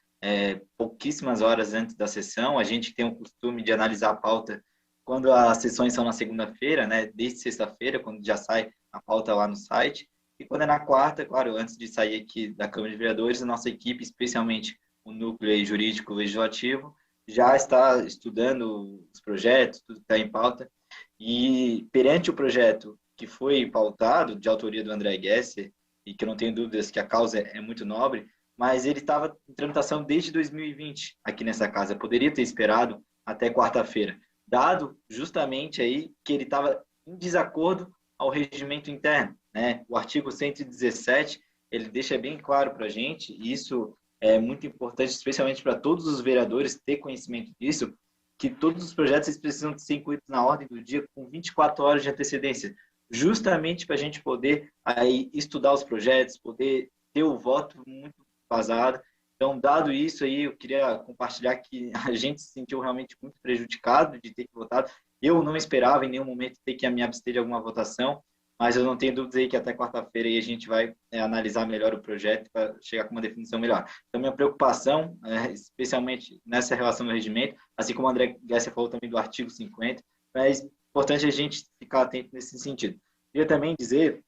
pouquíssimas horas antes da sessão. A gente tem o costume de analisar a pauta quando as sessões são na segunda-feira, né, desde sexta-feira, quando já sai a pauta lá no site. E quando é na quarta, claro, antes de sair aqui da Câmara de Vereadores, a nossa equipe, especialmente o núcleo jurídico legislativo, já está estudando os projetos, tudo que está em pauta. E perante o projeto que foi pautado, de autoria do André Gesser, e que eu não tenho dúvidas que a causa é muito nobre, mas ele estava em tramitação desde 2020 aqui nessa casa. Poderia ter esperado até quarta-feira, dado justamente aí que ele estava em desacordo ao regimento interno, né? O artigo 117, ele deixa bem claro para a gente, e isso é muito importante, especialmente para todos os vereadores ter conhecimento disso, que todos os projetos eles precisam ser incluídos na ordem do dia com 24 horas de antecedência, justamente para a gente poder aí estudar os projetos, poder ter o voto muito vazado. Então, dado isso aí, eu queria compartilhar que a gente se sentiu realmente muito prejudicado de ter que votar. Eu não esperava em nenhum momento ter que me abster de alguma votação, mas eu não tenho dúvidas aí que até quarta-feira aí a gente vai analisar melhor o projeto para chegar com uma definição melhor. Então, minha preocupação, especialmente nessa relação do regimento, assim como o André Gesser falou também do artigo 50, é importante a gente ficar atento nesse sentido. Queria também dizer,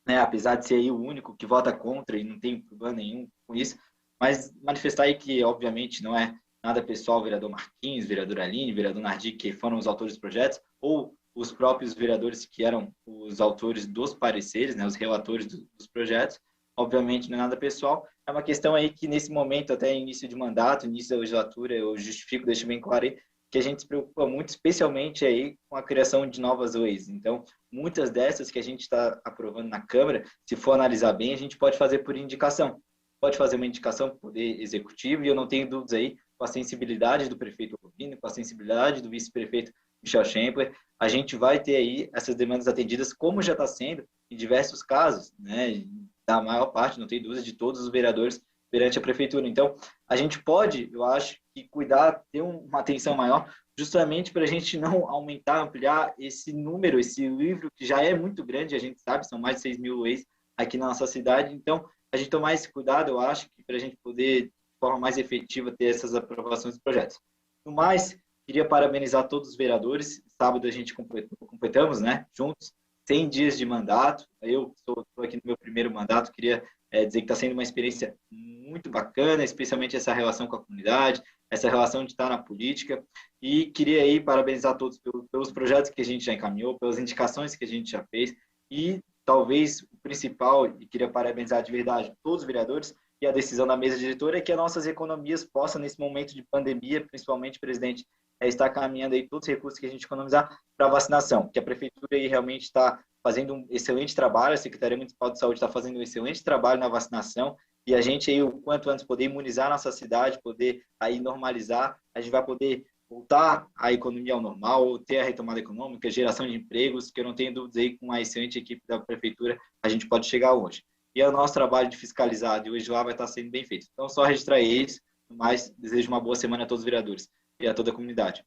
né, apesar de ser aí o único que vota contra e não tem problema nenhum com isso, mas manifestar aí que, obviamente, não é nada pessoal, vereador Marquinhos, vereador Aline, vereador Nardi, que foram os autores dos projetos, ou os próprios vereadores que eram os autores dos pareceres, né, os relatores dos projetos. Obviamente não é nada pessoal, é uma questão aí que nesse momento, até início de mandato, início da legislatura, eu justifico, deixo bem claro aí, que a gente se preocupa muito, especialmente aí com a criação de novas leis. Então, muitas dessas que a gente está aprovando na Câmara, se for analisar bem, a gente pode fazer por indicação. Pode fazer uma indicação para o Poder Executivo, e eu não tenho dúvidas aí, com a sensibilidade do prefeito Rubino, com a sensibilidade do vice-prefeito Michel Schempler, a gente vai ter aí essas demandas atendidas, como já está sendo em diversos casos, né? Da maior parte, não tenho dúvida, de todos os vereadores perante a prefeitura. Então, a gente pode, eu acho, que cuidar, ter uma atenção maior, justamente para a gente não aumentar, ampliar esse número, esse livro que já é muito grande, a gente sabe, são mais de 6 mil leis aqui na nossa cidade. Então, a gente tomar esse cuidado, eu acho, que para a gente poder, de forma mais efetiva, ter essas aprovações dos projetos. No mais, queria parabenizar todos os vereadores. Sábado a gente completamos, né, juntos, 100 dias de mandato. Eu estou aqui no meu primeiro mandato, queria dizer que está sendo uma experiência muito bacana, especialmente essa relação com a comunidade, essa relação de estar na política. E queria aí parabenizar todos pelos projetos que a gente já encaminhou, pelas indicações que a gente já fez. E talvez o principal, e queria parabenizar de verdade todos os vereadores, e a decisão da mesa diretora é que as nossas economias possam, nesse momento de pandemia, principalmente, presidente, está caminhando aí todos os recursos que a gente economizar para vacinação, que a prefeitura aí realmente está fazendo um excelente trabalho, a Secretaria Municipal de Saúde está fazendo um excelente trabalho na vacinação, e a gente aí, o quanto antes, poder imunizar a nossa cidade, poder aí normalizar, a gente vai poder voltar a economia ao normal, ter a retomada econômica, geração de empregos, que eu não tenho dúvidas aí, com a excelente equipe da prefeitura, a gente pode chegar longe. E o nosso trabalho de fiscalizar, de hoje lá, vai estar sendo bem feito. Então, só registrar eles, mas desejo uma boa semana a todos os vereadores e a toda a comunidade.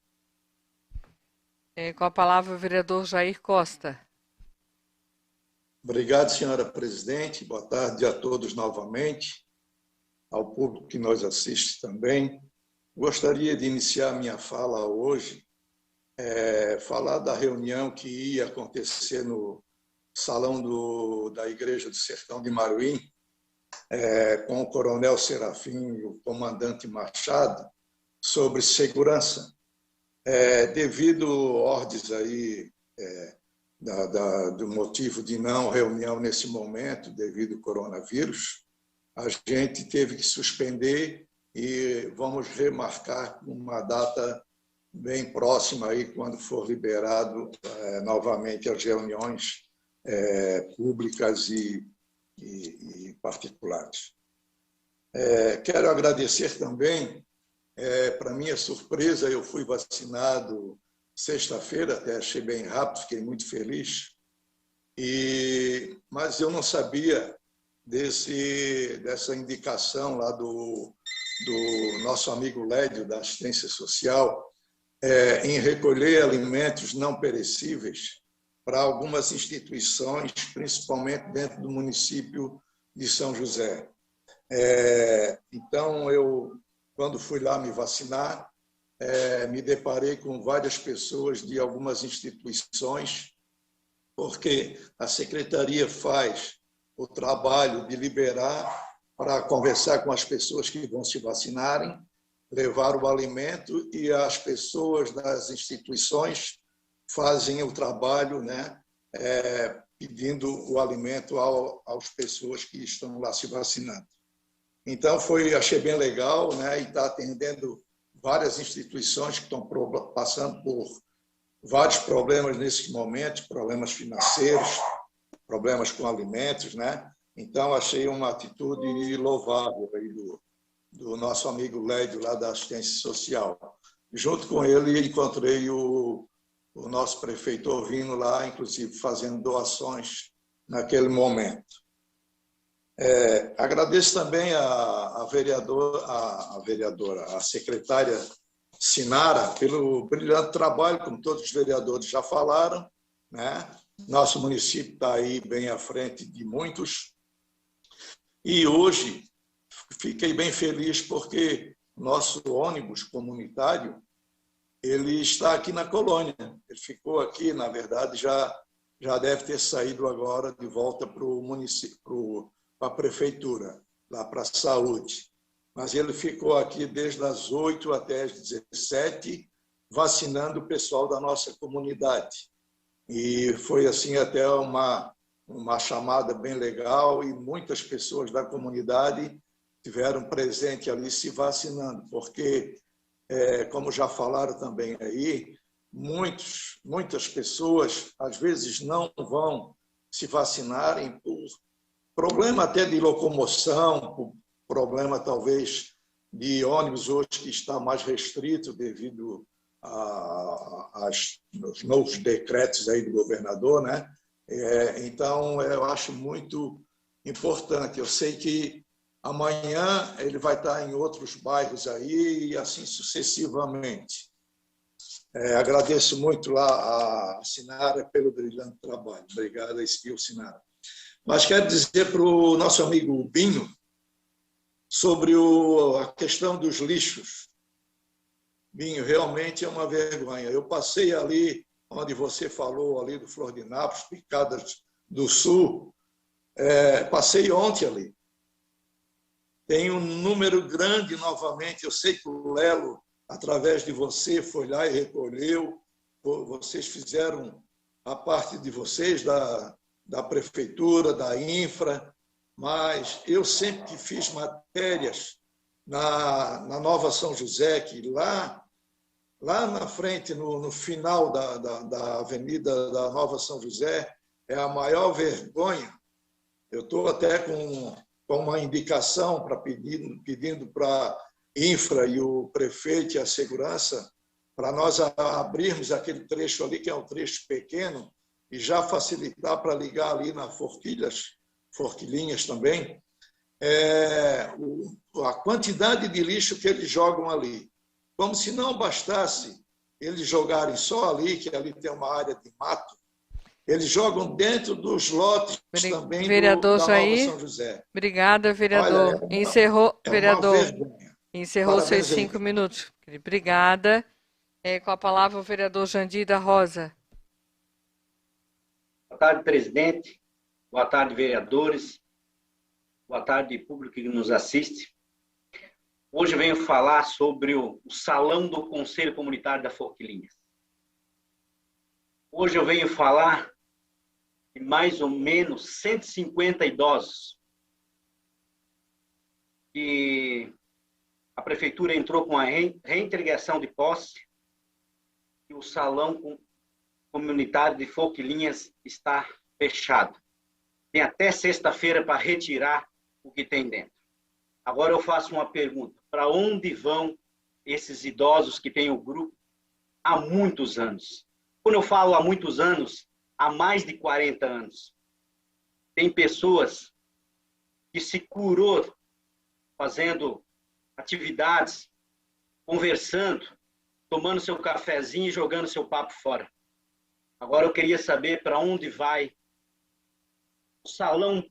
Com a palavra o vereador Jair Costa. Obrigado, senhora presidente. Boa tarde a todos novamente, ao público que nos assiste também. Gostaria de iniciar minha fala hoje, falar da reunião que ia acontecer no salão da Igreja do Sertão de Maruim, com o coronel Serafim e o comandante Machado, sobre segurança. Devido ordens aí do motivo de não reunião nesse momento, devido ao coronavírus, a gente teve que suspender e vamos remarcar uma data bem próxima aí, quando for liberado novamente as reuniões públicas e particulares. Quero agradecer também, para minha surpresa, eu fui vacinado sexta-feira, até achei bem rápido, fiquei muito feliz, mas eu não sabia dessa indicação lá do nosso amigo Lédio, da assistência social, em recolher alimentos não perecíveis para algumas instituições, principalmente dentro do município de São José. Então, eu, quando fui lá me vacinar, me deparei com várias pessoas de algumas instituições, porque a secretaria faz o trabalho de liberar para conversar com as pessoas que vão se vacinarem, levar o alimento, e as pessoas das instituições fazem o trabalho, né, pedindo o alimento às pessoas que estão lá se vacinando. Então, achei bem legal, né, e está atendendo várias instituições que estão passando por vários problemas nesse momento, problemas financeiros, problemas com alimentos, né? Então, achei uma atitude louvável aí do nosso amigo Lédio, lá da assistência social. Junto com ele, encontrei o nosso prefeito Ovino lá, inclusive fazendo doações naquele momento. Agradeço também a secretária Sinara, pelo brilhante trabalho, como todos os vereadores já falaram, né? Nosso município está aí bem à frente de muitos. E hoje fiquei bem feliz porque nosso ônibus comunitário ele está aqui na colônia. Ele ficou aqui, na verdade, já deve ter saído agora de volta para o município, para a prefeitura, lá para a saúde. Mas ele ficou aqui desde as 8 até as 17, vacinando o pessoal da nossa comunidade. E foi assim até uma chamada bem legal, e muitas pessoas da comunidade tiveram presente ali se vacinando, porque, como já falaram também aí, muitas pessoas às vezes não vão se vacinarem por problema até de locomoção, por problema talvez de ônibus hoje que está mais restrito devido aos novos decretos aí do governador, né? Então, eu acho muito importante. Eu sei que Amanhã ele vai estar em outros bairros aí e assim sucessivamente. Agradeço muito lá a Sinara pelo brilhante trabalho. Obrigado, Sinara. Mas quero dizer para o nosso amigo Binho sobre a questão dos lixos. Binho, realmente é uma vergonha. Eu passei ali, onde você falou, ali do Flor de Nápoles, Picadas do Sul, passei ontem ali. Tem um número grande novamente, eu sei que o Lelo, através de você, foi lá e recolheu, vocês fizeram a parte de vocês, da prefeitura, da infra, mas eu sempre que fiz matérias na Nova São José, que lá na frente, no final da avenida da Nova São José, é a maior vergonha. Eu estou até com uma indicação pedindo para a infra e o prefeito e a segurança para nós abrirmos aquele trecho ali, que é um trecho pequeno, e já facilitar para ligar ali na Forquilhinhas também, a quantidade de lixo que eles jogam ali. Como se não bastasse eles jogarem só ali, que ali tem uma área de mato, eles jogam dentro dos lotes também vereador da Jair, Nova São José. Obrigada, vereador. Olha, Encerrou, vereador. Encerrou Parabéns seus 5 minutos. Obrigada. Com a palavra o vereador Jandir da Rosa. Boa tarde, presidente. Boa tarde, vereadores. Boa tarde, público que nos assiste. Hoje venho falar sobre o Salão do Conselho Comunitário da Forquilhinhas. Hoje eu venho falar de mais ou menos 150 idosos que a prefeitura entrou com a reintegração de posse e o Salão Comunitário de Forquilhinhas está fechado. Tem até sexta-feira para retirar o que tem dentro. Agora eu faço uma pergunta. Para onde vão esses idosos que têm o grupo há muitos anos? Quando eu falo há muitos anos, há mais de 40 anos. Tem pessoas que se curou fazendo atividades, conversando, tomando seu cafezinho e jogando seu papo fora. Agora eu queria saber para onde vai o salão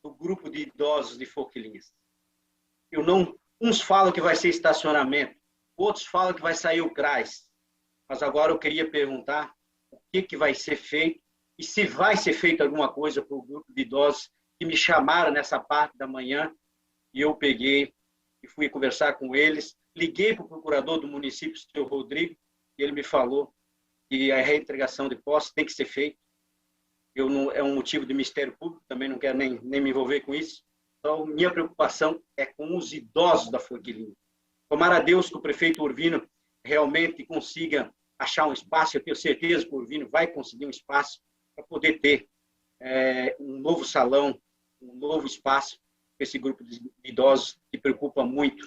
do grupo de idosos de Forquilhinhas. Uns falam que vai ser estacionamento, outros falam que vai sair o CRAS. Mas agora eu queria perguntar o que vai ser feito e se vai ser feito alguma coisa para o grupo de idosos que me chamaram nessa parte da manhã e eu peguei e fui conversar com eles. Liguei para o procurador do município, o senhor Rodrigo, e ele me falou que a reintegração de posse tem que ser feita. É um motivo de Ministério Público, também não quero nem me envolver com isso. Então, minha preocupação é com os idosos da Forquilhinha. Tomara a Deus que o prefeito Urvino realmente consiga achar um espaço. Eu tenho certeza que o Urvino vai conseguir um espaço para poder ter um novo salão, um novo espaço para esse grupo de idosos que preocupa muito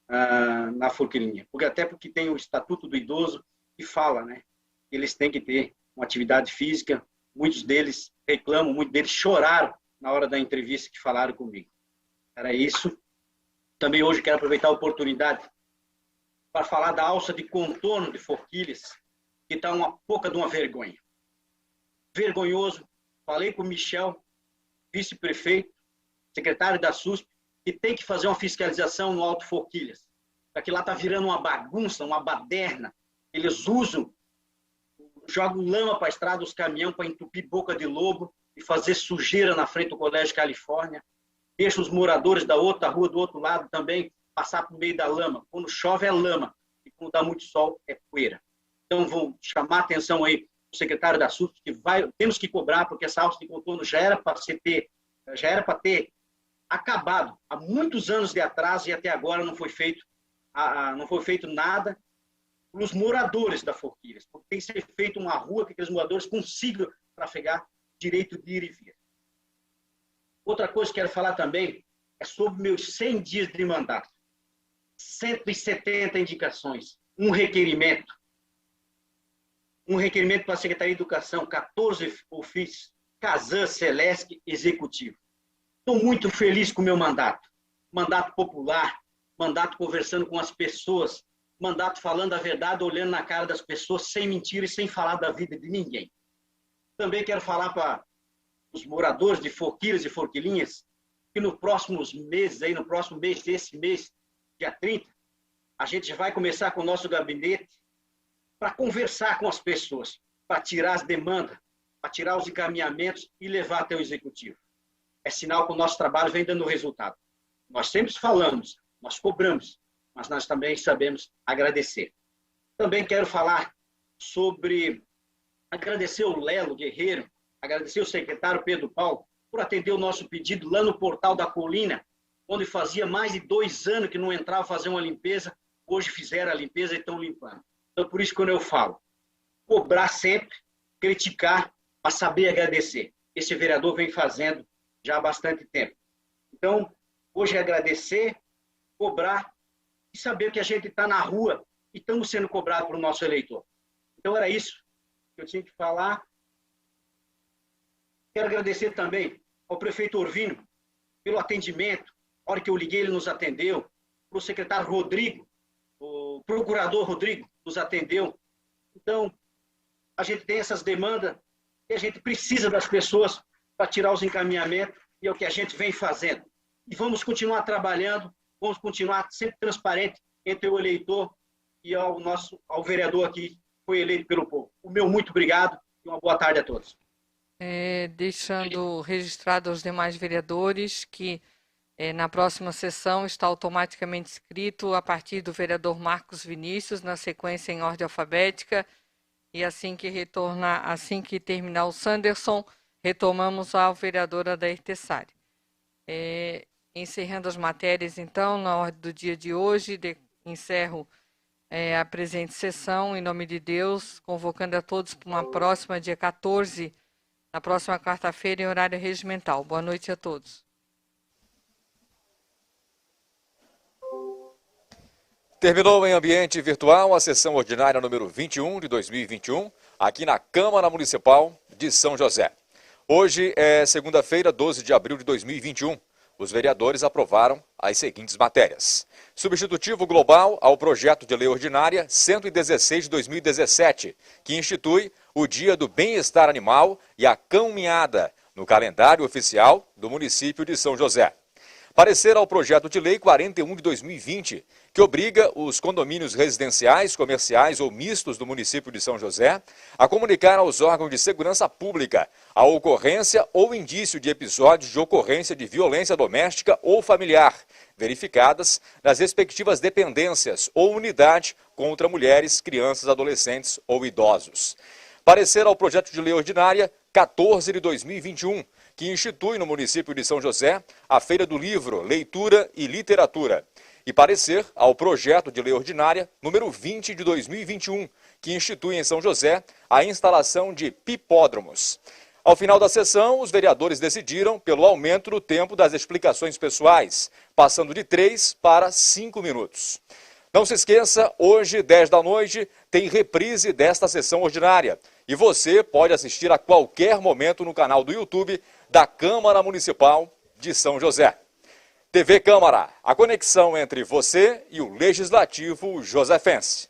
na Forquilhinha. Porque tem o Estatuto do Idoso que fala, né? Eles têm que ter uma atividade física. Muitos deles reclamam, muitos deles choraram na hora da entrevista que falaram comigo. Era isso. Também hoje quero aproveitar a oportunidade para falar da alça de contorno de Forquilhas, que está uma pouca de uma vergonha. Vergonhoso. Falei com o Michel, vice-prefeito, secretário da SUSP, que tem que fazer uma fiscalização no Alto Forquilhas. Porque lá está virando uma bagunça, uma baderna. Eles jogam lama para a estrada dos caminhões para entupir boca de lobo e fazer sujeira na frente do Colégio Califórnia. Deixa os moradores da outra rua, do outro lado, também passar por meio da lama. Quando chove é lama e quando dá muito sol é poeira. Então, vou chamar a atenção aí do secretário da SUSP, que temos que cobrar, porque essa alça de contorno já era para ter acabado há muitos anos de atraso e até agora não foi feito nada pelos moradores da Forquilhas, porque tem que ser feita uma rua que aqueles moradores consigam trafegar direito de ir e vir. Outra coisa que quero falar também é sobre meus 100 dias de mandato. 170 indicações, um requerimento para a Secretaria de Educação, 14 ofícios, Casan, Celesc, Executivo. Estou muito feliz com o meu mandato. Mandato popular, mandato conversando com as pessoas, mandato falando a verdade, olhando na cara das pessoas, sem mentir e sem falar da vida de ninguém. Também quero falar para os moradores de Forquilas e Forquilinhas que no próximo mês, desse mês, dia 30, a gente já vai começar com o nosso gabinete para conversar com as pessoas, para tirar as demandas, para tirar os encaminhamentos e levar até o executivo. É sinal que o nosso trabalho vem dando resultado. Nós sempre falamos, nós cobramos, mas nós também sabemos agradecer. Também quero falar sobre agradecer o Lelo Guerreiro, agradecer o secretário Pedro Paulo por atender o nosso pedido lá no Portal da Colina, onde fazia mais de 2 anos que não entrava fazer uma limpeza, hoje fizeram a limpeza e estão limpando. Então, por isso, quando eu falo, cobrar sempre, criticar, mas saber agradecer. Esse vereador vem fazendo já há bastante tempo. Então, hoje é agradecer, cobrar e saber que a gente está na rua e estamos sendo cobrados pelo nosso eleitor. Então, era isso que eu tinha que falar. Quero agradecer também ao prefeito Orvino pelo atendimento. A hora que eu liguei, ele nos atendeu. Para o secretário Rodrigo, o procurador Rodrigo nos atendeu. Então, a gente tem essas demandas e a gente precisa das pessoas para tirar os encaminhamentos e é o que a gente vem fazendo. E vamos continuar trabalhando, vamos continuar sempre transparente entre o eleitor e ao vereador aqui que foi eleito pelo povo. O meu muito obrigado e uma boa tarde a todos. Deixando registrado aos demais vereadores que na próxima sessão está automaticamente escrito a partir do vereador Marcos Vinícius, na sequência em ordem alfabética, e assim que terminar o Sanderson, retomamos ao vereador Adair Tessari. Encerrando as matérias, então, na ordem do dia de hoje, encerro a presente sessão, em nome de Deus, convocando a todos para uma próxima, dia 14, na próxima quarta-feira, em horário regimental. Boa noite a todos. Terminou em ambiente virtual a sessão ordinária número 21 de 2021, aqui na Câmara Municipal de São José. Hoje é segunda-feira, 12 de abril de 2021. Os vereadores aprovaram as seguintes matérias. Substitutivo global ao projeto de lei ordinária 116 de 2017, que institui o Dia do Bem-Estar Animal e a Caminhada no calendário oficial do município de São José. Parecer ao projeto de lei 41 de 2020, que obriga os condomínios residenciais, comerciais ou mistos do município de São José a comunicar aos órgãos de segurança pública a ocorrência ou indício de episódios de ocorrência de violência doméstica ou familiar, verificadas nas respectivas dependências ou unidade contra mulheres, crianças, adolescentes ou idosos. Parecer ao projeto de lei ordinária 14 de 2021, que institui no município de São José a Feira do Livro, Leitura e Literatura. E parecer ao projeto de lei ordinária número 20 de 2021, que institui em São José a instalação de pipódromos. Ao final da sessão, os vereadores decidiram pelo aumento do tempo das explicações pessoais, passando de 3 para 5 minutos. Não se esqueça, hoje, 10 da noite, tem reprise desta sessão ordinária. E você pode assistir a qualquer momento no canal do YouTube da Câmara Municipal de São José. TV Câmara, a conexão entre você e o Legislativo Josefense.